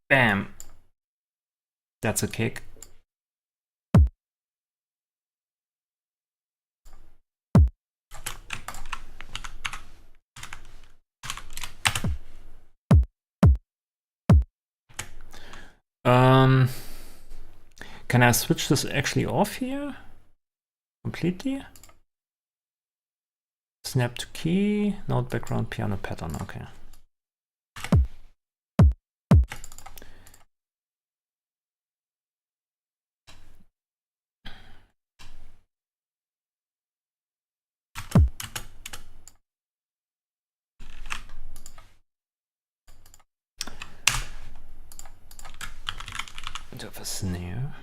Speaker 1: Bam. That's a kick. Can I switch this actually off here? Completely? Snap to key, note background, piano pattern, okay. Bit of a snare.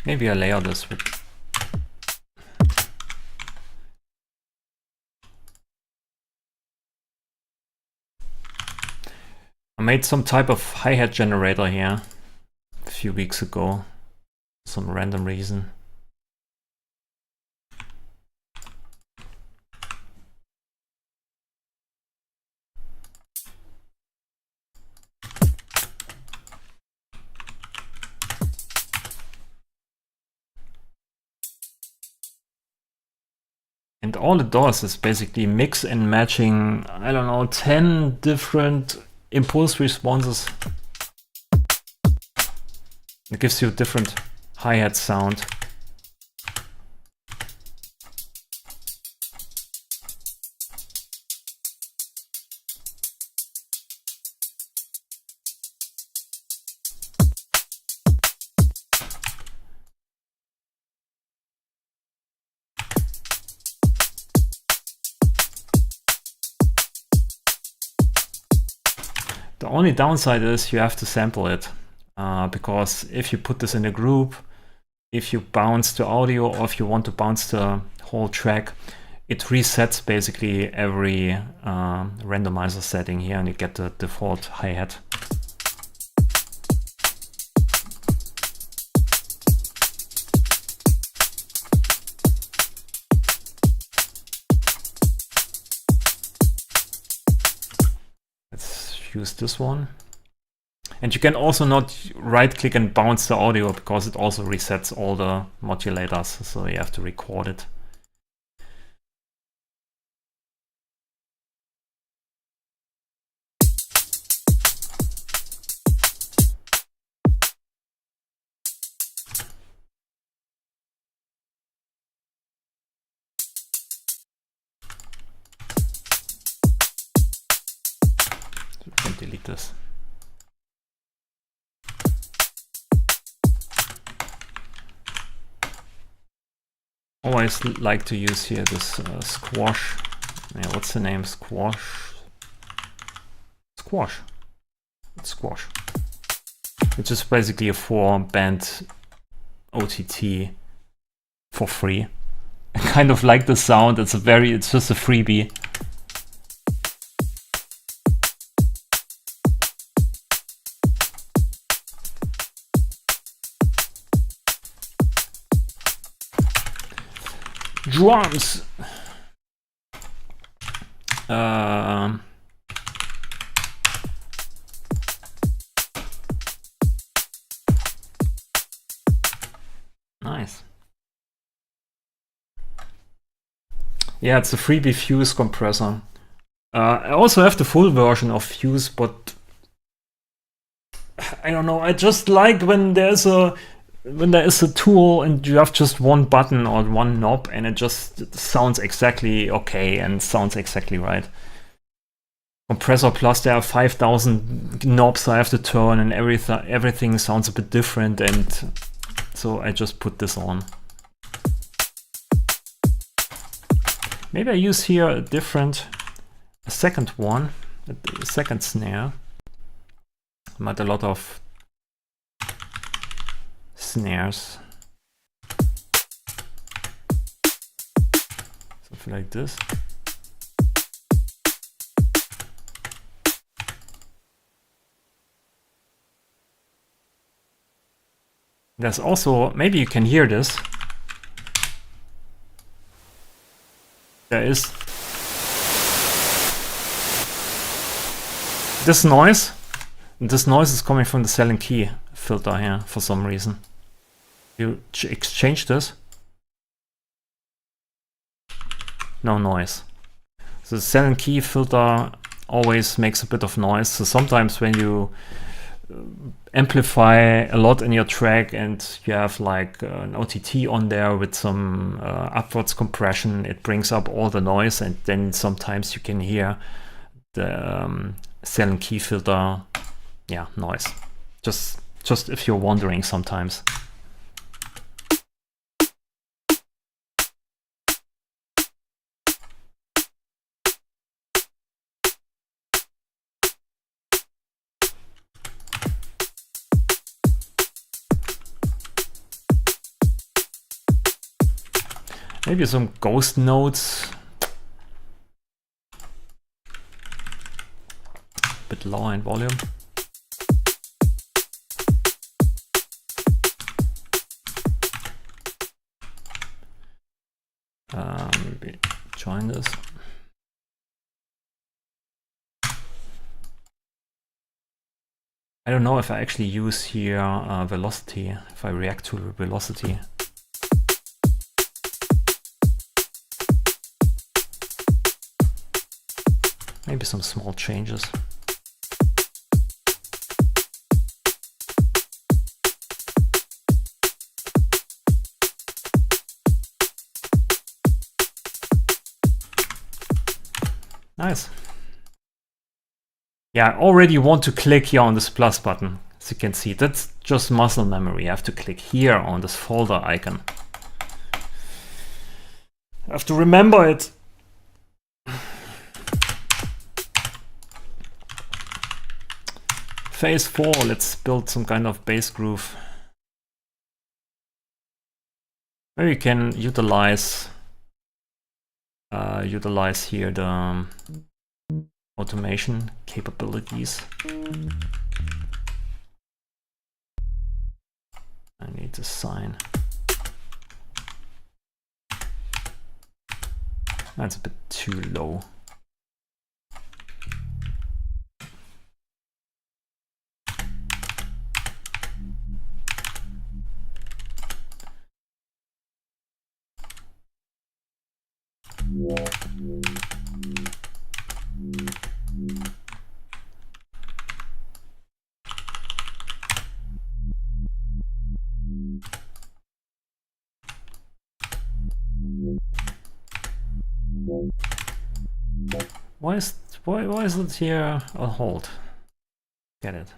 Speaker 1: Maybe I layer this with I made some type of hi-hat generator here a few weeks ago, for some random reason. And all it does is basically mix and matching, I don't know, 10 different impulse responses. It gives you a different hi-hat sound. The only downside is you have to sample it, because if you put this in a group, if you bounce the audio or if you want to bounce the whole track, it resets basically every randomizer setting here, and you get the default hi-hat. Let's use this one. And you can also not right-click and bounce the audio because it also resets all the modulators, so you have to record it. You can delete this. Always like to use here this squash. Yeah, what's the name? Squash. It's squash. It's just basically a 4-band OTT for free. I kind of like the sound. It's just a freebie. Drums. Nice. Yeah, it's a freebie Fuse compressor. I also have the full version of Fuse, but I don't know. I just like when there is a tool and you have just one button or one knob and it just sounds exactly okay and sounds exactly right. Compressor Plus, there are 5,000 knobs I have to turn and everything sounds a bit different, and so I just put this on. Maybe I use here a second one, a second snare. Not a lot of snares. Something like this. There's also, maybe you can hear this. There is this noise. This noise is coming from the cell and key filter here for some reason. You exchange this. No noise. So the cell and key filter always makes a bit of noise. So sometimes when you amplify a lot in your track and you have like an OTT on there with some upwards compression, it brings up all the noise, and then sometimes you can hear the cell and key filter, yeah, noise. Just if you're wondering sometimes. Maybe some ghost notes. Bit lower in volume. Maybe join this. I don't know if I actually use here velocity, if I react to velocity. Maybe some small changes. Nice. Yeah, I already want to click here on this plus button. As you can see, that's just muscle memory. I have to click here on this folder icon. I have to remember it. Phase 4, let's build some kind of bass groove. Where you can utilize here the automation capabilities. I need to sign. That's a bit too low. Why is it here a hold? Get it.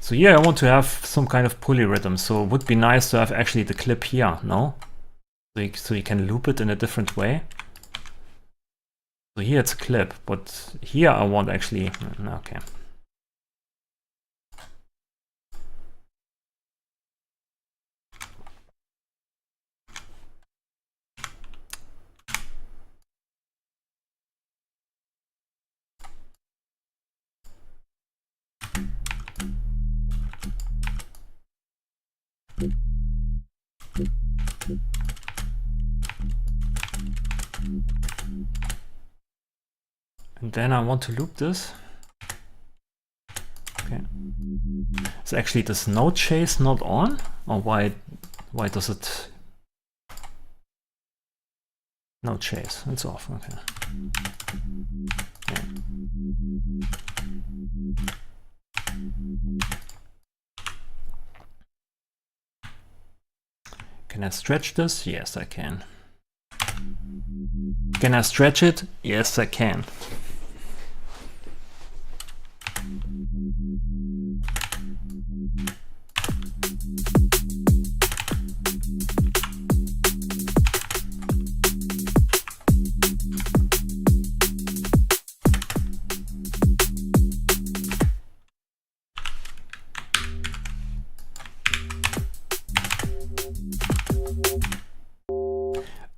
Speaker 1: So here I want to have some kind of pulley rhythm, so it would be nice to have actually the clip here, no? So you can loop it in a different way. So here it's a clip, but here I want actually, okay. And then I want to loop this. Okay. So actually this note chase not on? Or why does it? Note chase, it's off, okay. Yeah. Can I stretch this? Yes, I can. Can I stretch it? Yes, I can.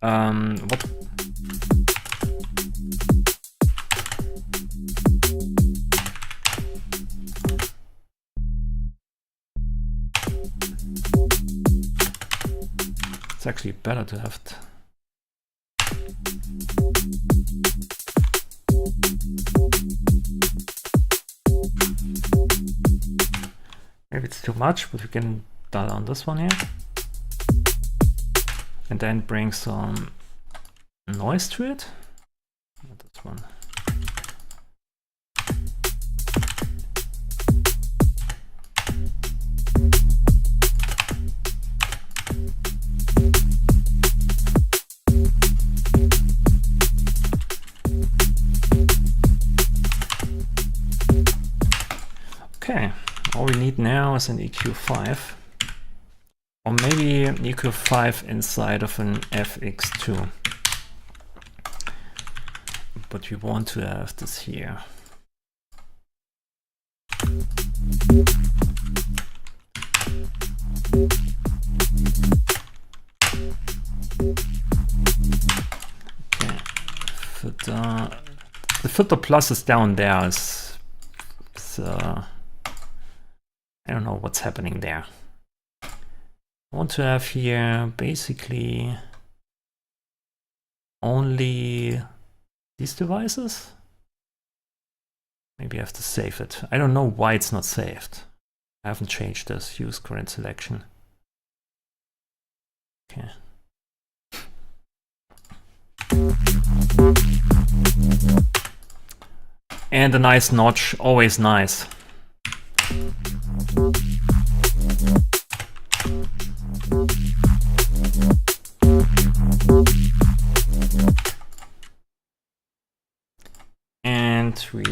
Speaker 1: What? It's actually better to have it. Maybe it's too much, but we can dial on this one here. And then bring some noise to it. Not this one. Okay, all we need now is an EQ5. Or maybe an EQ5 inside of an FX2. But we want to have this here. Okay. The filter plus is down there. I don't know what's happening there. I want to have here basically only these devices. Maybe I have to save it. I don't know why it's not saved. I haven't changed this. Use current selection. Okay. And a nice notch, always nice. And we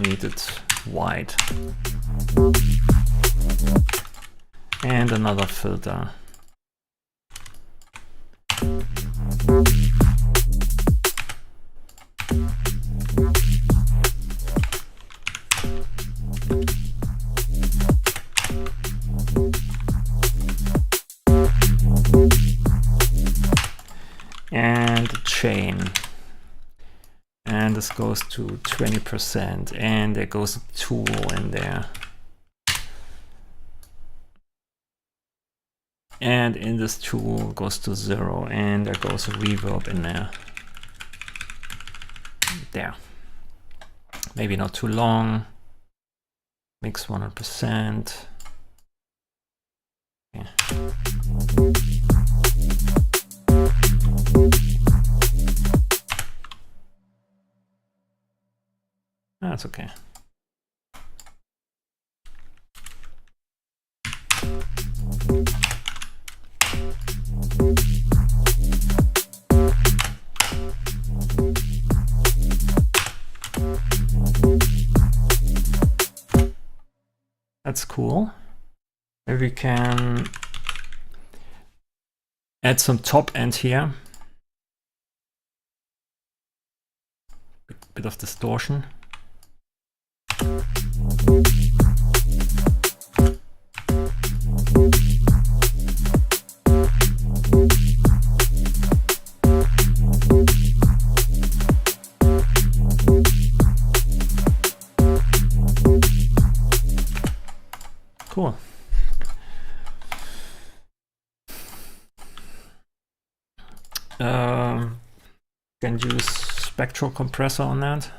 Speaker 1: need it wide. And another filter. this goes to 20%, and there goes a tool in there. And in this tool goes to 0, and there goes a reverb in there. There. Maybe not too long. Mix 100%. Yeah. That's okay. That's cool. Maybe we can add some top end here. Bit of distortion. Cool. Can use spectral compressor on that.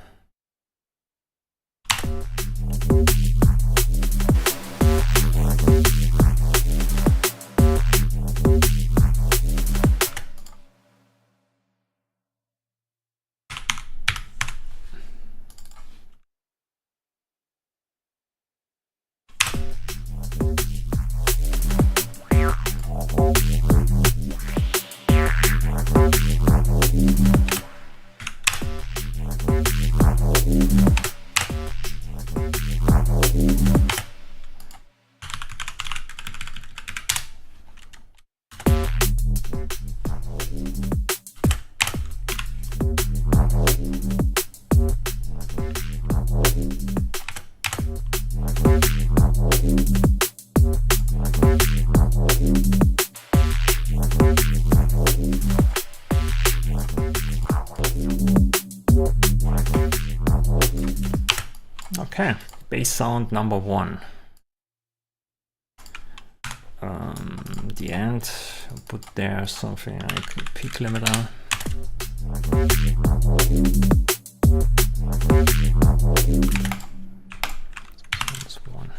Speaker 1: Okay, bass sound number 1. The end, I'll put there something like a peak limiter. This one.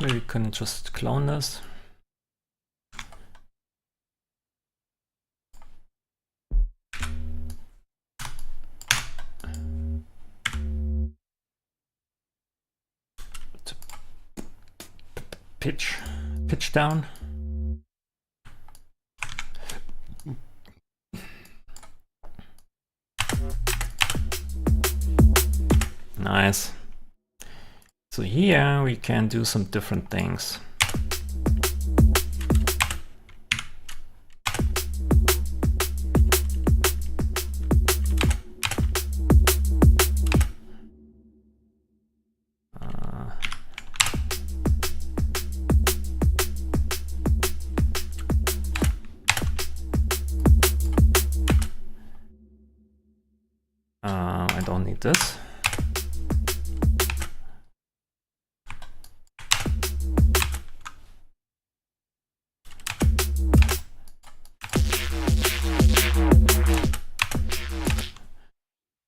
Speaker 1: Maybe we can just clone this. Pitch down. Nice. So here we can do some different things. I don't need this.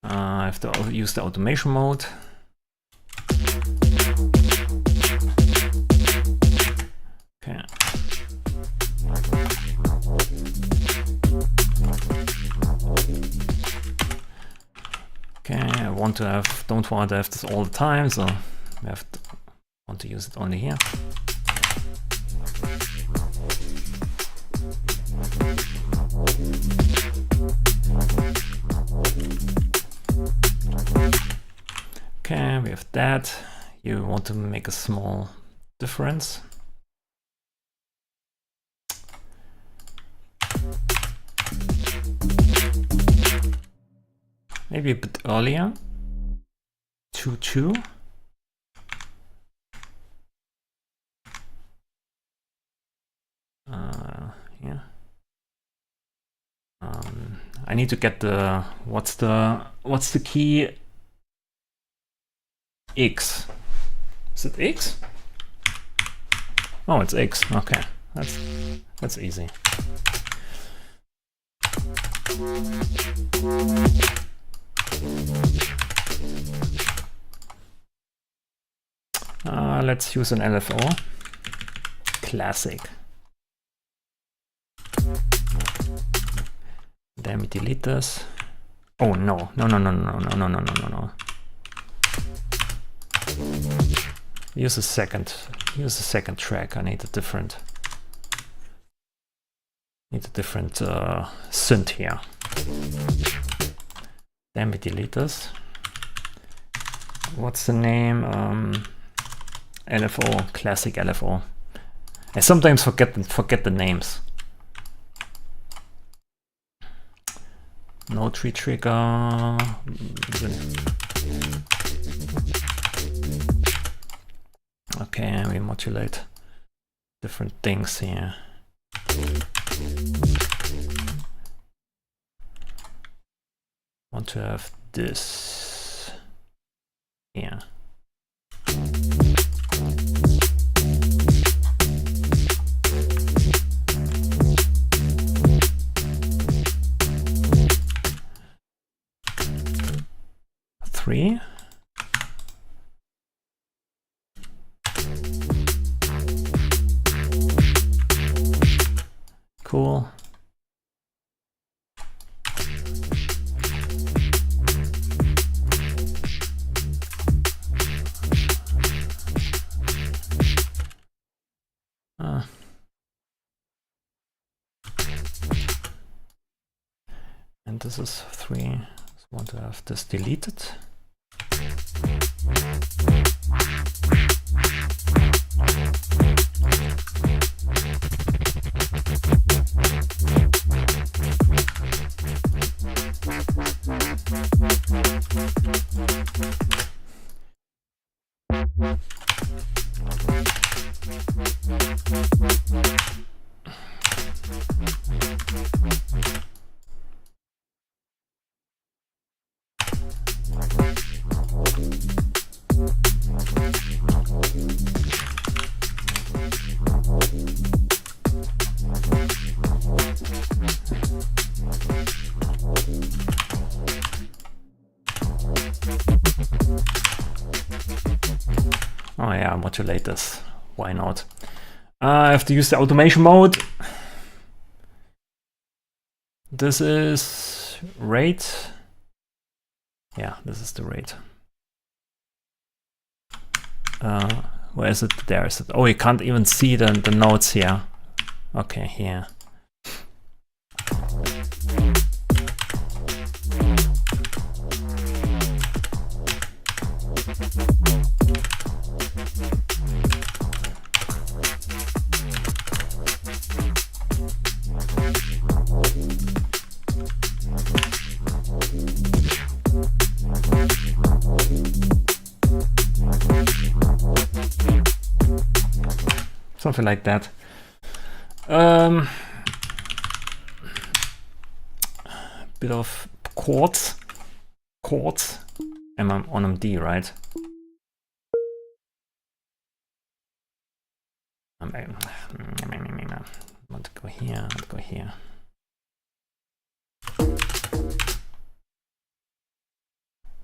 Speaker 1: I have to use the automation mode. Okay. Okay, don't want to have this all the time, so We want to use it only here. Okay, we have that. You want to make a small difference. Maybe a bit earlier. 2-2. Yeah. I need to get the what's the key? X. Is it X? Oh, it's X. Okay, that's easy. Let's use an LFO. Classic. Then we delete this. Oh no. Use a second track. I need a different synth here. Then we delete this. What's the name? LFO, classic LFO. I sometimes forget the names. No tree trigger. Okay, we modulate different things here. Want to have this here. Three. Cool. And this is 3. Just want to have this deleted. Oh yeah, modulate this. Why not? I have to use the automation mode. This is rate. Yeah, this is the rate. Where is it? There is it. Oh, you can't even see the notes here. Okay, here. Something like that. Bit of chords. And I'm on D, right? I want to go here. I want to go here.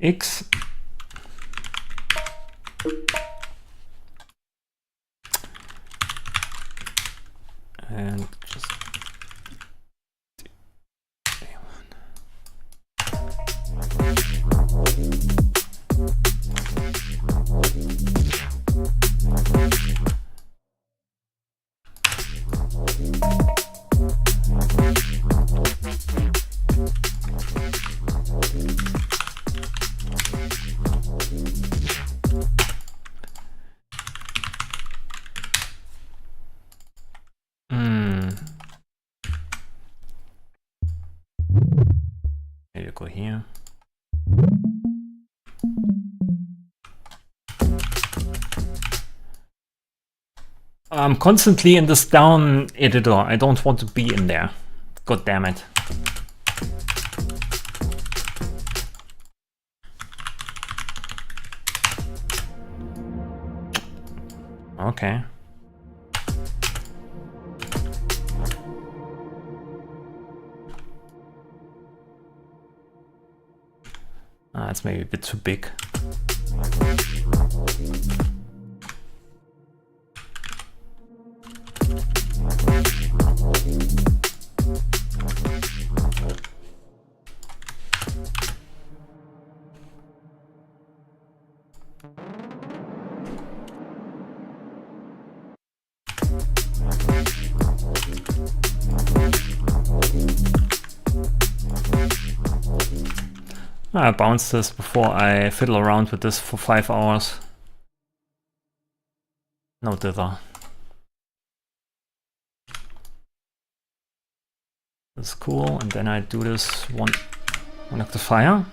Speaker 1: X. And just A1. Maybe go here. I'm constantly in this down editor. I don't want to be in there. God damn it. Okay. It's maybe a bit too big. I bounced this before I fiddle around with this for 5 hours. No dither. That's cool, and then I do this one octafier.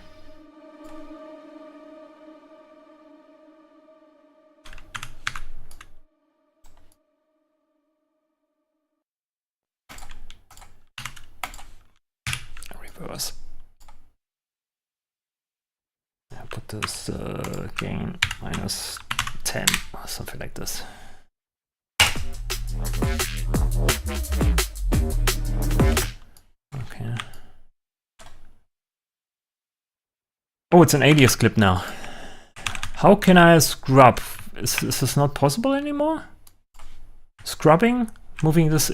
Speaker 1: Reverse. I put this gain minus 10 or something like this. Okay. Oh, it's an alias clip now. How can I scrub? Is this not possible anymore? Scrubbing? Moving this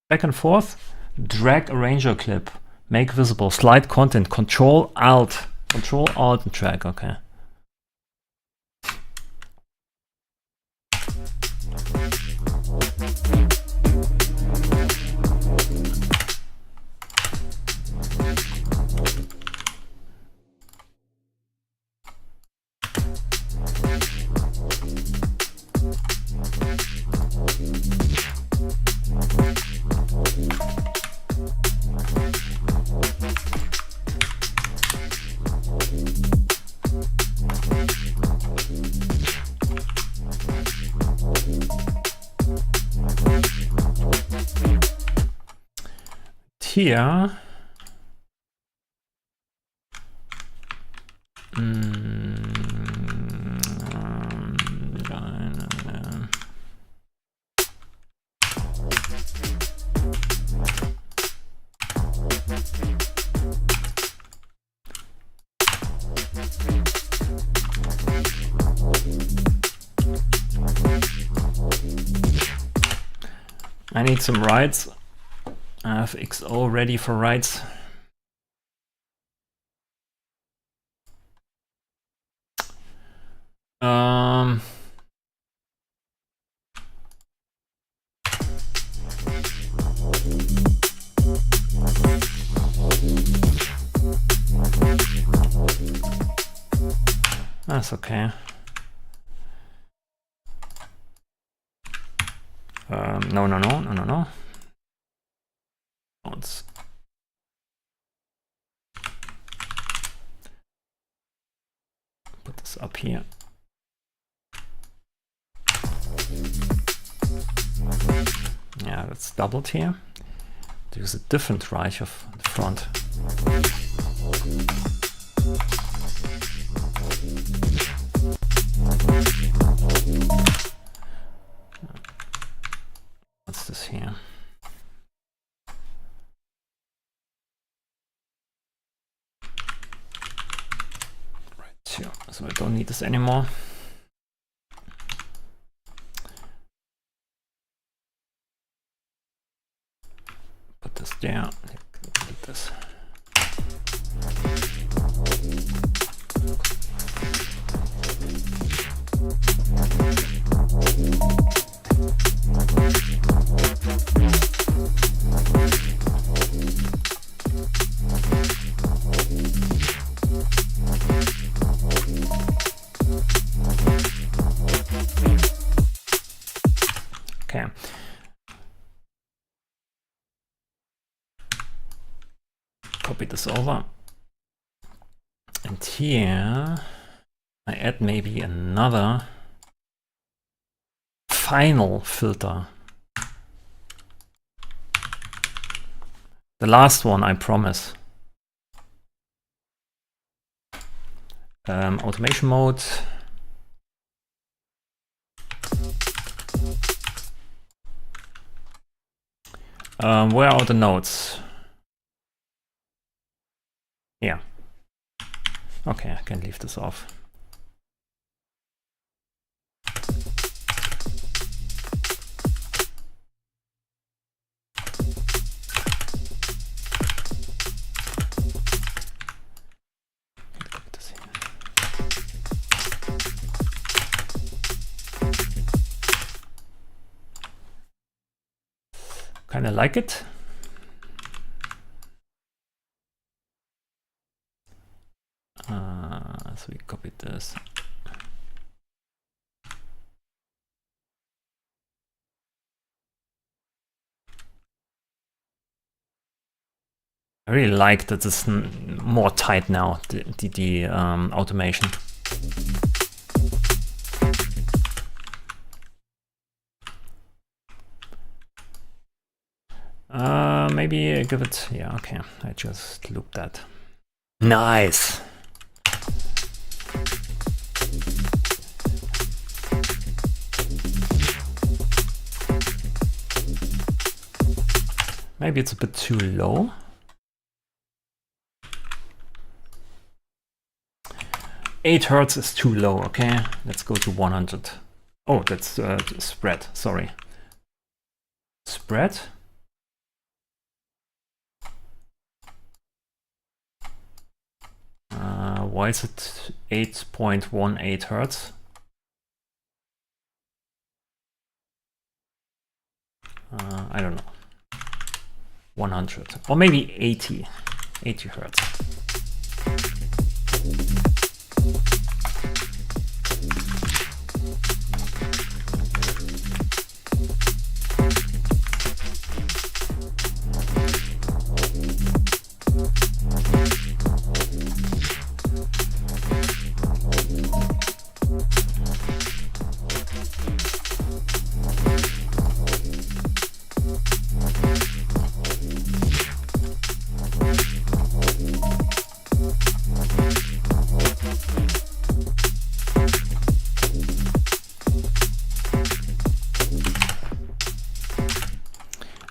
Speaker 1: back and forth? Drag arranger clip. Make visible. Slide content. Control Alt. Control Alt and drag. Okay. Here, I need some writes. I have XO ready for writes. That's okay. No. Let's put this up here. Yeah, that's doubled here. There's a different Reich of the front. What's this here? So I don't need this anymore. Put this there. Delete this. Okay. copy this over. And here I add maybe another final filter. The last one, I promise. Automation mode. Where are the nodes? Yeah. Okay, I can leave this off. Kind of like it. So we copied this. I really like that it's more tight now, the automation. Maybe give it, yeah, okay, I just looped that. Nice. Maybe it's a bit too low. Eight hertz is too low, okay? Let's go to 100. Oh, that's spread, sorry. Spread? Why is it 8.18 hertz? I don't know. 100 or maybe 80 hertz.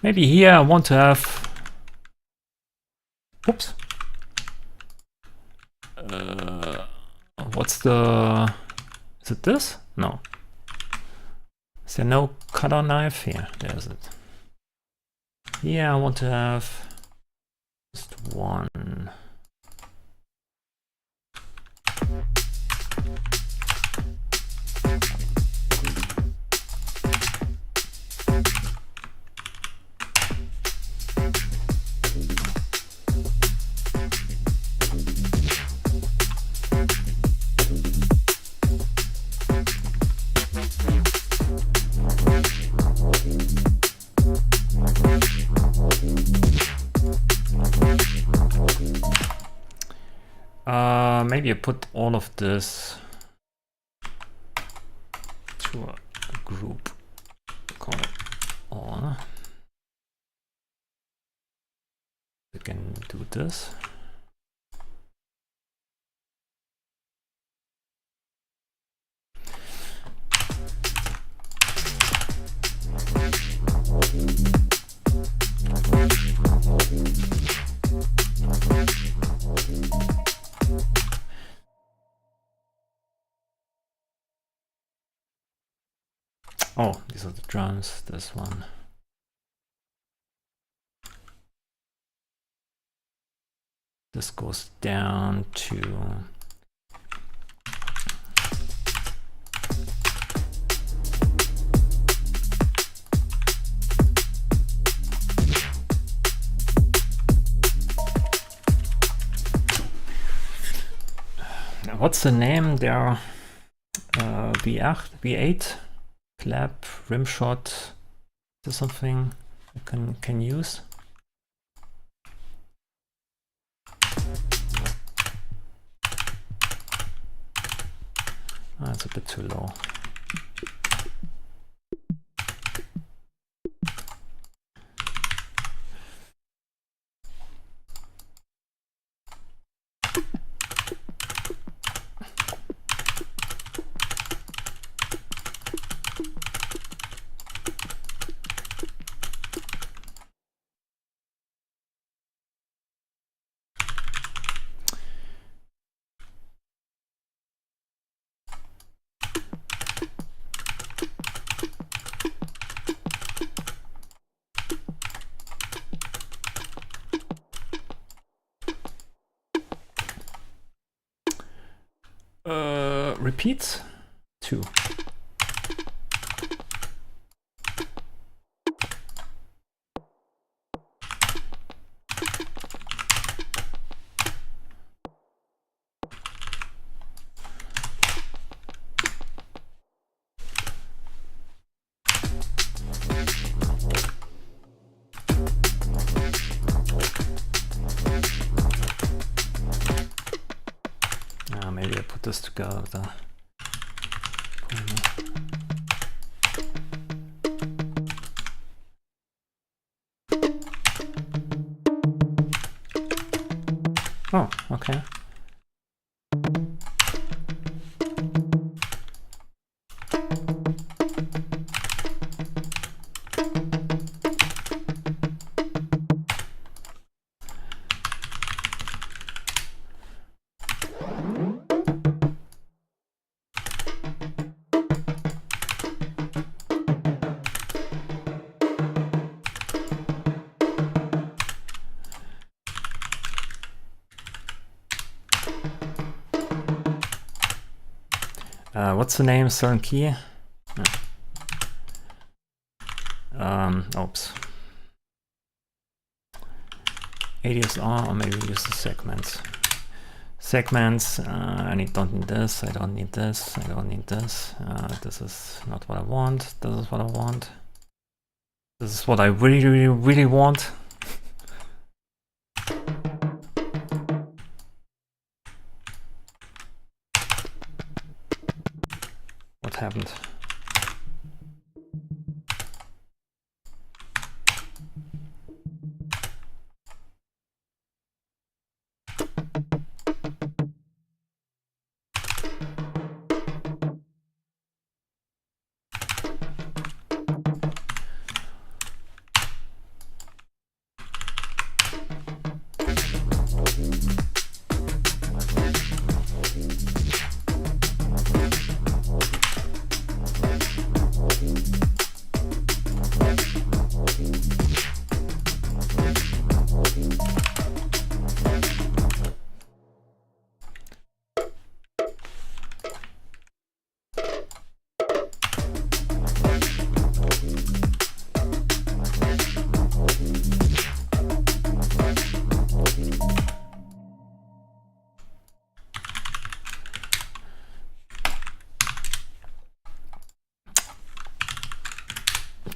Speaker 1: Maybe here I want to have, oops, what's the, is it this? No. Is there no cutter knife? Here, there's it. Here I want to have just one. Maybe I put all of this to a group, call it all. We can do this. Oh, these are the drums, this one. This goes down to what's the name there? V8 clap, rim shot. Is there something I can use? That's a bit too low. Repeats 2. Maybe I put this together with the oh, okay. What's the name? Certain key? Oops. ADSR, or maybe use the segments. Segments, I don't need this, I don't need this, I don't need this. This is not what I want, this is what I want. This is what I really, really, really want. What happened?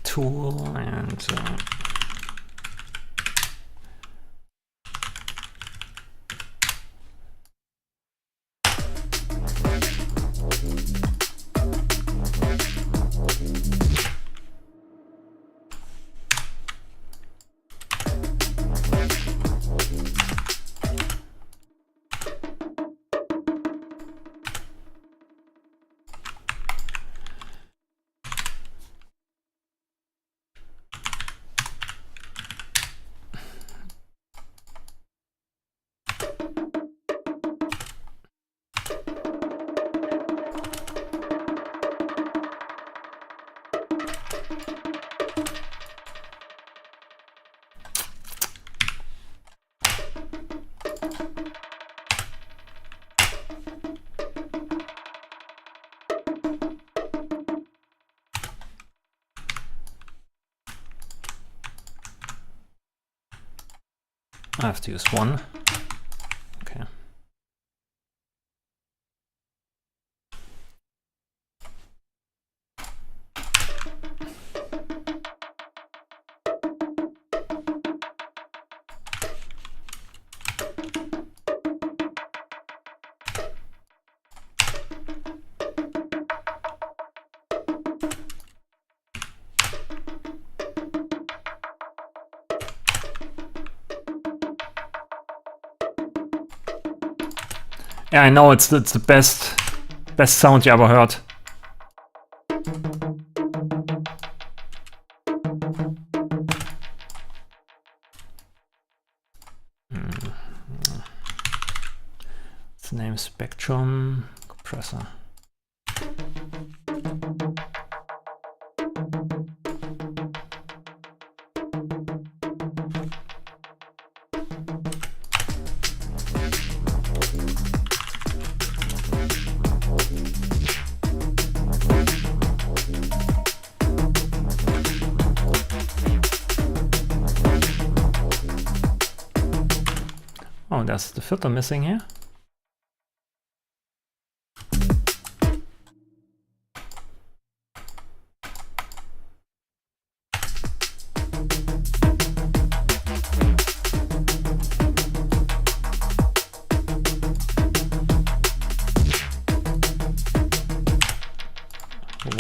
Speaker 1: Tool and I have to use one. Okay. Yeah, I know it's the best sound you ever heard. Its name Spectrum Compressor. Oh, there's the filter missing here.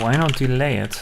Speaker 1: Why not delay it?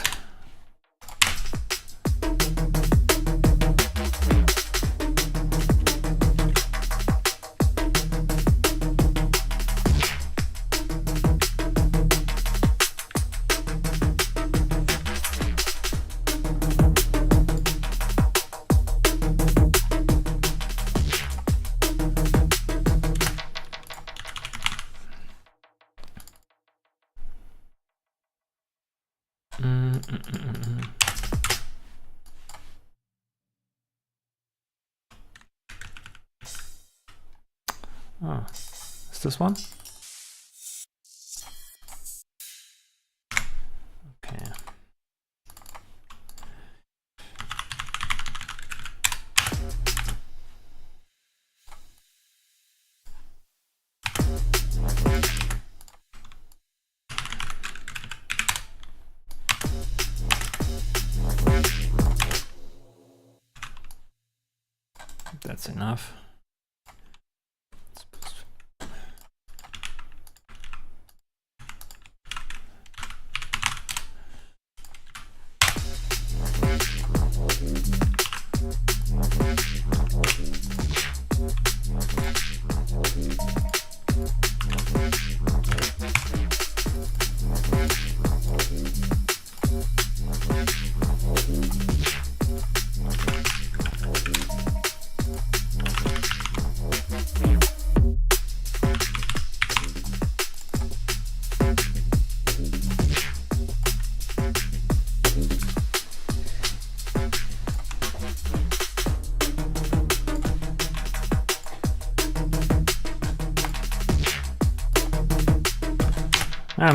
Speaker 1: Oh, is this one? Okay. That's enough.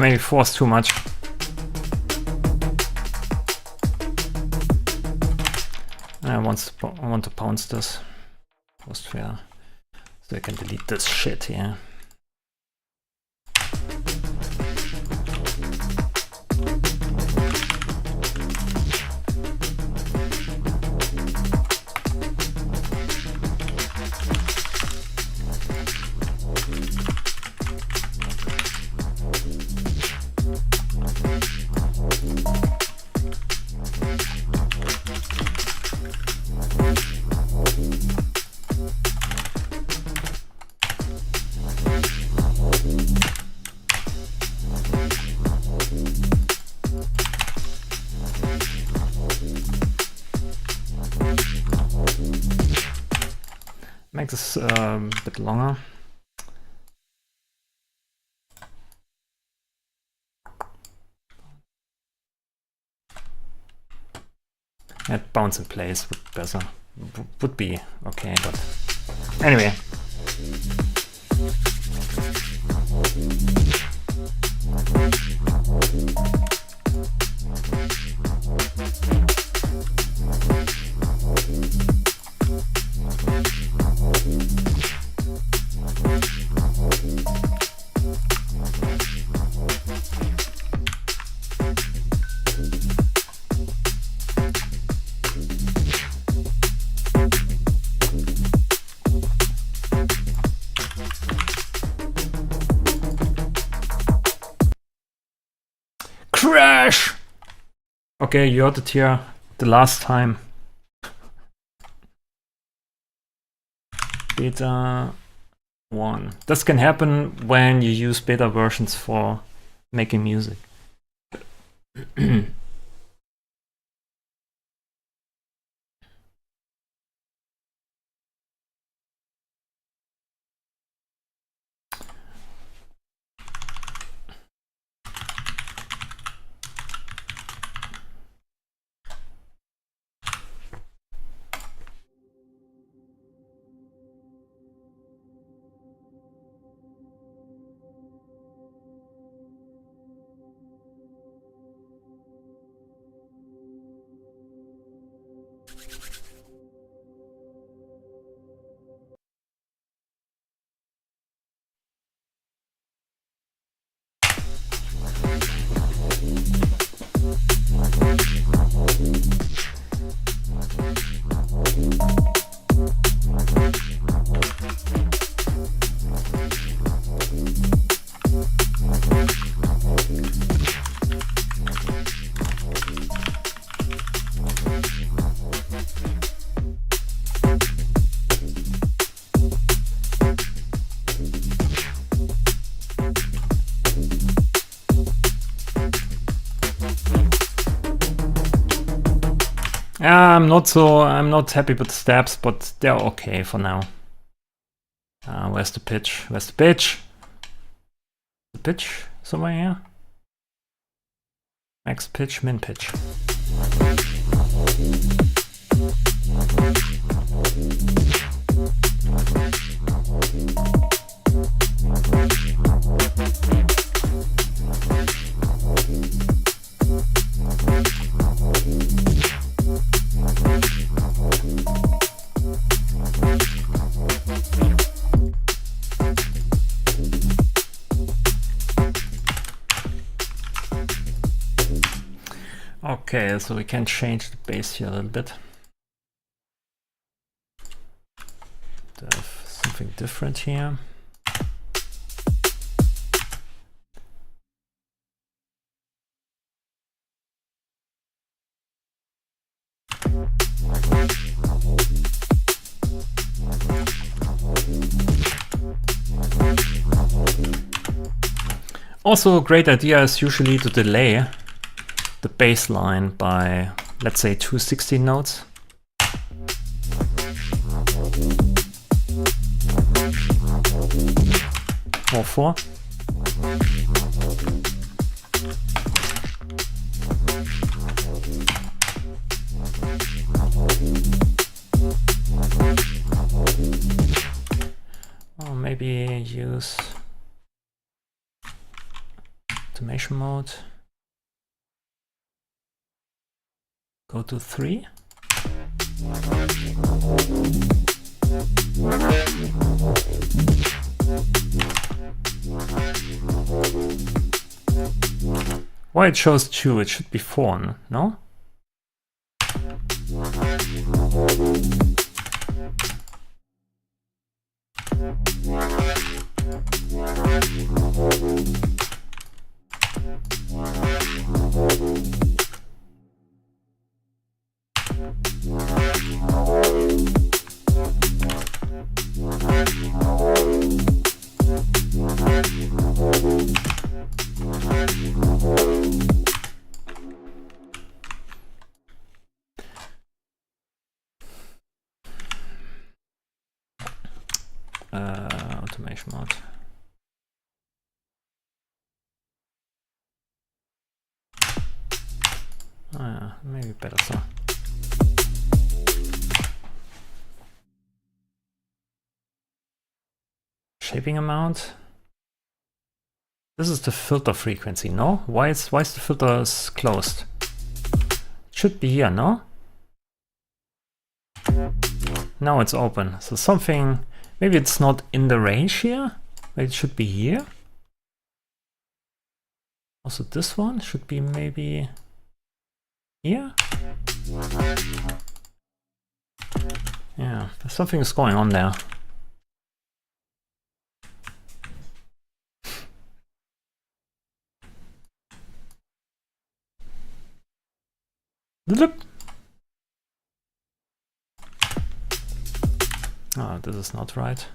Speaker 1: Maybe 4 is too much. I want to bounce this post fair so I can delete this shit here. Make this a bit longer. That bounce in place would be okay, but anyway. Crash! Okay, you heard it here the last time. Beta 1. This can happen when you use beta versions for making music. I'm not happy with the steps, but they're okay for now. Where's the pitch? Where's the pitch? The pitch somewhere here. Max pitch, min pitch. Okay, so we can change the bass here a little bit. Have something different here. Also, a great idea is usually to delay the bass line by, let's say, 216 notes. Or 4. Or maybe use automation mode. Go to 3. Why it shows 2? It should be 4, no? Automation mode. Oh yeah, maybe better so. Shaping amount. This is the filter frequency, no? Why is the filter closed? It should be here, no? Now it's open. So something, maybe it's not in the range here. It should be here. Also this one should be maybe here. Yeah, something is going on there. Oh, this is not right.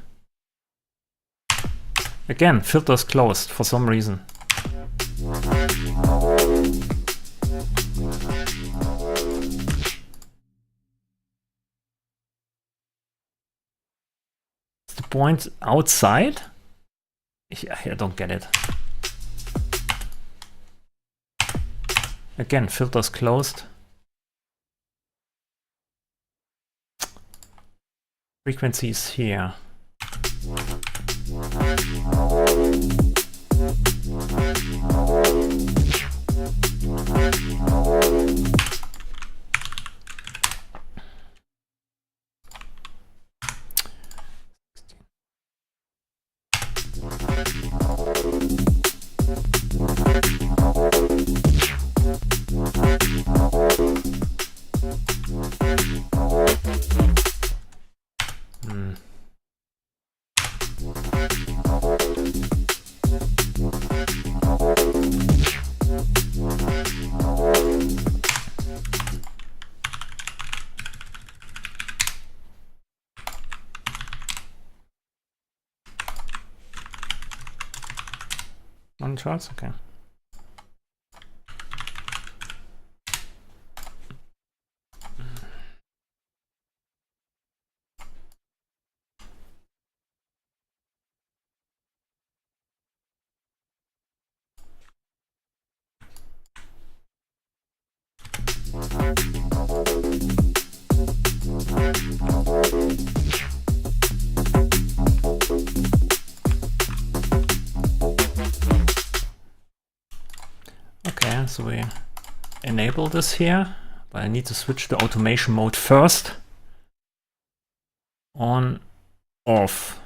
Speaker 1: Again, filters closed for some reason. Is the point outside? I don't get it. Again, filters closed. Frequencies here. On charts, okay. Okay, so we enable this here, but I need to switch the automation mode first. On, off.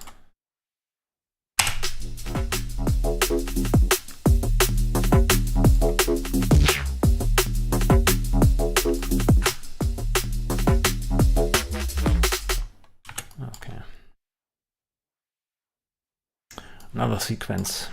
Speaker 1: Okay. Another sequence.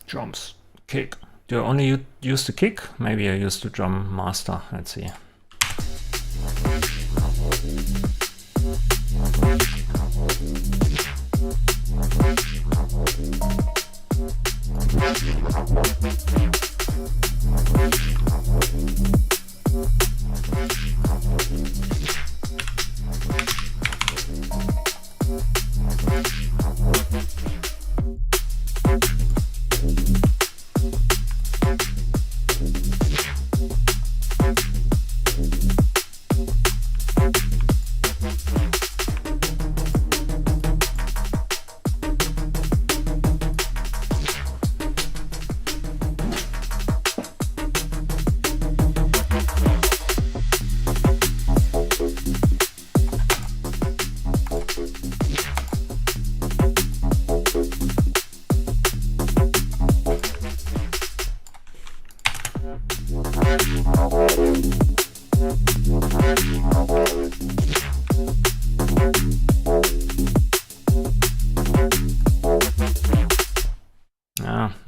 Speaker 1: Drums, kick. Do I only use the kick? Maybe I use the drum master. Let's see.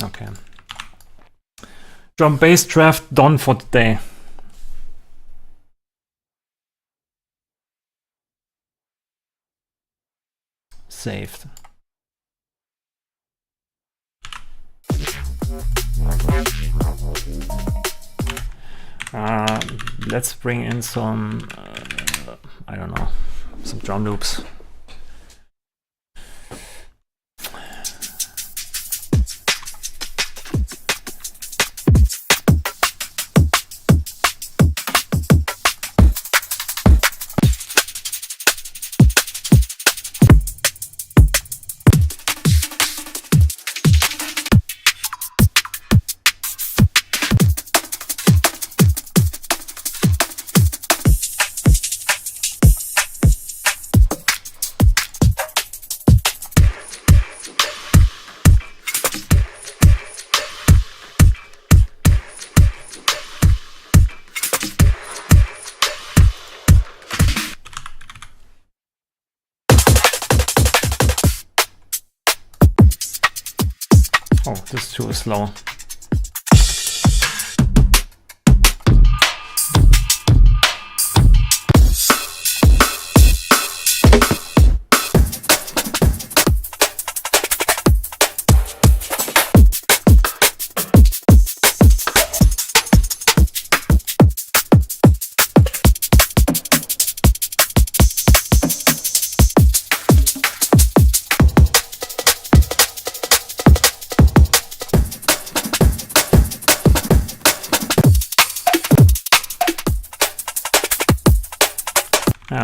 Speaker 1: Okay. Drum bass draft done for the day. Saved. Let's bring in some, I don't know, some drum loops. too slow.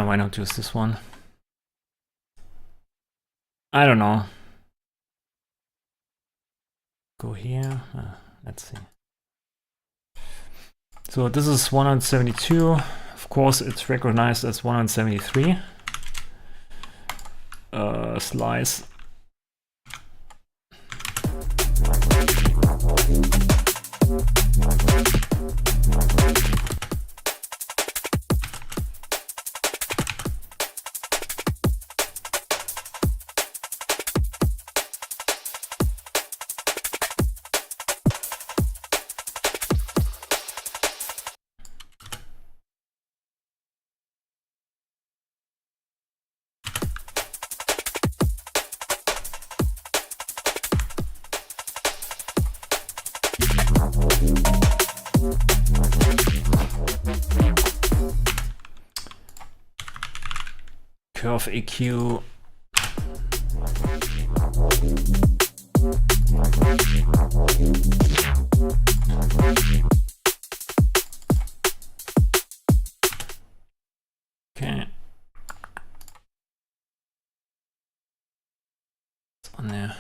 Speaker 1: Why not use this one? I don't know. Go here. Let's see. So this is 172. Of course, it's recognized as 173. Slice. Curve EQ. Okay. It's on there.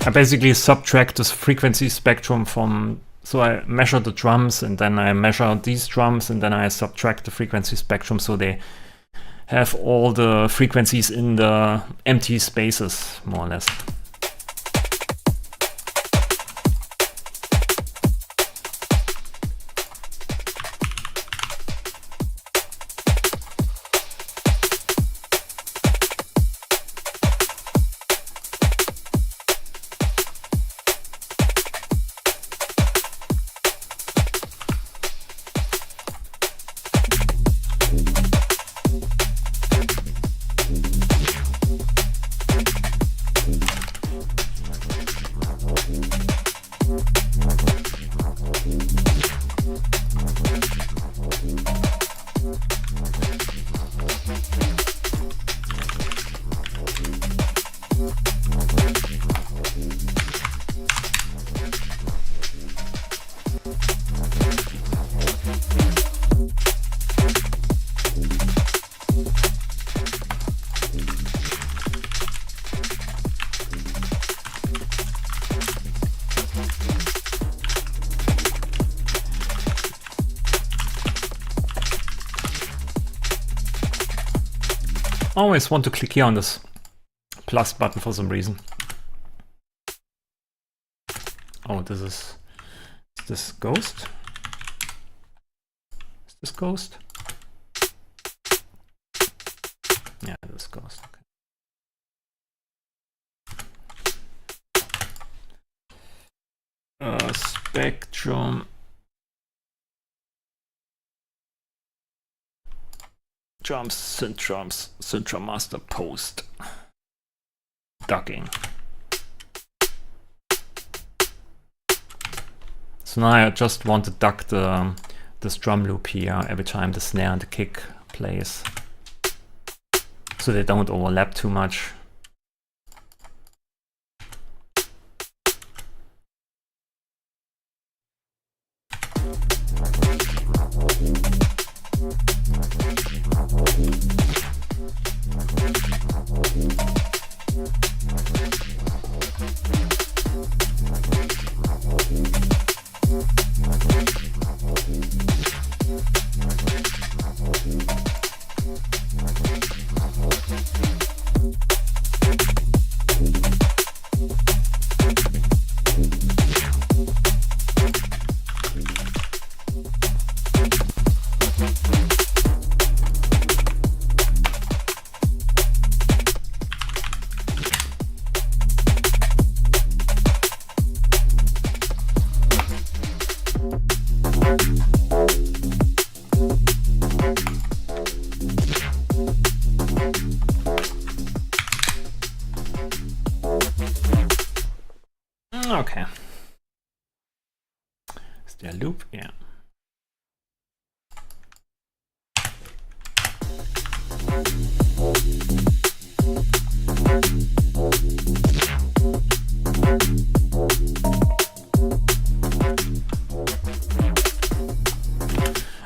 Speaker 1: I basically subtract this frequency spectrum from, so I measure the drums and then I measure these drums and then I subtract the frequency spectrum so they have all the frequencies in the empty spaces, more or less. I always want to click here on this plus button for some reason. Oh, is this Ghost? Is this Ghost? Yeah, this is Ghost. Okay. Spectrum. Drums, synth master post. Ducking. So now I just want to duck this drum loop here every time the snare and the kick plays, so they don't overlap too much. Okay. Is there a loop? Yeah.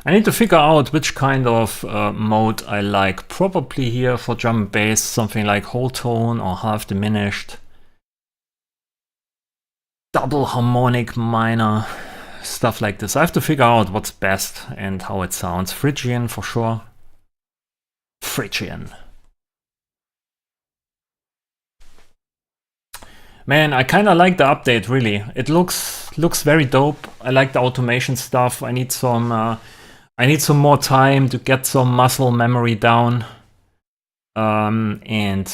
Speaker 1: I need to figure out which kind of mode I like. Probably here for drum and bass, something like whole tone or half diminished. Double harmonic minor, stuff like this. I have to figure out what's best and how it sounds. Phrygian for sure. Phrygian. Man, I kind of like the update, really. It looks very dope. I like the automation stuff. I need some more time to get some muscle memory down. And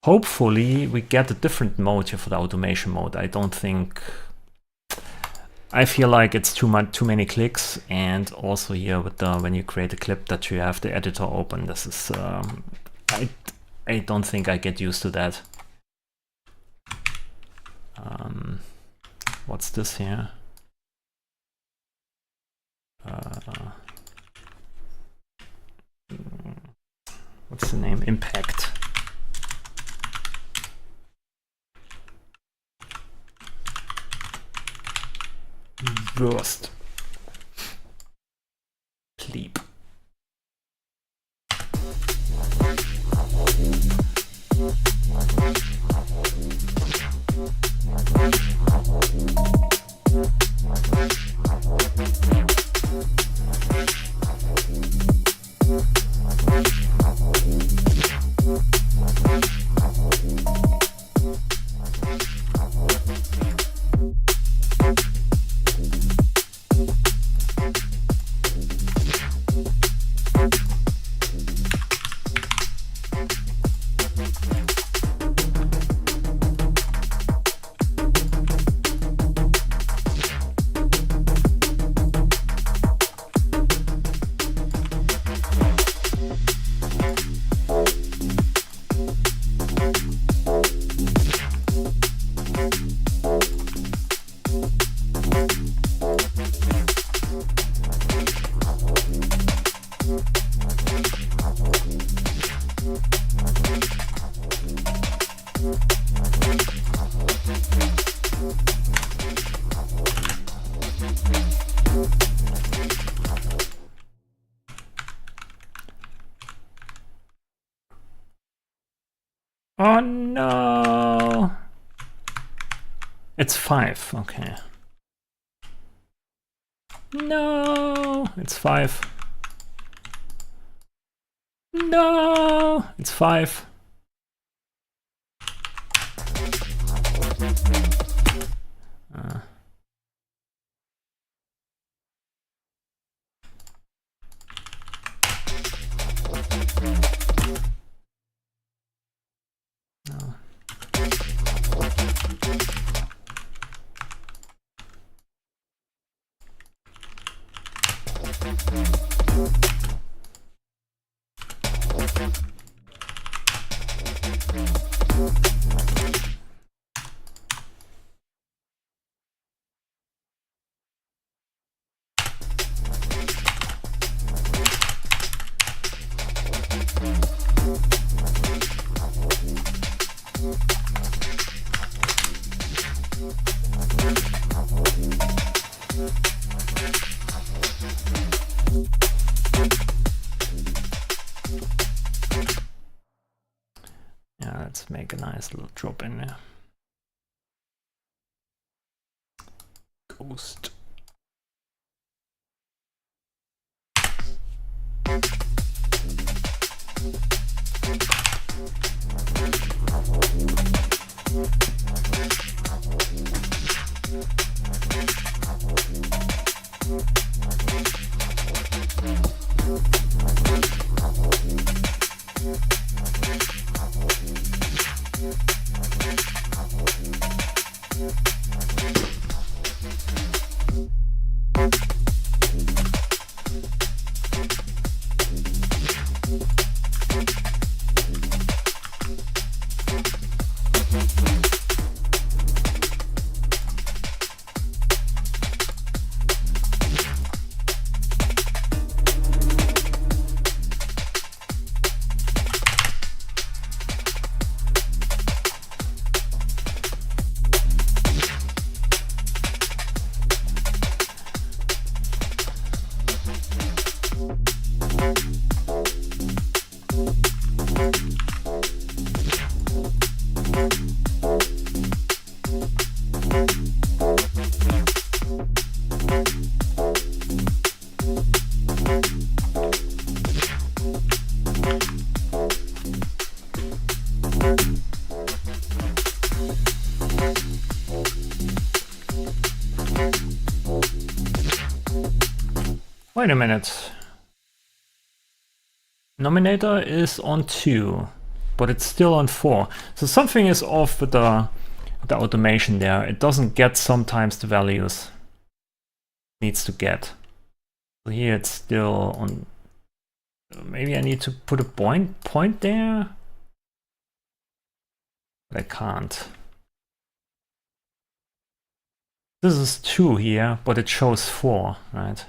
Speaker 1: hopefully we get a different mode here for the automation mode. I feel like it's too many clicks, and also here with the when you create a clip that you have the editor open. This is I don't think I get used to that. What's this here? What's the name? Impact. Burst. Sleep. Oh no! It's 5, okay. No! It's 5. No! It's 5. Yeah, let's make a nice little drop in there. Ghost. Wait a minute. Nominator is on 2, but it's still on 4. So something is off with the automation there. It doesn't get sometimes the values it needs to get. So here it's still on. Maybe I need to put a point there. But I can't. This is 2 here, but it shows 4, right?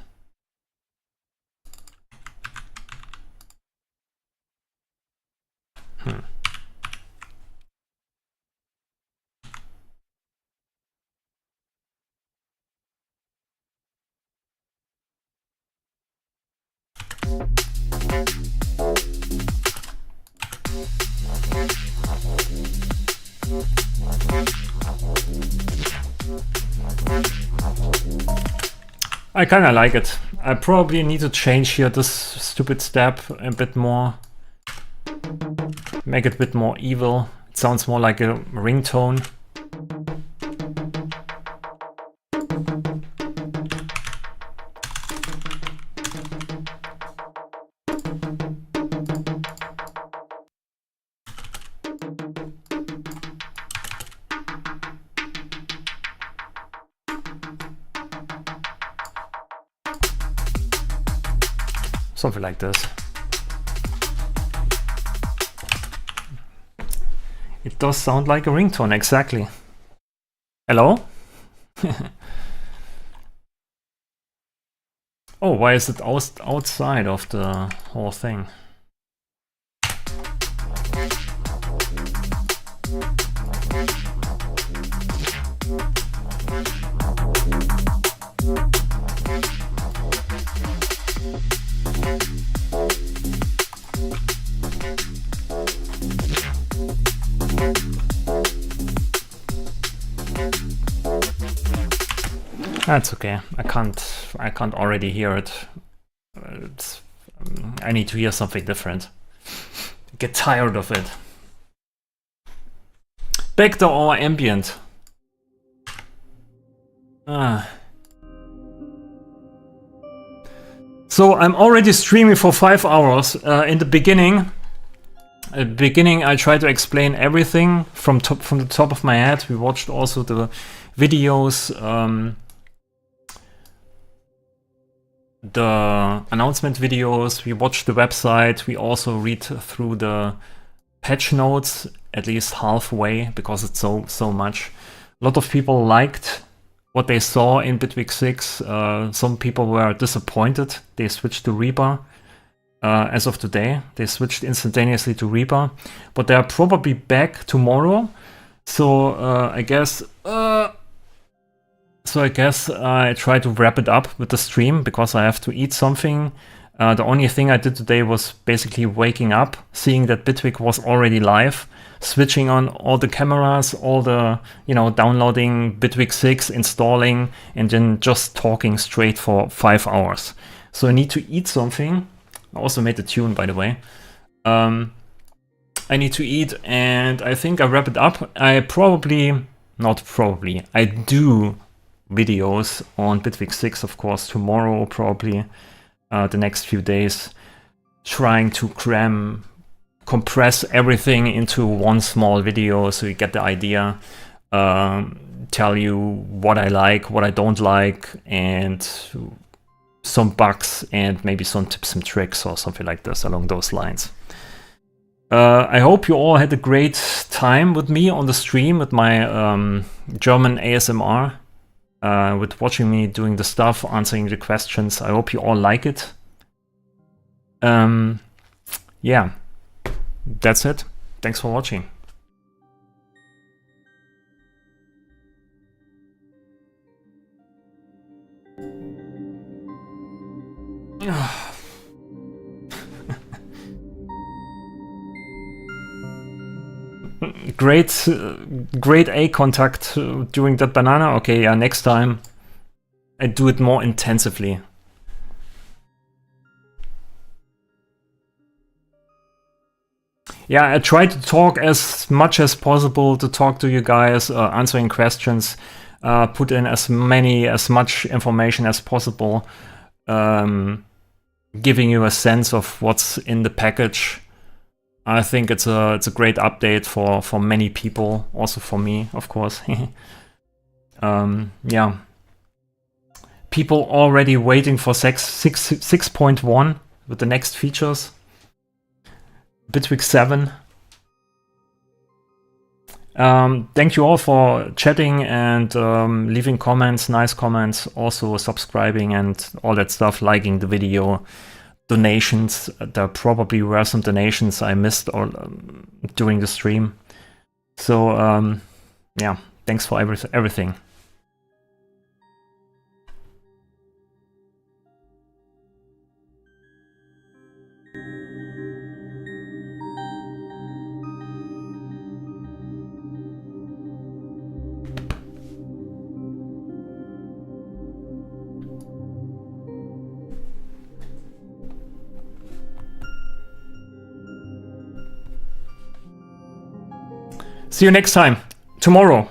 Speaker 1: I kind of like it. I probably need to change here this stupid step a bit more. Make it a bit more evil. It sounds more like a ringtone. Something like this. It does sound like a ringtone, exactly. Hello? Oh, why is it outside of the whole thing? That's okay. I can't already hear it. I need to hear something different. Get tired of it. Back to our ambient. So I'm already streaming for 5 hours. In the beginning, I tried to explain everything from the top of my head. We watched also the videos. The announcement videos, we watch the website, we also read through the patch notes at least halfway because it's so much. A lot of people liked what they saw in Bitwig 6. Some people were disappointed. They switched to Reaper. As of today, they switched instantaneously to Reaper, but they are probably back tomorrow. So I guess I try to wrap it up with the stream because I have to eat something. The only thing I did today was basically waking up, seeing that Bitwig was already live, switching on all the cameras, all the, downloading Bitwig 6, installing, and then just talking straight for 5 hours. So I need to eat something. I also made the tune, by the way. I need to eat, and I think I wrap it up. I do videos on Bitwig 6, of course, tomorrow, probably the next few days, trying to compress everything into one small video so you get the idea, tell you what I like, what I don't like, and some bugs, and maybe some tips and tricks or something like this along those lines. I hope you all had a great time with me on the stream with my German ASMR. With watching me doing the stuff, answering the questions. I hope you all like it. Yeah, that's it. Thanks for watching. Great eye contact during that banana. Okay, yeah, next time I do it more intensively. Yeah, I try to talk as much as possible, to talk to you guys, answering questions, put in as much information as possible. giving you a sense of what's in the package. I think it's a great update for many people, also for me, of course. Yeah. People already waiting for 6.1 with the next features. Bitwig 7. Thank you all for chatting and leaving comments, nice comments, also subscribing and all that stuff, liking the video, donations. There probably were some donations I missed during the stream. So yeah, thanks for everything. See you next time, tomorrow.